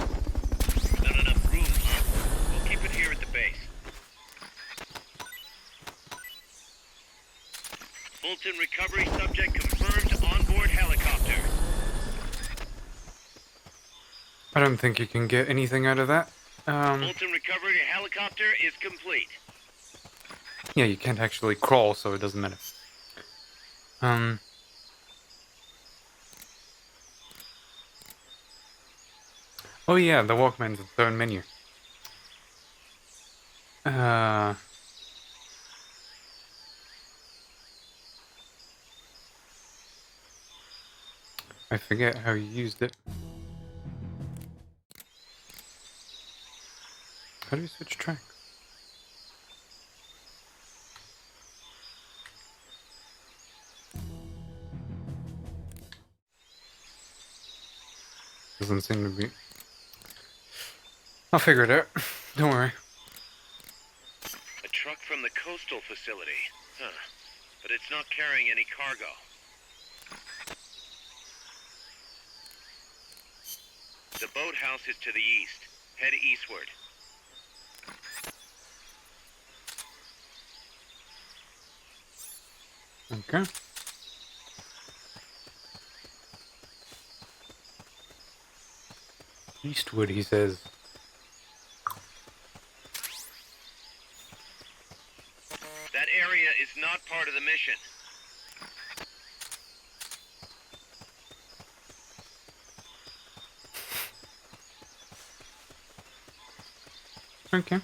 Not enough room, huh? We'll keep it here at the base. Fulton recovery subject confirmed onboard helicopter. I don't think you can get anything out of that. Fulton recovery helicopter is complete. Yeah, you can't actually crawl, so it doesn't matter. Oh yeah, the Walkman's its own menu. I forget how you used it. How do you switch tracks? Doesn't seem to be. I'll figure it out. Don't worry. A truck from the coastal facility. Huh. But it's not carrying any cargo. The boathouse is to the east. Head eastward. Okay. Eastwood, he says. That area is not part of the mission. Okay.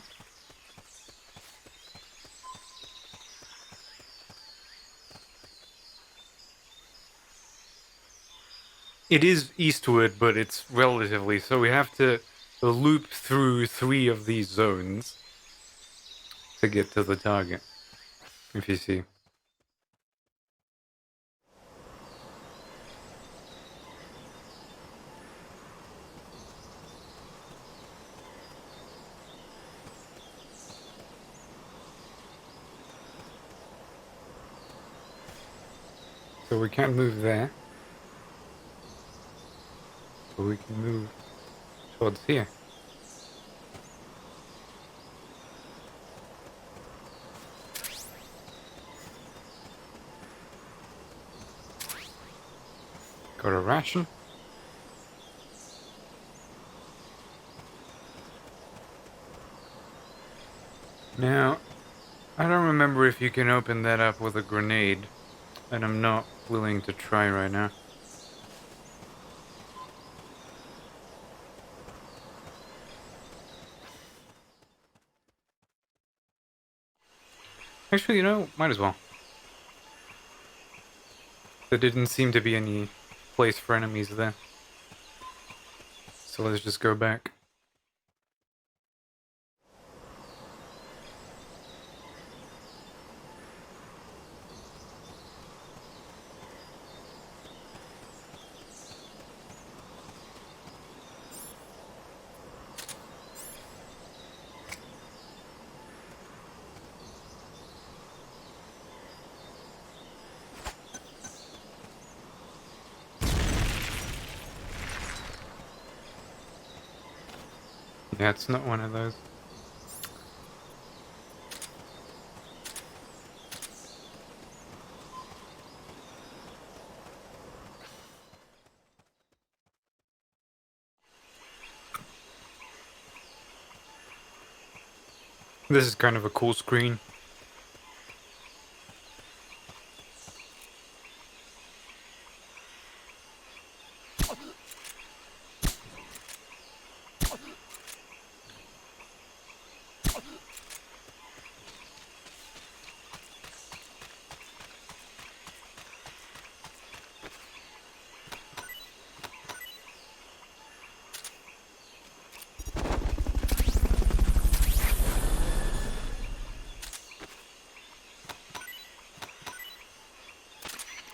It is Eastwood, but it's relatively, so we have to loop through 3 of these zones to get to the target, if you see. So we can't move there. But we can move towards here. Got a ration. Now, I don't remember if you can open that up with a grenade, and I'm not willing to try right now. Actually, you know, might as well. There didn't seem to be any place for enemies there. So let's just go back. Yeah, it's not one of those. This is kind of a cool screen.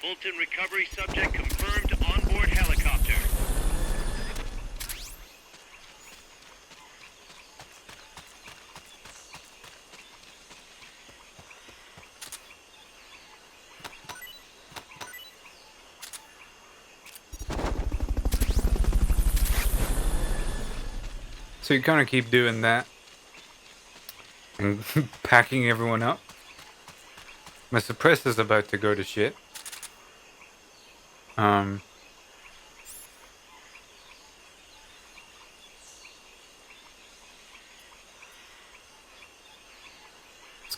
Fulton recovery subject confirmed onboard helicopter. So you kind of keep doing that. And packing everyone up. My suppressor's about to go to shit.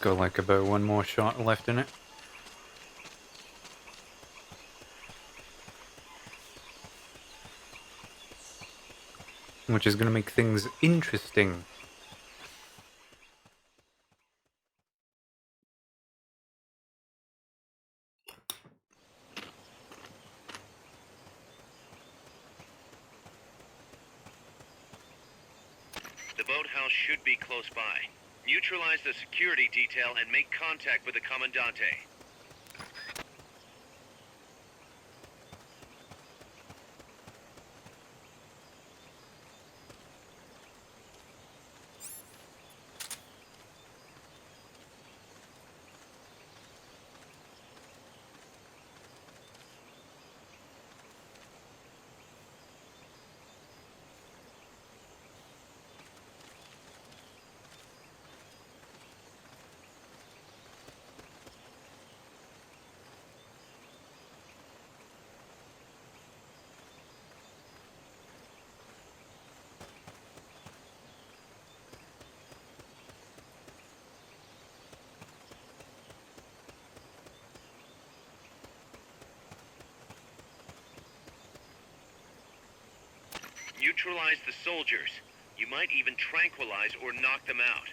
got like about one more shot left in it. Which is going to make things interesting. The boathouse should be close by. Neutralize the security detail and make contact with the Commandante. Neutralize the soldiers. You might even tranquilize or knock them out.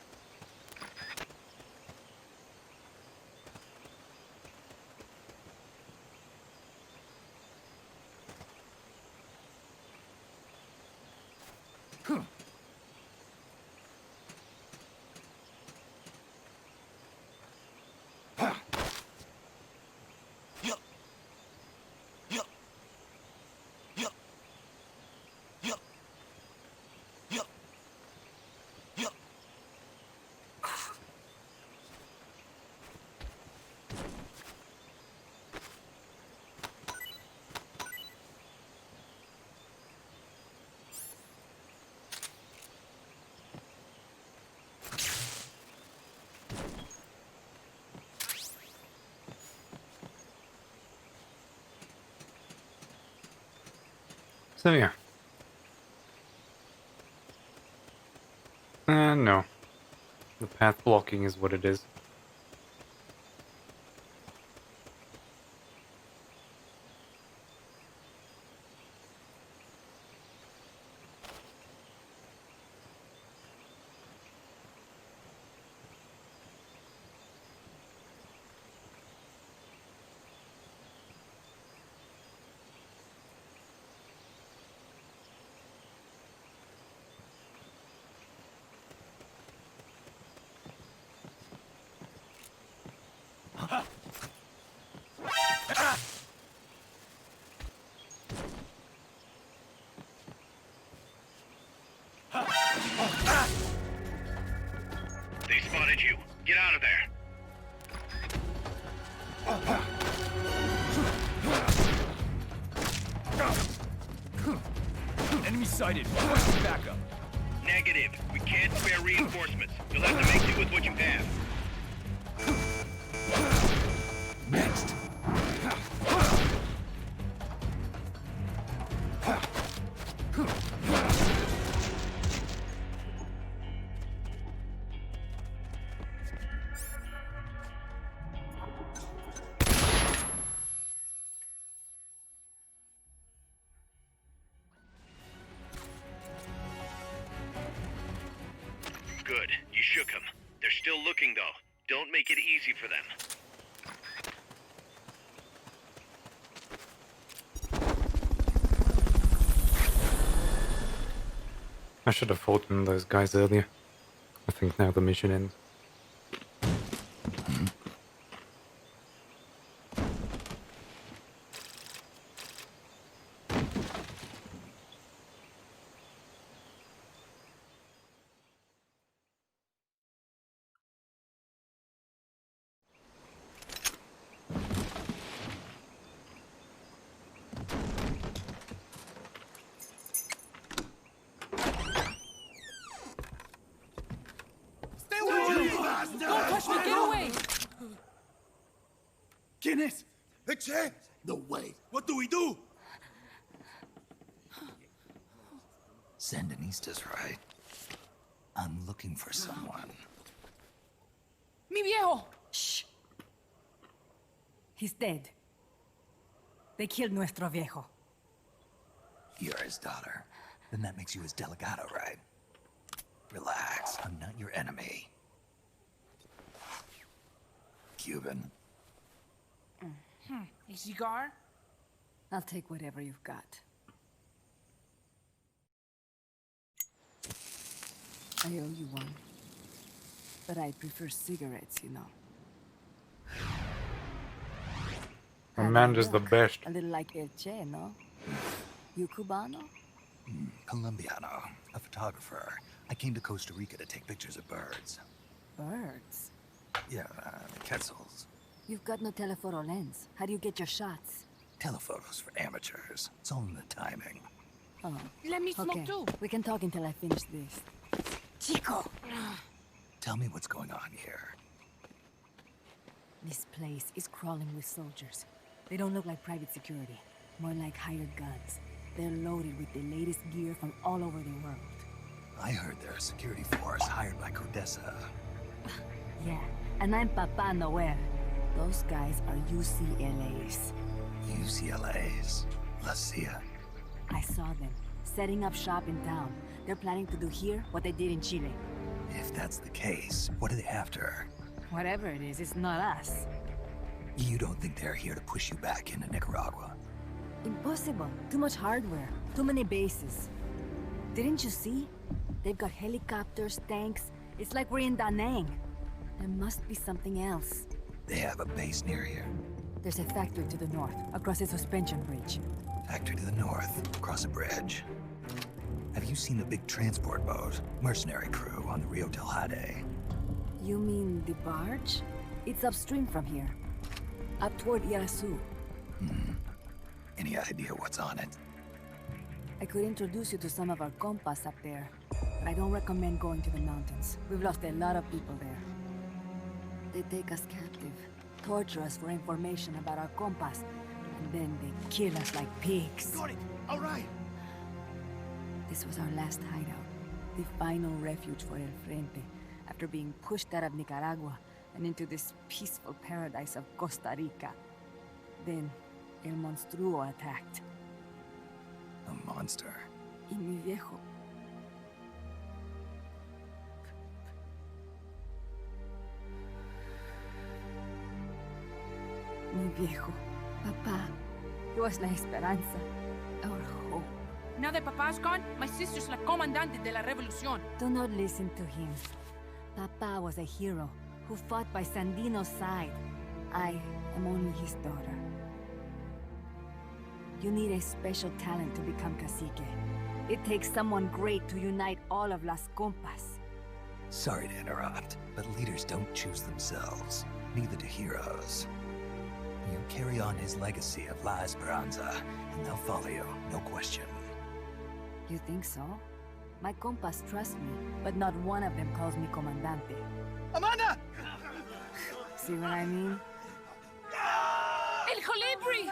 So yeah. No. The path blocking is what it is. They spotted you. Get out of there. Enemy sighted. Requesting backup. Negative. We can't spare reinforcements. You'll have to make do with what you have. Next. Good. You shook them. They're still looking, though. Don't make it easy for them. I should have fought those guys earlier. I think now the mission ends. Don't touch me! Get away! ¿Quién es? Eche. No way. What do we do? Sandinista's right. I'm looking for someone. Mi viejo! Shh. He's dead. They killed nuestro viejo. You're his daughter. Then that makes you his delegado, right? Relax, I'm not your enemy. Cuban. A cigar? I'll take whatever you've got. I owe you one. But I prefer cigarettes, you know. Amanda's the best. A little like El Che, no? You Cubano? Colombiano, a photographer. I came to Costa Rica to take pictures of birds. Birds? Yeah, quetzals. You've got no telephoto lens. How do you get your shots? Telephotos for amateurs. It's all in the timing. Oh. Let me smoke too. We can talk until I finish this. Chico! Tell me what's going on here. This place is crawling with soldiers. They don't look like private security. More like hired guns. They're loaded with the latest gear from all over the world. I heard they're a security force hired by Codesa. Yeah, and I'm Papa Noel. Those guys are UCLA's. UCLA's? La CIA? I saw them, setting up shop in town. They're planning to do here what they did in Chile. If that's the case, what are they after? Whatever it is, it's not us. You don't think they're here to push you back into Nicaragua? Impossible. Too much hardware. Too many bases. Didn't you see? They've got helicopters, tanks. It's like we're in Da Nang. There must be something else. They have a base near here. There's a factory to the north, across a suspension bridge. Factory to the north, across a bridge. Have you seen the big transport boat? Mercenary crew on the Rio del Jade. You mean the barge? It's upstream from here. Up toward Irasu. Any idea what's on it? I could introduce you to some of our compas up there, but I don't recommend going to the mountains. We've lost a lot of people there. They take us captive, torture us for information about our compas, and then they kill us like pigs. Got it! All right! This was our last hideout, the final refuge for El Frente, after being pushed out of Nicaragua and into this peaceful paradise of Costa Rica. Then, El Monstruo attacked. A monster. Y mi viejo. Mi viejo. Papá. He was la esperanza. Our hope. Now that Papa's gone, my sister's la comandante de la revolución. Do not listen to him. Papa was a hero who fought by Sandino's side. I am only his daughter. You need a special talent to become cacique. It takes someone great to unite all of Las Compas. Sorry to interrupt, but leaders don't choose themselves. Neither do heroes. You carry on his legacy of La Esperanza, and they'll follow you, no question. You think so? My compas trust me, but not one of them calls me Comandante. Amanda! See what I mean? El Colibri!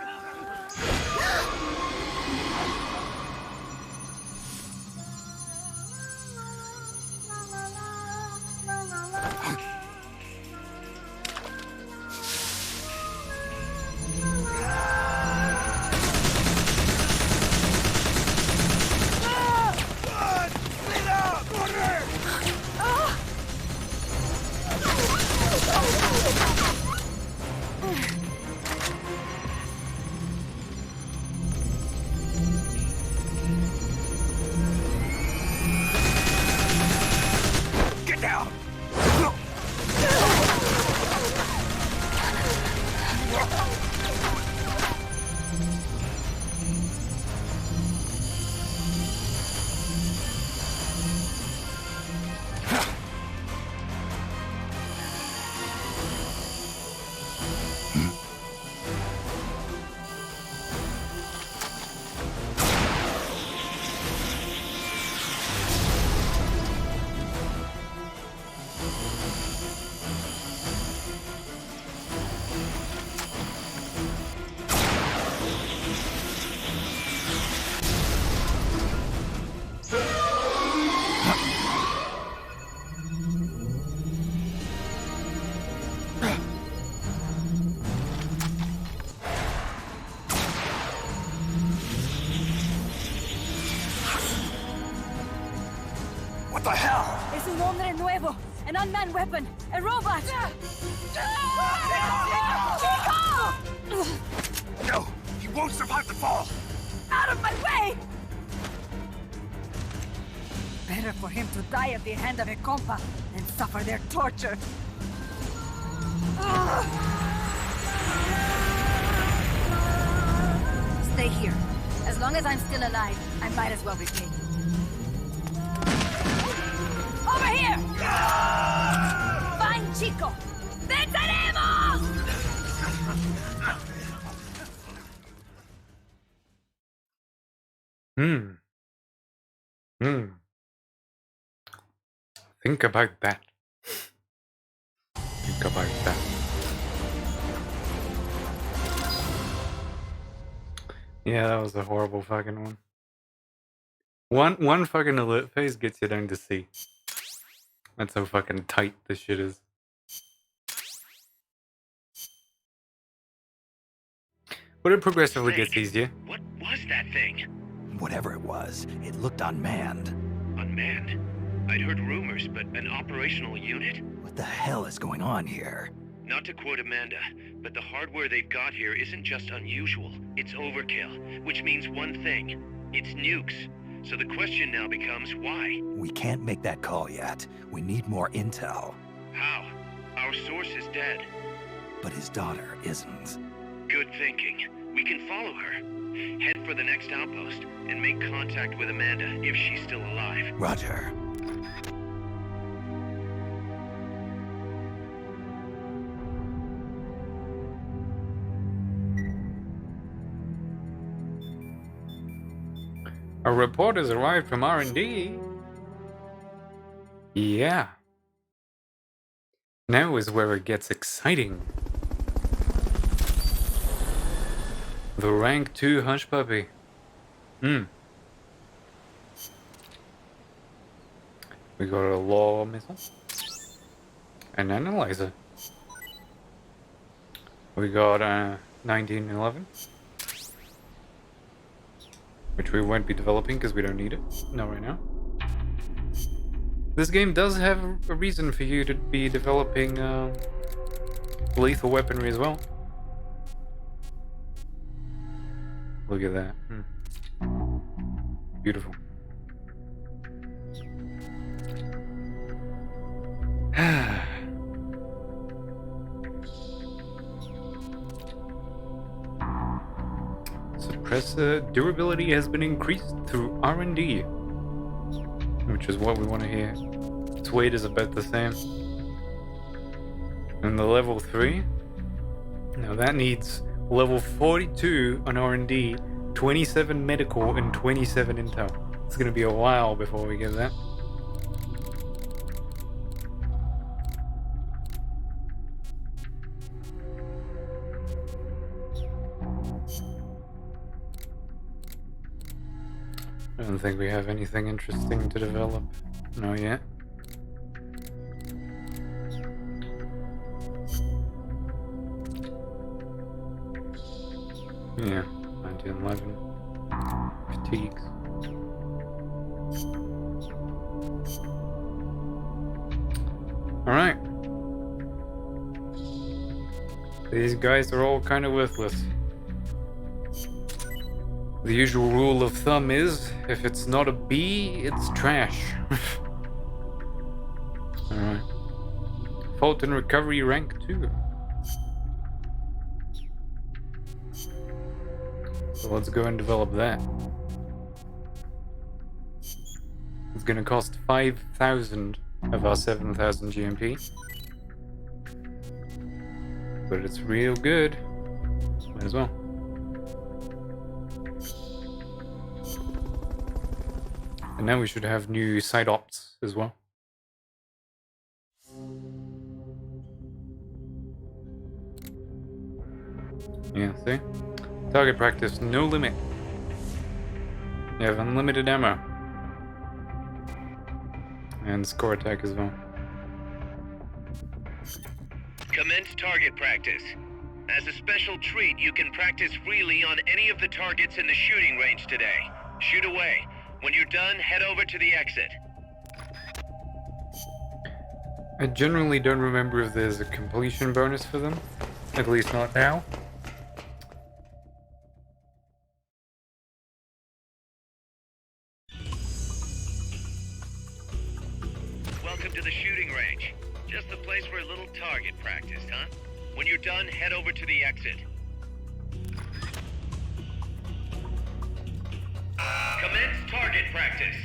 What the hell? Es un hombre nuevo, an unmanned weapon, a robot! Chico! No, he won't survive the fall. Out of my way! Better for him to die at the hand of a compa than suffer their torture. Stay here. As long as I'm still alive, I might as well be king. Over here! Fine, Chico! ¡Venceremos! Think about that. Think about that. Yeah, that was a horrible fucking one. One fucking alert phase gets you down to C. That's how fucking tight this shit is. But it progressively gets easier. What was that thing? Whatever it was, it looked unmanned. Unmanned? I'd heard rumors, but an operational unit? What the hell is going on here? Not to quote Amanda, but the hardware they've got here isn't just unusual, it's overkill, which means one thing. It's nukes. So the question now becomes why? We can't make that call yet. We need more intel. How? Our source is dead. But his daughter isn't. Good thinking. We can follow her. Head for the next outpost and make contact with Amanda if she's still alive. Roger. A report has arrived from R&D. Yeah. Now is where it gets exciting. The rank 2 hush puppy. We got a law missile. An analyzer. We got 1911. Which we won't be developing because we don't need it. Not right now. This game does have a reason for you to be developing lethal weaponry as well. Look at that. Beautiful. Suppressor durability has been increased through R&D, which is what we want to hear. Its weight is about the same. And the level 3, now that needs level 42 on R&D, 27 medical, and 27 intel. It's going to be a while before we get that. I don't think we have anything interesting to develop. No yet. Yeah, 1911. Fatigues. Alright. These guys are all kind of worthless. The usual rule of thumb is, if it's not a B, it's trash. Alright. Fault and recovery rank 2. So let's go and develop that. It's gonna cost 5,000 of our 7,000 GMP. But it's real good. Might as well. And now we should have new side ops as well. Yeah, see? Target practice, no limit. You have unlimited ammo. And score attack as well. Commence target practice. As a special treat, you can practice freely on any of the targets in the shooting range today. Shoot away. When you're done, head over to the exit. I generally don't remember if there's a completion bonus for them. At least not now. Welcome to the shooting range. Just the place for a little target practice, huh? When you're done, head over to the exit. Commence target practice.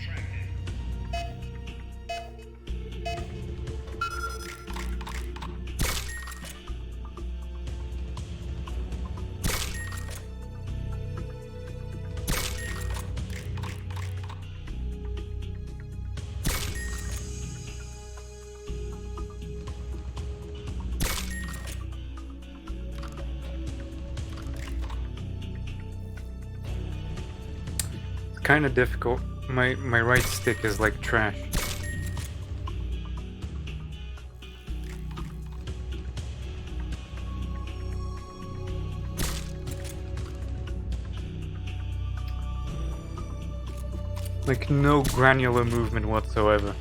Kind of difficult. My right stick is like trash. Like no granular movement whatsoever.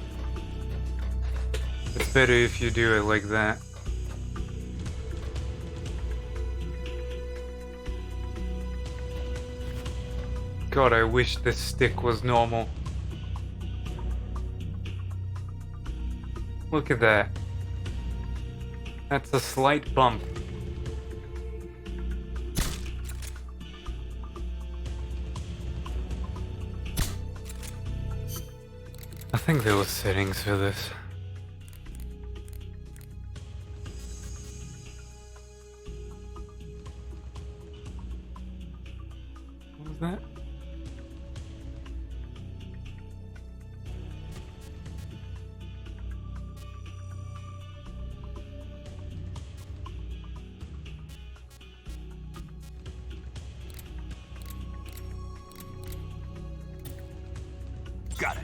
It's better if you do it like that. God, I wish this stick was normal. Look at that. That's a slight bump. I think there were settings for this. What was that? Got it.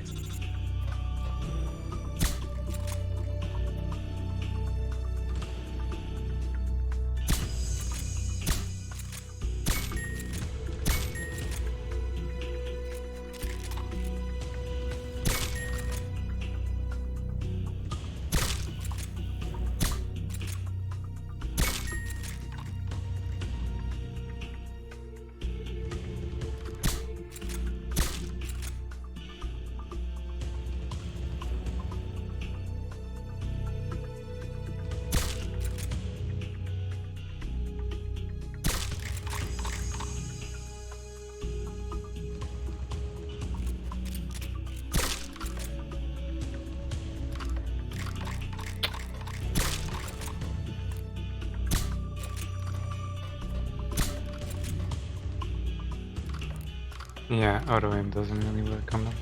Yeah, auto aim doesn't really work on them.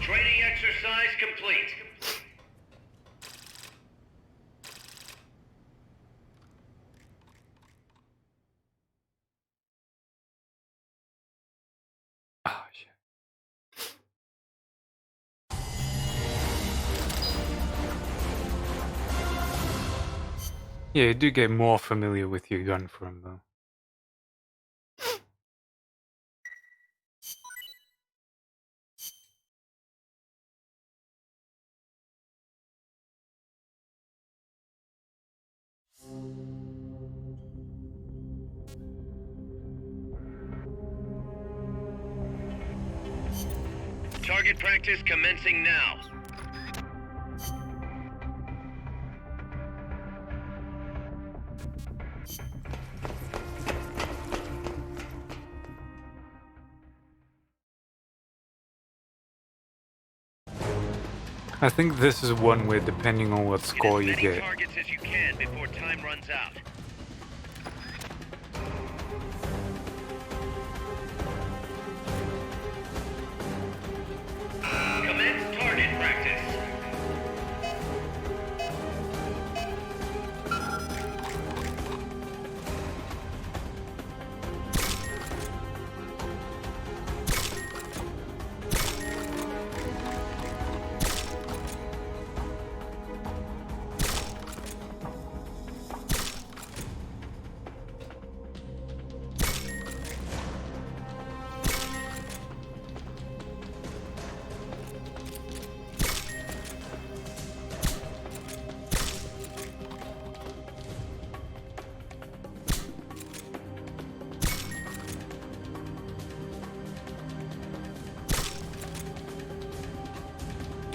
Training exercise complete. Ah, shit. Yeah, you do get more familiar with your gun from though. Target practice commencing now. I think this is one where, depending on what score you get, Targets as you can before time runs out. Commence target practice.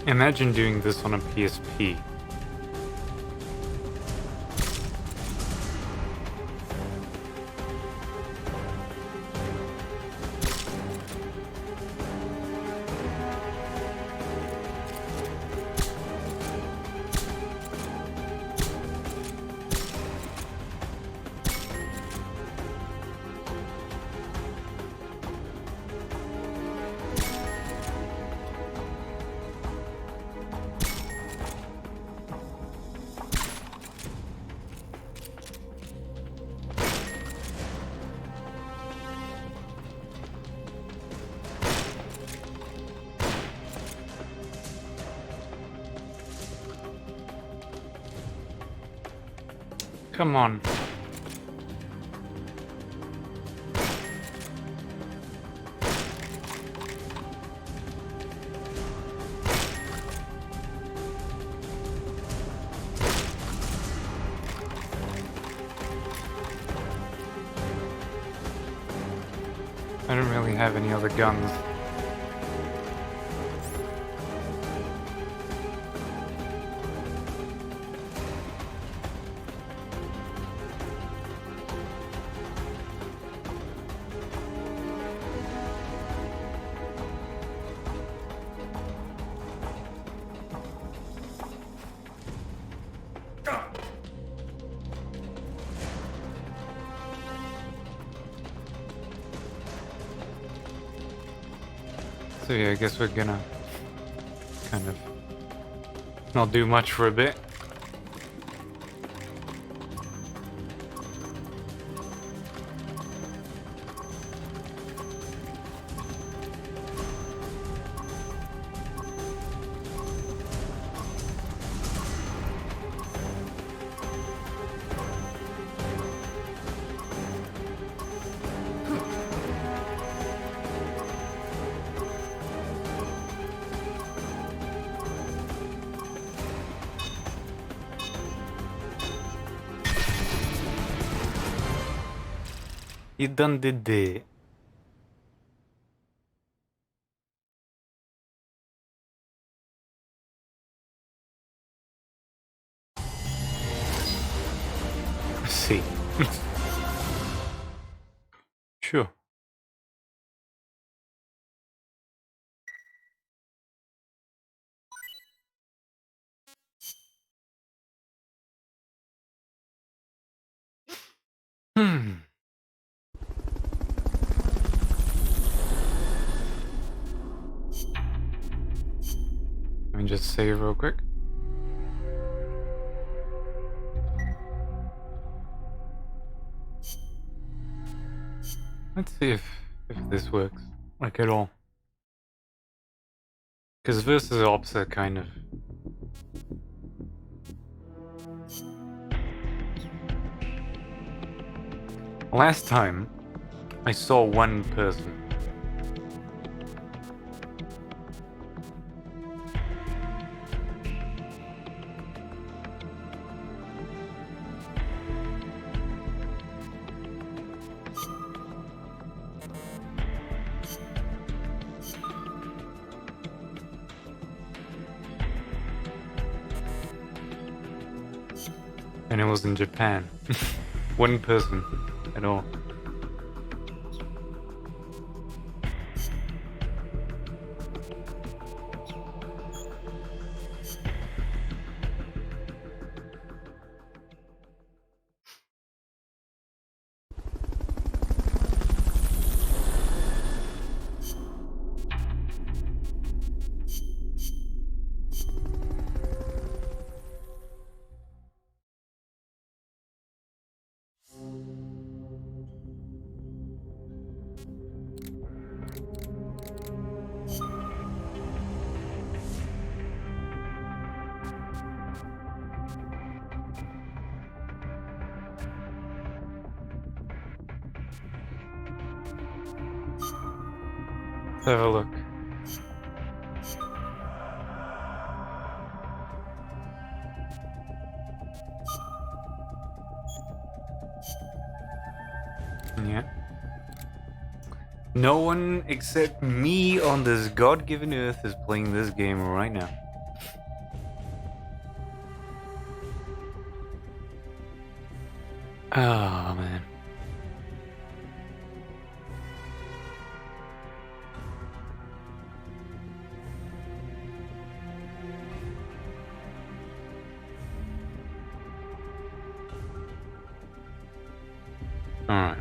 Imagine doing this on a PSP. Come on. I don't really have any other guns. So yeah, I guess we're gonna kind of not do much for a bit. You done did it. See. Sure. Let me just save real quick. Let's see if this works, like at all. Because versus ops are kind of... Last time, I saw one person. And it was in Japan. One person at all. Let's have a look. Yeah. No one except me on this god-given earth is playing this game right now. Oh, man. Alright.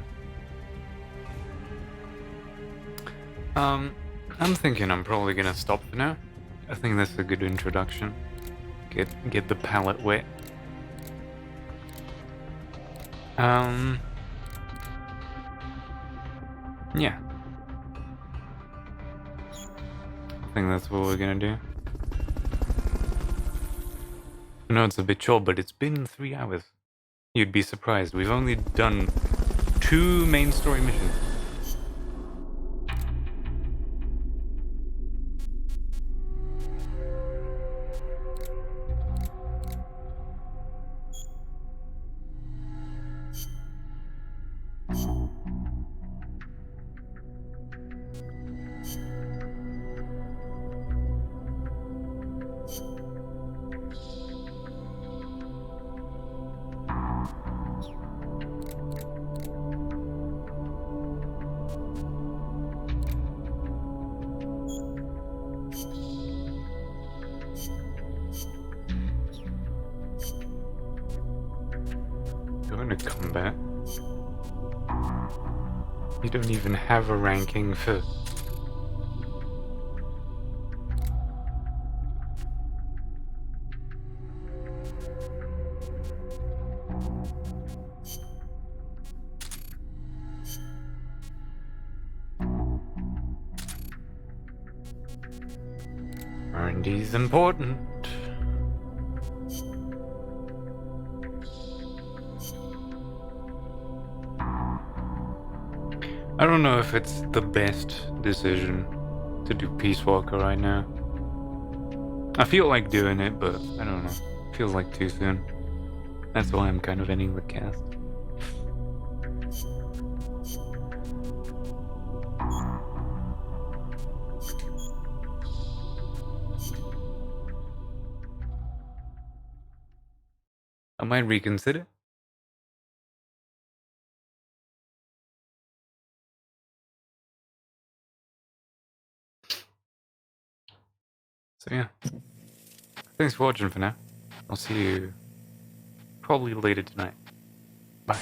I'm thinking I'm probably gonna stop for now. I think that's a good introduction. Get the palate wet. Yeah. I think that's what we're gonna do. I know it's a bit short, but it's been 3 hours. You'd be surprised. We've only done 2 main story missions. Going to combat. You don't even have a ranking for... R&D's important. I don't know if it's the best decision to do Peace Walker right now. I feel like doing it, but I don't know. Feels like too soon. That's why I'm kind of ending the cast. I might reconsider. So yeah. Thanks for watching for now. I'll see you probably later tonight. Bye.